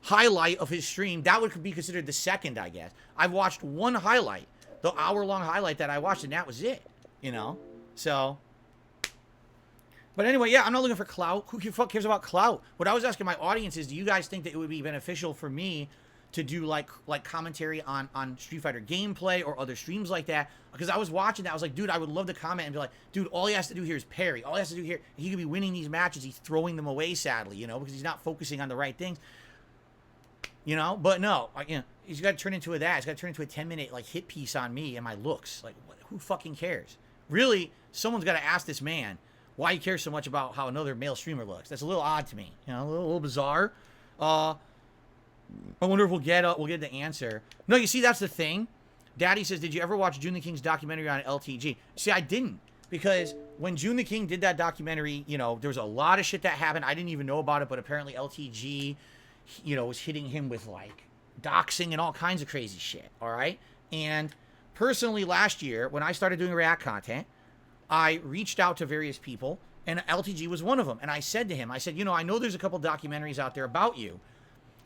highlight of his stream. That would be considered the second, I guess. I've watched one highlight, the hour-long highlight that I watched, and that was it. You know? So... But anyway, yeah, I'm not looking for clout. Who the fuck cares about clout? What I was asking my audience is, do you guys think that it would be beneficial for me to do like commentary on Street Fighter gameplay or other streams like that? Because I was watching that, I was like, dude, I would love to comment and be like, dude, all he has to do here is parry. All he has to do here, he could be winning these matches. He's throwing them away, sadly, you know, because he's not focusing on the right things. You know, but no, you know, he's got to turn into that. He's got to turn into a 10-minute like hit piece on me and my looks. Like, who fucking cares? Really, someone's got to ask this man why he cares so much about how another male streamer looks. That's a little odd to me. You know, a little bizarre. I wonder if we'll get the answer. No, you see, that's the thing. Daddy says, did you ever watch June the King's documentary on LTG? See, I didn't. Because when June the King did that documentary, you know, there was a lot of shit that happened. I didn't even know about it, but apparently LTG, you know, was hitting him with, like, doxing and all kinds of crazy shit, all right? And personally, last year, when I started doing React content, I reached out to various people, and LTG was one of them. And I said to him, I said, you know, I know there's a couple documentaries out there about you.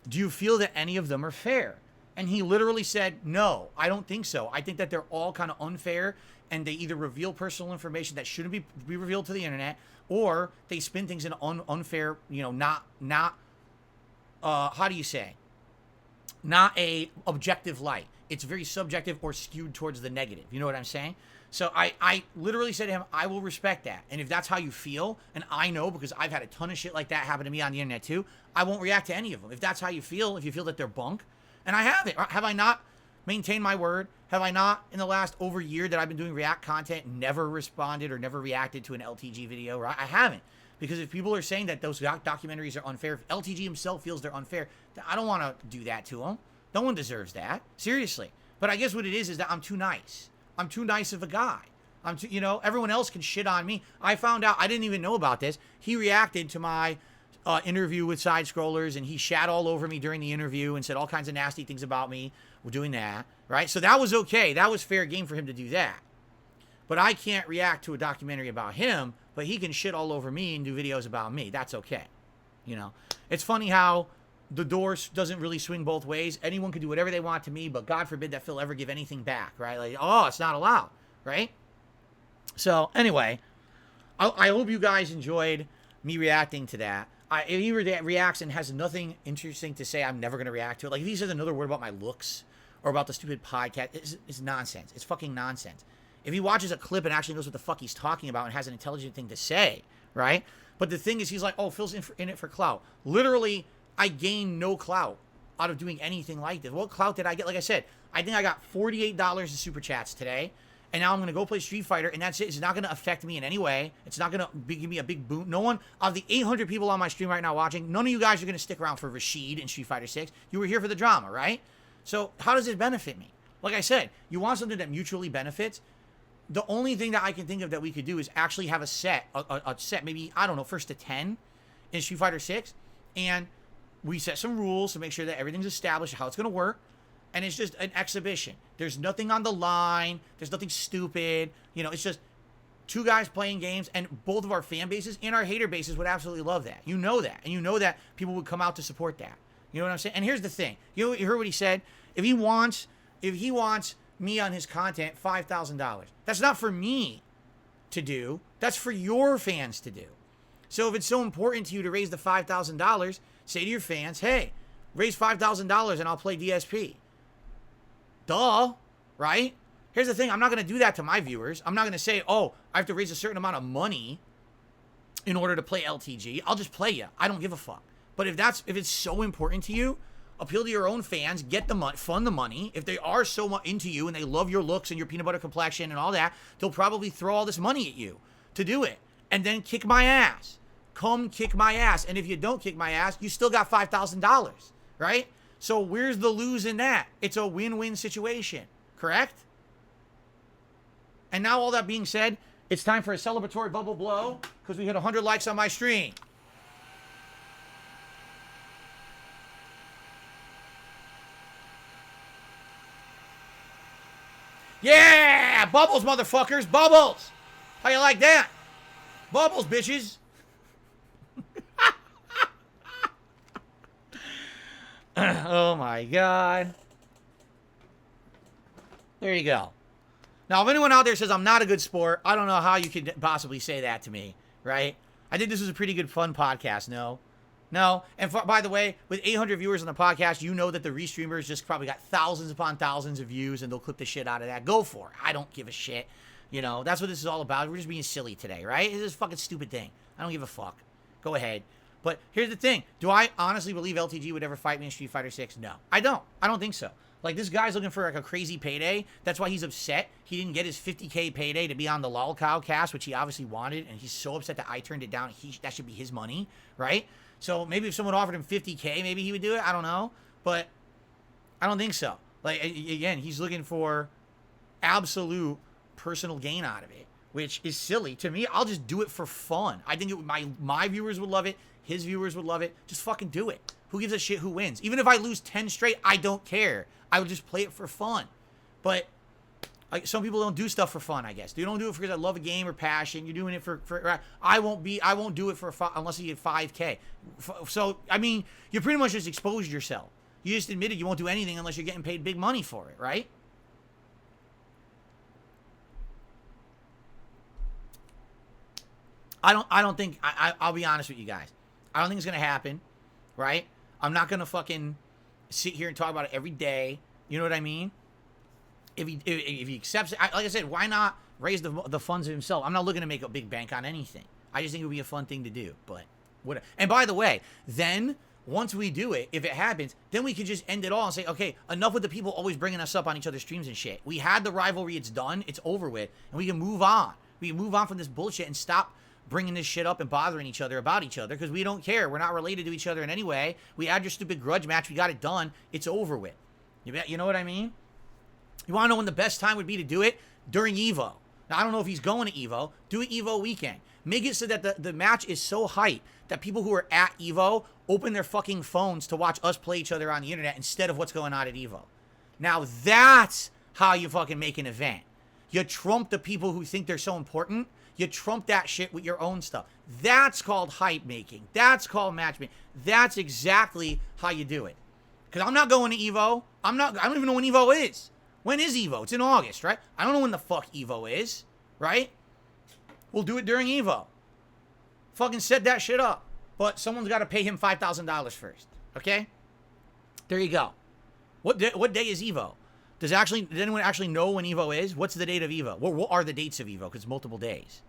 Do you feel that any of them are fair? And he literally said, no, I don't think so. I think that they're all kind of unfair, and they either reveal personal information that shouldn't be revealed to the internet, or they spin things in an unfair, you know, not how do you say? Not a objective light. It's very subjective or skewed towards the negative. You know what I'm saying? So I literally said to him, I will respect that. And if that's how you feel, and I know because I've had a ton of shit like that happen to me on the internet too, I won't react to any of them. If that's how you feel, if you feel that they're bunk, and I have it. Have I not maintained my word? Have I not, in the last over year that I've been doing React content, never responded or never reacted to an LTG video? Right? I haven't. Because if people are saying that those documentaries are unfair, if LTG himself feels they're unfair, then I don't want to do that to him. No one deserves that. Seriously. But I guess what it is that I'm too nice. I'm too nice of a guy. I'm too, you know, everyone else can shit on me. I found out, I didn't even know about this. He reacted to my interview with Side Scrollers, and he shat all over me during the interview and said all kinds of nasty things about me. We're doing that, right? So that was okay. That was fair game for him to do that. But I can't react to a documentary about him, but he can shit all over me and do videos about me. That's okay. You know, it's funny how the door doesn't really swing both ways. Anyone can do whatever they want to me, but God forbid that Phil ever give anything back, right? Like, oh, it's not allowed, right? So anyway, I hope you guys enjoyed me reacting to that. If he reacts and has nothing interesting to say, I'm never going to react to it. Like, if he says another word about my looks or about the stupid podcast, it's nonsense. It's fucking nonsense. If he watches a clip and actually knows what the fuck he's talking about and has an intelligent thing to say, right? But the thing is, he's like, oh, Phil's in it for clout. Literally, I gained no clout out of doing anything like this. What clout did I get? Like I said, I think I got $48 in super chats today, and now I'm going to go play Street Fighter, and that's it. It's not going to affect me in any way. It's not going to give me a big boon. No one, of the 800 people on my stream right now watching, none of you guys are going to stick around for Rashid in Street Fighter 6. You were here for the drama, right? So how does it benefit me? Like I said, you want something that mutually benefits. The only thing that I can think of that we could do is actually have a set, maybe, I don't know, first to 10 in Street Fighter 6, and we set some rules to make sure that everything's established, how it's going to work, and it's just an exhibition. There's nothing on the line. There's nothing stupid. You know, it's just two guys playing games, and both of our fan bases and our hater bases would absolutely love that. You know that, and you know that people would come out to support that. You know what I'm saying? And here's the thing. You heard what he said? If he wants me on his content, $5,000. That's not for me to do. That's for your fans to do. So if it's so important to you to raise the $5,000, say to your fans, hey, raise $5,000 and I'll play DSP. Duh, right? Here's the thing. I'm not going to do that to my viewers. I'm not going to say, oh, I have to raise a certain amount of money in order to play LTG. I'll just play you. I don't give a fuck. But if it's so important to you, appeal to your own fans, get the money, fund the money. If they are so much into you and they love your looks and your peanut butter complexion and all that, they'll probably throw all this money at you to do it. And then kick my ass. Come kick my ass. And if you don't kick my ass, you still got $5,000, right? So where's the lose in that? It's a win-win situation, correct? And now all that being said, it's time for a celebratory bubble blow because we hit 100 likes on my stream. Yeah! Bubbles, motherfuckers! Bubbles! How you like that? Bubbles, bitches! Oh my god. There you go. Now, if anyone out there says I'm not a good sport, I don't know how you could possibly say that to me, right? I think this was a pretty good, fun podcast, no? No. And by the way, with 800 viewers on the podcast, you know that the restreamers just probably got thousands upon thousands of views, and they'll clip the shit out of that. Go for it. I don't give a shit. You know, that's what this is all about. We're just being silly today, right? It's this fucking stupid thing. I don't give a fuck. Go ahead. But here's the thing. Do I honestly believe LTG would ever fight me in Street Fighter 6? No. I don't. I don't think so. Like, this guy's looking for, like, a crazy payday. That's why he's upset. He didn't get his 50K payday to be on the Lolcow cast, which he obviously wanted, and he's so upset that I turned it down. That should be his money, right? So maybe if someone offered him 50K, maybe he would do it. I don't know. But I don't think so. Like, again, he's looking for absolute personal gain out of it, which is silly. To me, I'll just do it for fun. I think my viewers would love it. His viewers would love it. Just fucking do it. Who gives a shit who wins? Even if I lose 10 straight, I don't care. I would just play it for fun. But some people don't do stuff for fun, I guess. They don't do it because I love a game or passion. You're doing it for I won't do it for unless you get 5K. So, I mean, you pretty much just exposed yourself. You just admitted you won't do anything unless you're getting paid big money for it, right? I don't think I'll be honest with you guys. I don't think it's gonna happen, right? I'm not gonna fucking sit here and talk about it every day. You know what I mean? If he accepts it, like I said, why not raise the funds himself? I'm not looking to make a big bank on anything. I just think it would be a fun thing to do. But what? And by the way, then once we do it, if it happens, then we can just end it all and say, okay, enough with the people always bringing us up on each other's streams and shit. We had the rivalry, it's done, it's over with, and we can move on. We can move on from this bullshit and stop bringing this shit up and bothering each other about each other, because we don't care. We're not related to each other in any way. We had your stupid grudge match. We got it done. It's over with. You know what I mean? You want to know when the best time would be to do it? During EVO. Now, I don't know if he's going to EVO. Do it EVO weekend. Make it so that the match is so hype that people who are at EVO open their fucking phones to watch us play each other on the internet instead of what's going on at EVO. Now, that's how you fucking make an event. You trump the people who think they're so important. You trump that shit with your own stuff. That's called hype making. That's called matchmaking. That's exactly how you do it. Because I'm not going to EVO. I don't even know when EVO is. When is EVO? It's in August, right? I don't know when the fuck EVO is, right? We'll do it during EVO. Fucking set that shit up. But someone's got to pay him $5,000 first, okay? There you go. What day is EVO? Does anyone actually know when EVO is? What's the date of EVO? What are the dates of EVO? Because it's multiple days.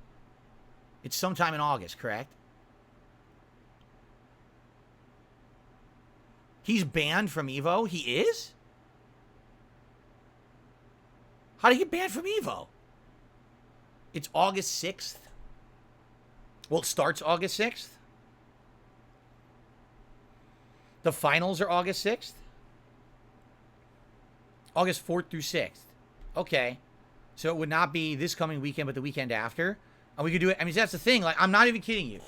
It's sometime in August, correct? He's banned from EVO? He is? How did he get banned from EVO? It's August 6th. Well, it starts August 6th. The finals are August 6th. August 4th through 6th. Okay. So it would not be this coming weekend, but the weekend after. And we could do it. I mean, that's the thing. Like, I'm not even kidding you.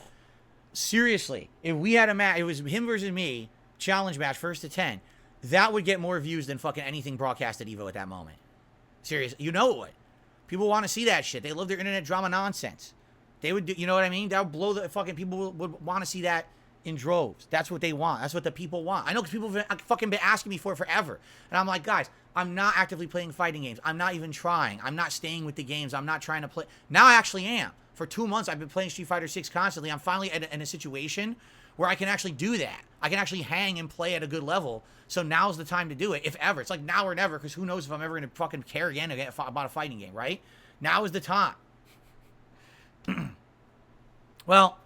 Seriously, if we had a match, it was him versus me, challenge match, 1st to 10, that would get more views than fucking anything broadcast at EVO at that moment. Seriously. You know it would. People want to see that shit. They love their internet drama nonsense. They would do, you know what I mean? That would blow the fucking, people would want to see that in droves. That's what they want. That's what the people want. I know, because people have fucking been asking me for it forever. And I'm like, guys, I'm not actively playing fighting games. I'm not even trying. I'm not staying with the games. I'm not trying to play. Now I actually am. For 2 months, I've been playing Street Fighter 6 constantly. I'm finally in a situation where I can actually do that. I can actually hang and play at a good level. So now's the time to do it, if ever. It's like now or never, because who knows if I'm ever going to fucking care again about a fighting game, right? Now is the time. Well,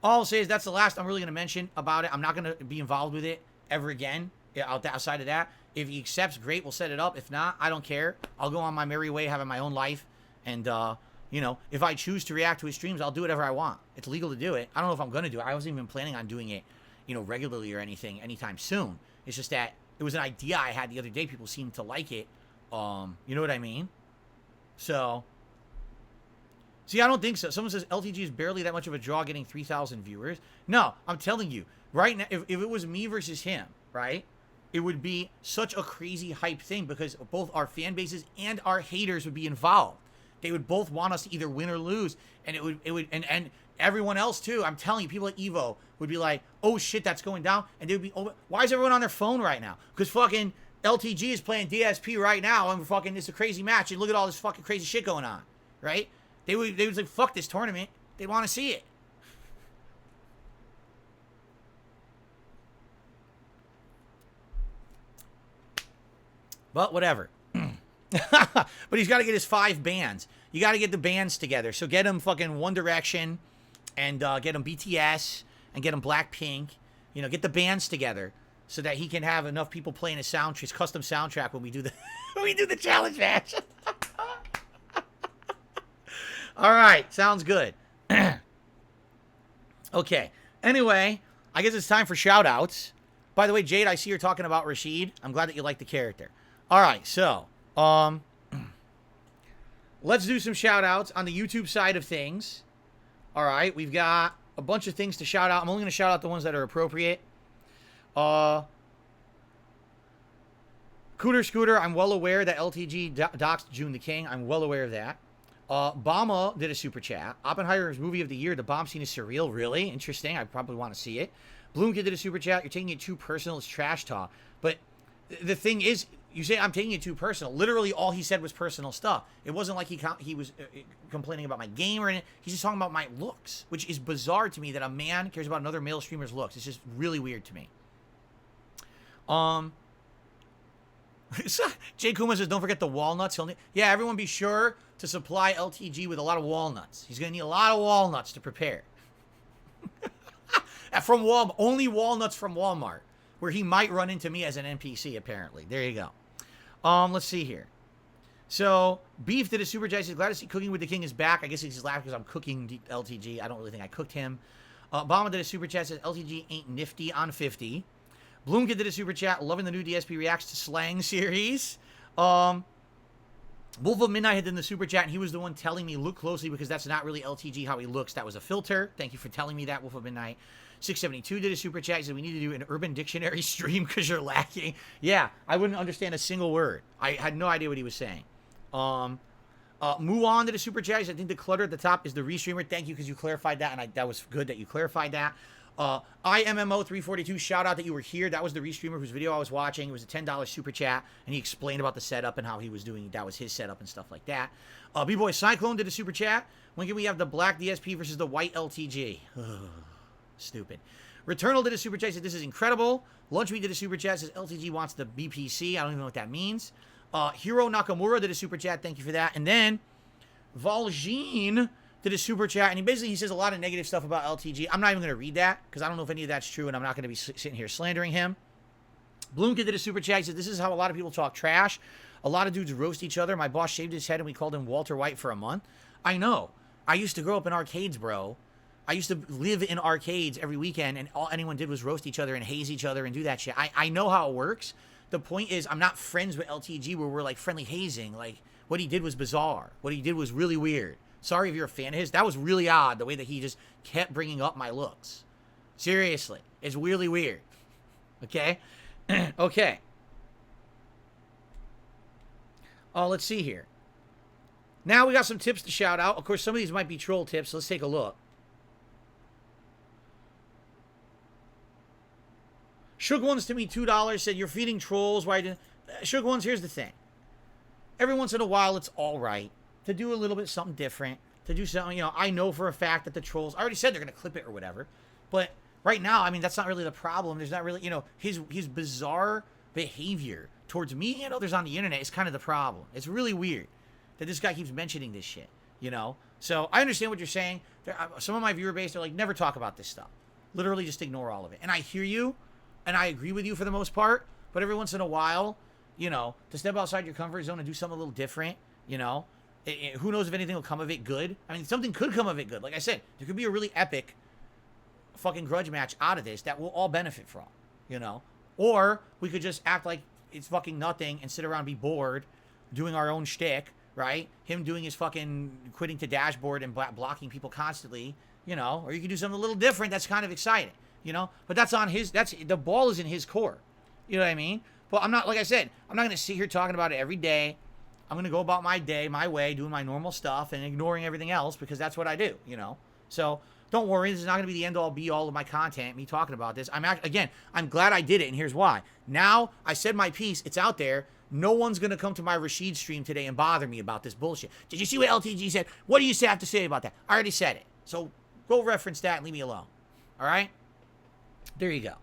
all I'll say is that's the last I'm really going to mention about it. I'm not going to be involved with it ever again outside of that. If he accepts, great, we'll set it up. If not, I don't care. I'll go on my merry way, having my own life. And, you know, if I choose to react to his streams, I'll do whatever I want. It's legal to do it. I don't know if I'm going to do it. I wasn't even planning on doing it, you know, regularly or anything anytime soon. It's just that it was an idea I had the other day. People seemed to like it. You know what I mean? So, see, I don't think so. Someone says LTG is barely that much of a draw, getting 3,000 viewers. No, I'm telling you, right now, if it was me versus him, right? it would be such a crazy hype thing because both our fan bases and our haters would be involved. They would both want us to either win or lose, and and everyone else too. I'm telling you, people at Evo would be like, "Oh shit, that's going down," and they would be, "Oh, why is everyone on their phone right now?" Because fucking LTG is playing DSP right now, and fucking it's a crazy match, and look at all this fucking crazy shit going on, right? They would like, "Fuck this tournament." They want to see it. But whatever. But he's got to get his 5 bands. You got to get the bands together. So get him fucking One Direction and get him BTS and get him Blackpink. You know, get the bands together so that he can have enough people playing his his custom soundtrack when we do the when we do the challenge match. All right, sounds good. Okay. Anyway, I guess it's time for shout outs. By the way, Jade, I see you're talking about Rashid. I'm glad that you like the character. All right, so let's do some shout outs on the YouTube side of things. All right, we've got a bunch of things to shout out. I'm only going to shout out the ones that are appropriate. Cooter Scooter, I'm well aware that LTG doxed June the King. I'm well aware of that. Bama did a super chat. Oppenheimer's movie of the year. The bomb scene is surreal. Really interesting. I probably want to see it. Bloomkid did a super chat. You're taking it too personal. It's trash talk. But the thing is, you say I'm taking it too personal. Literally, all he said was personal stuff. It wasn't like he was complaining about my game or anything. He's just talking about my looks, which is bizarre to me that a man cares about another male streamer's looks. It's just really weird to me. Jay Kuma says, don't forget the walnuts. Yeah, everyone be sure to supply LTG with a lot of walnuts. He's going to need a lot of walnuts to prepare. From Walmart. Only walnuts from Walmart, where he might run into me as an NPC, apparently. There you go. Let's see here. So, Beef did a super chat. He's glad to see Cooking with the King is back. I guess he's laughing because I'm cooking LTG. I don't really think I cooked him. Obama did a super chat. Says LTG ain't nifty on 50. Bloomkid did a super chat. Loving the new DSP Reacts to Slang series. Wolf of Midnight had done the super chat, and he was the one telling me look closely because that's not really LTG how he looks. That was a filter. Thank you for telling me that, Wolf of Midnight. 672 did a super chat. He said we need to do an Urban Dictionary stream because you're lacking. Yeah, I wouldn't understand a single word. I had no idea what he was saying. Muon did a super chat. He said, I think the clutter at the top is the restreamer. Thank you because you clarified that, and that was good that you clarified that. IMMO342, shout out that you were here. That was the restreamer whose video I was watching. It was a $10 super chat, and he explained about the setup and how he was doing. That was his setup and stuff like that. B-Boy Cyclone did a super chat. When can we have the black DSP versus the white LTG? Stupid. Returnal did a super chat. Said this is incredible. Lunchmeat did a super chat. Says LTG wants the BPC. I don't even know what that means. Hiro Nakamura did a super chat. Thank you for that. And then Valjean did a super chat, and he says a lot of negative stuff about LTG. I'm not even going to read that because I don't know if any of that's true, and I'm not going to be sitting here slandering him. Bloomkid did a super chat. He said, this is how a lot of people talk trash. A lot of dudes roast each other. My boss shaved his head, and we called him Walter White for a month. I know. I used to grow up in arcades, bro. I used to live in arcades every weekend, and all anyone did was roast each other and haze each other and do that shit. I know how it works. The point is, I'm not friends with LTG where we're, like, friendly hazing. Like, what he did was bizarre. What he did was really weird. Sorry if you're a fan of his. That was really odd, the way that he just kept bringing up my looks. Seriously. It's really weird. Okay? Okay. Let's see here. Now we got some tips to shout out. Of course, some of these might be troll tips. So let's take a look. Shook Ones to me, $2, said, you're feeding trolls. Why didn't... Shook Ones, here's the thing. Every once in a while, it's all right to do a little bit something different, to do something, you know, I know for a fact that the trolls, I already said they're going to clip it or whatever, but right now, I mean, that's not really the problem. There's not really, you know, his bizarre behavior towards me and others on the internet is kind of the problem. It's really weird that this guy keeps mentioning this shit, you know? So I understand what you're saying. Some of my viewer base are like, never talk about this stuff. Literally just ignore all of it. And I hear you, and I agree with you for the most part, but every once in a while, you know, to step outside your comfort zone and do something a little different, you know? Who knows if anything will come of it good? I mean, something could come of it good. Like I said, there could be a really epic fucking grudge match out of this that we'll all benefit from, you know? Or we could just act like it's fucking nothing and sit around and be bored doing our own shtick, right? Him doing his fucking quitting to dashboard and blocking people constantly, you know? Or you could do something a little different that's kind of exciting, you know? But that's on his, the ball is in his court. You know what I mean? But I'm not, like I said, I'm not going to sit here talking about it every day. I'm going to go about my day, my way, doing my normal stuff and ignoring everything else because that's what I do, you know? So don't worry. This is not going to be the end all be all of my content, me talking about this. I'm glad I did it, and here's why. Now, I said my piece. It's out there. No one's going to come to my Rashid stream today and bother me about this bullshit. Did you see what LTG said? What do you have to say about that? I already said it. So go reference that and leave me alone. All right? There you go.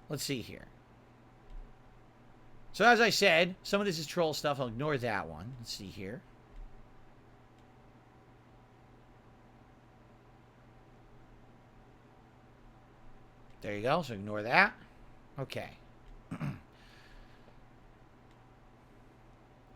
Let's see here. So as I said, some of this is troll stuff. I'll ignore that one. Let's see here. There you go. So ignore that. Okay.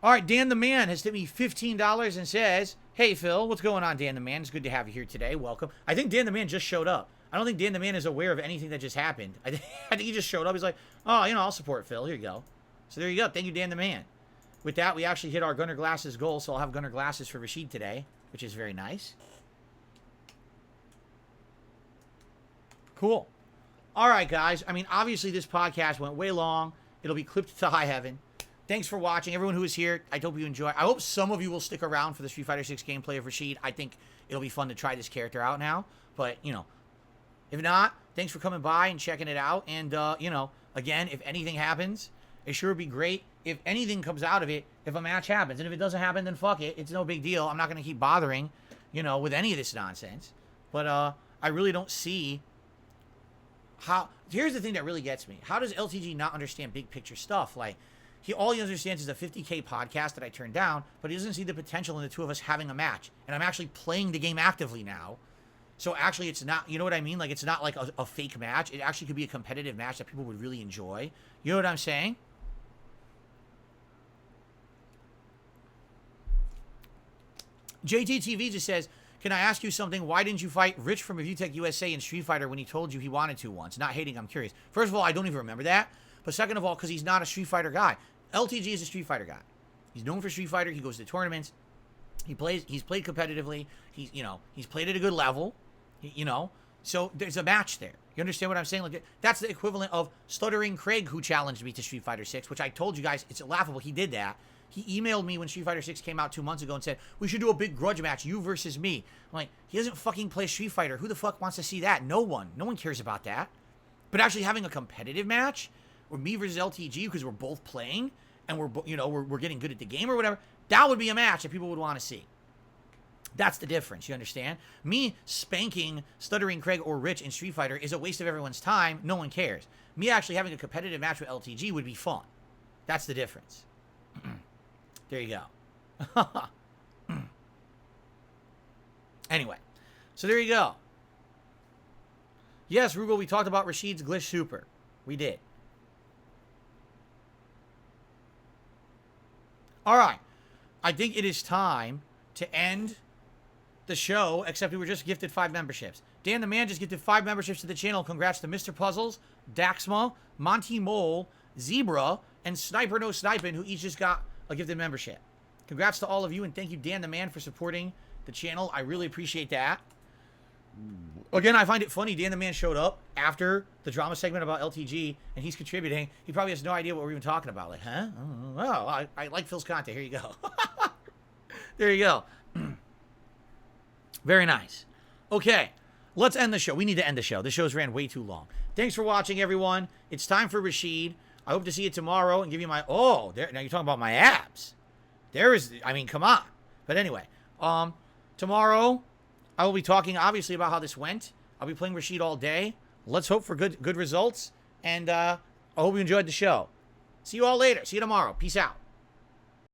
All right, Dan the Man has tipped me $15 and says, hey, Phil, what's going on, Dan the Man? It's good to have you here today. Welcome. I think Dan the Man just showed up. I don't think Dan the Man is aware of anything that just happened. I think he just showed up. He's like, oh, you know, I'll support Phil. Here you go. So there you go. Thank you, Dan the Man. With that, we actually hit our Gunner Glasses goal, so I'll have Gunner Glasses for Rashid today, which is very nice. Cool. All right, guys. I mean, obviously, this podcast went way long. It'll be clipped to high heaven. Thanks for watching. Everyone who is here, I hope you enjoy. I hope some of you will stick around for the Street Fighter 6 gameplay of Rashid. I think it'll be fun to try this character out now. But, you know, if not, thanks for coming by and checking it out. And, you know, again, if anything happens, it sure would be great if anything comes out of it, if a match happens. And if it doesn't happen, then fuck it. It's no big deal. I'm not going to keep bothering, you know, with any of this nonsense. But I really don't see how. Here's the thing that really gets me. How does LTG not understand big picture stuff? Like, all he understands is a 50K podcast that I turned down, but he doesn't see the potential in the two of us having a match. And I'm actually playing the game actively now. So actually, it's not, you know what I mean? Like, it's not like a fake match. It actually could be a competitive match that people would really enjoy. You know what I'm saying? JTTV just says, can I ask you something? Why didn't you fight Rich from Revutech USA in Street Fighter when he told you he wanted to once? Not hating, I'm curious. First of all, I don't even remember that. But second of all, because he's not a Street Fighter guy. LTG is a Street Fighter guy. He's known for Street Fighter. He goes to tournaments. He's played competitively. He's played at a good level. You know, so there's a match there. You understand what I'm saying? Like, that's the equivalent of Stuttering Craig, who challenged me to Street Fighter 6, which I told you guys, it's laughable. He did that. He emailed me when Street Fighter 6 came out 2 months ago and said, we should do a big grudge match, you versus me. I'm like, he doesn't fucking play Street Fighter. Who the fuck wants to see that? No one. No one cares about that. But actually having a competitive match, or me versus LTG, because we're both playing, and we're getting good at the game or whatever, that would be a match that people would want to see. That's the difference, you understand? Me spanking Stuttering Craig or Rich in Street Fighter is a waste of everyone's time. No one cares. Me actually having a competitive match with LTG would be fun. That's the difference. There you go. Anyway, so there you go. Yes, Rugal, we talked about Rashid's Glitch Super. We did. All right. I think it is time to end the show, except we were just gifted 5 memberships. Dan the Man just gifted 5 memberships to the channel. Congrats to Mr. Puzzles, Daxma, Monty Mole, Zebra, and Sniper No Sniping, who each just got a gifted membership. Congrats to all of you, and thank you, Dan the Man, for supporting the channel. I really appreciate that. Again, I find it funny. Dan the Man showed up after the drama segment about LTG, and he's contributing. He probably has no idea what we're even talking about. Like, huh? Oh, I like Phil's content. Here you go. There you go. Very nice. Okay, let's end the show. We need to end the show. The show's ran way too long. Thanks for watching, everyone. It's time for Rashid. I hope to see you tomorrow and give you my... Oh, there, now you're talking about my abs. There is... I mean, come on. But anyway, tomorrow I will be talking, obviously, about how this went. I'll be playing Rashid all day. Let's hope for good results. And I hope you enjoyed the show. See you all later. See you tomorrow. Peace out.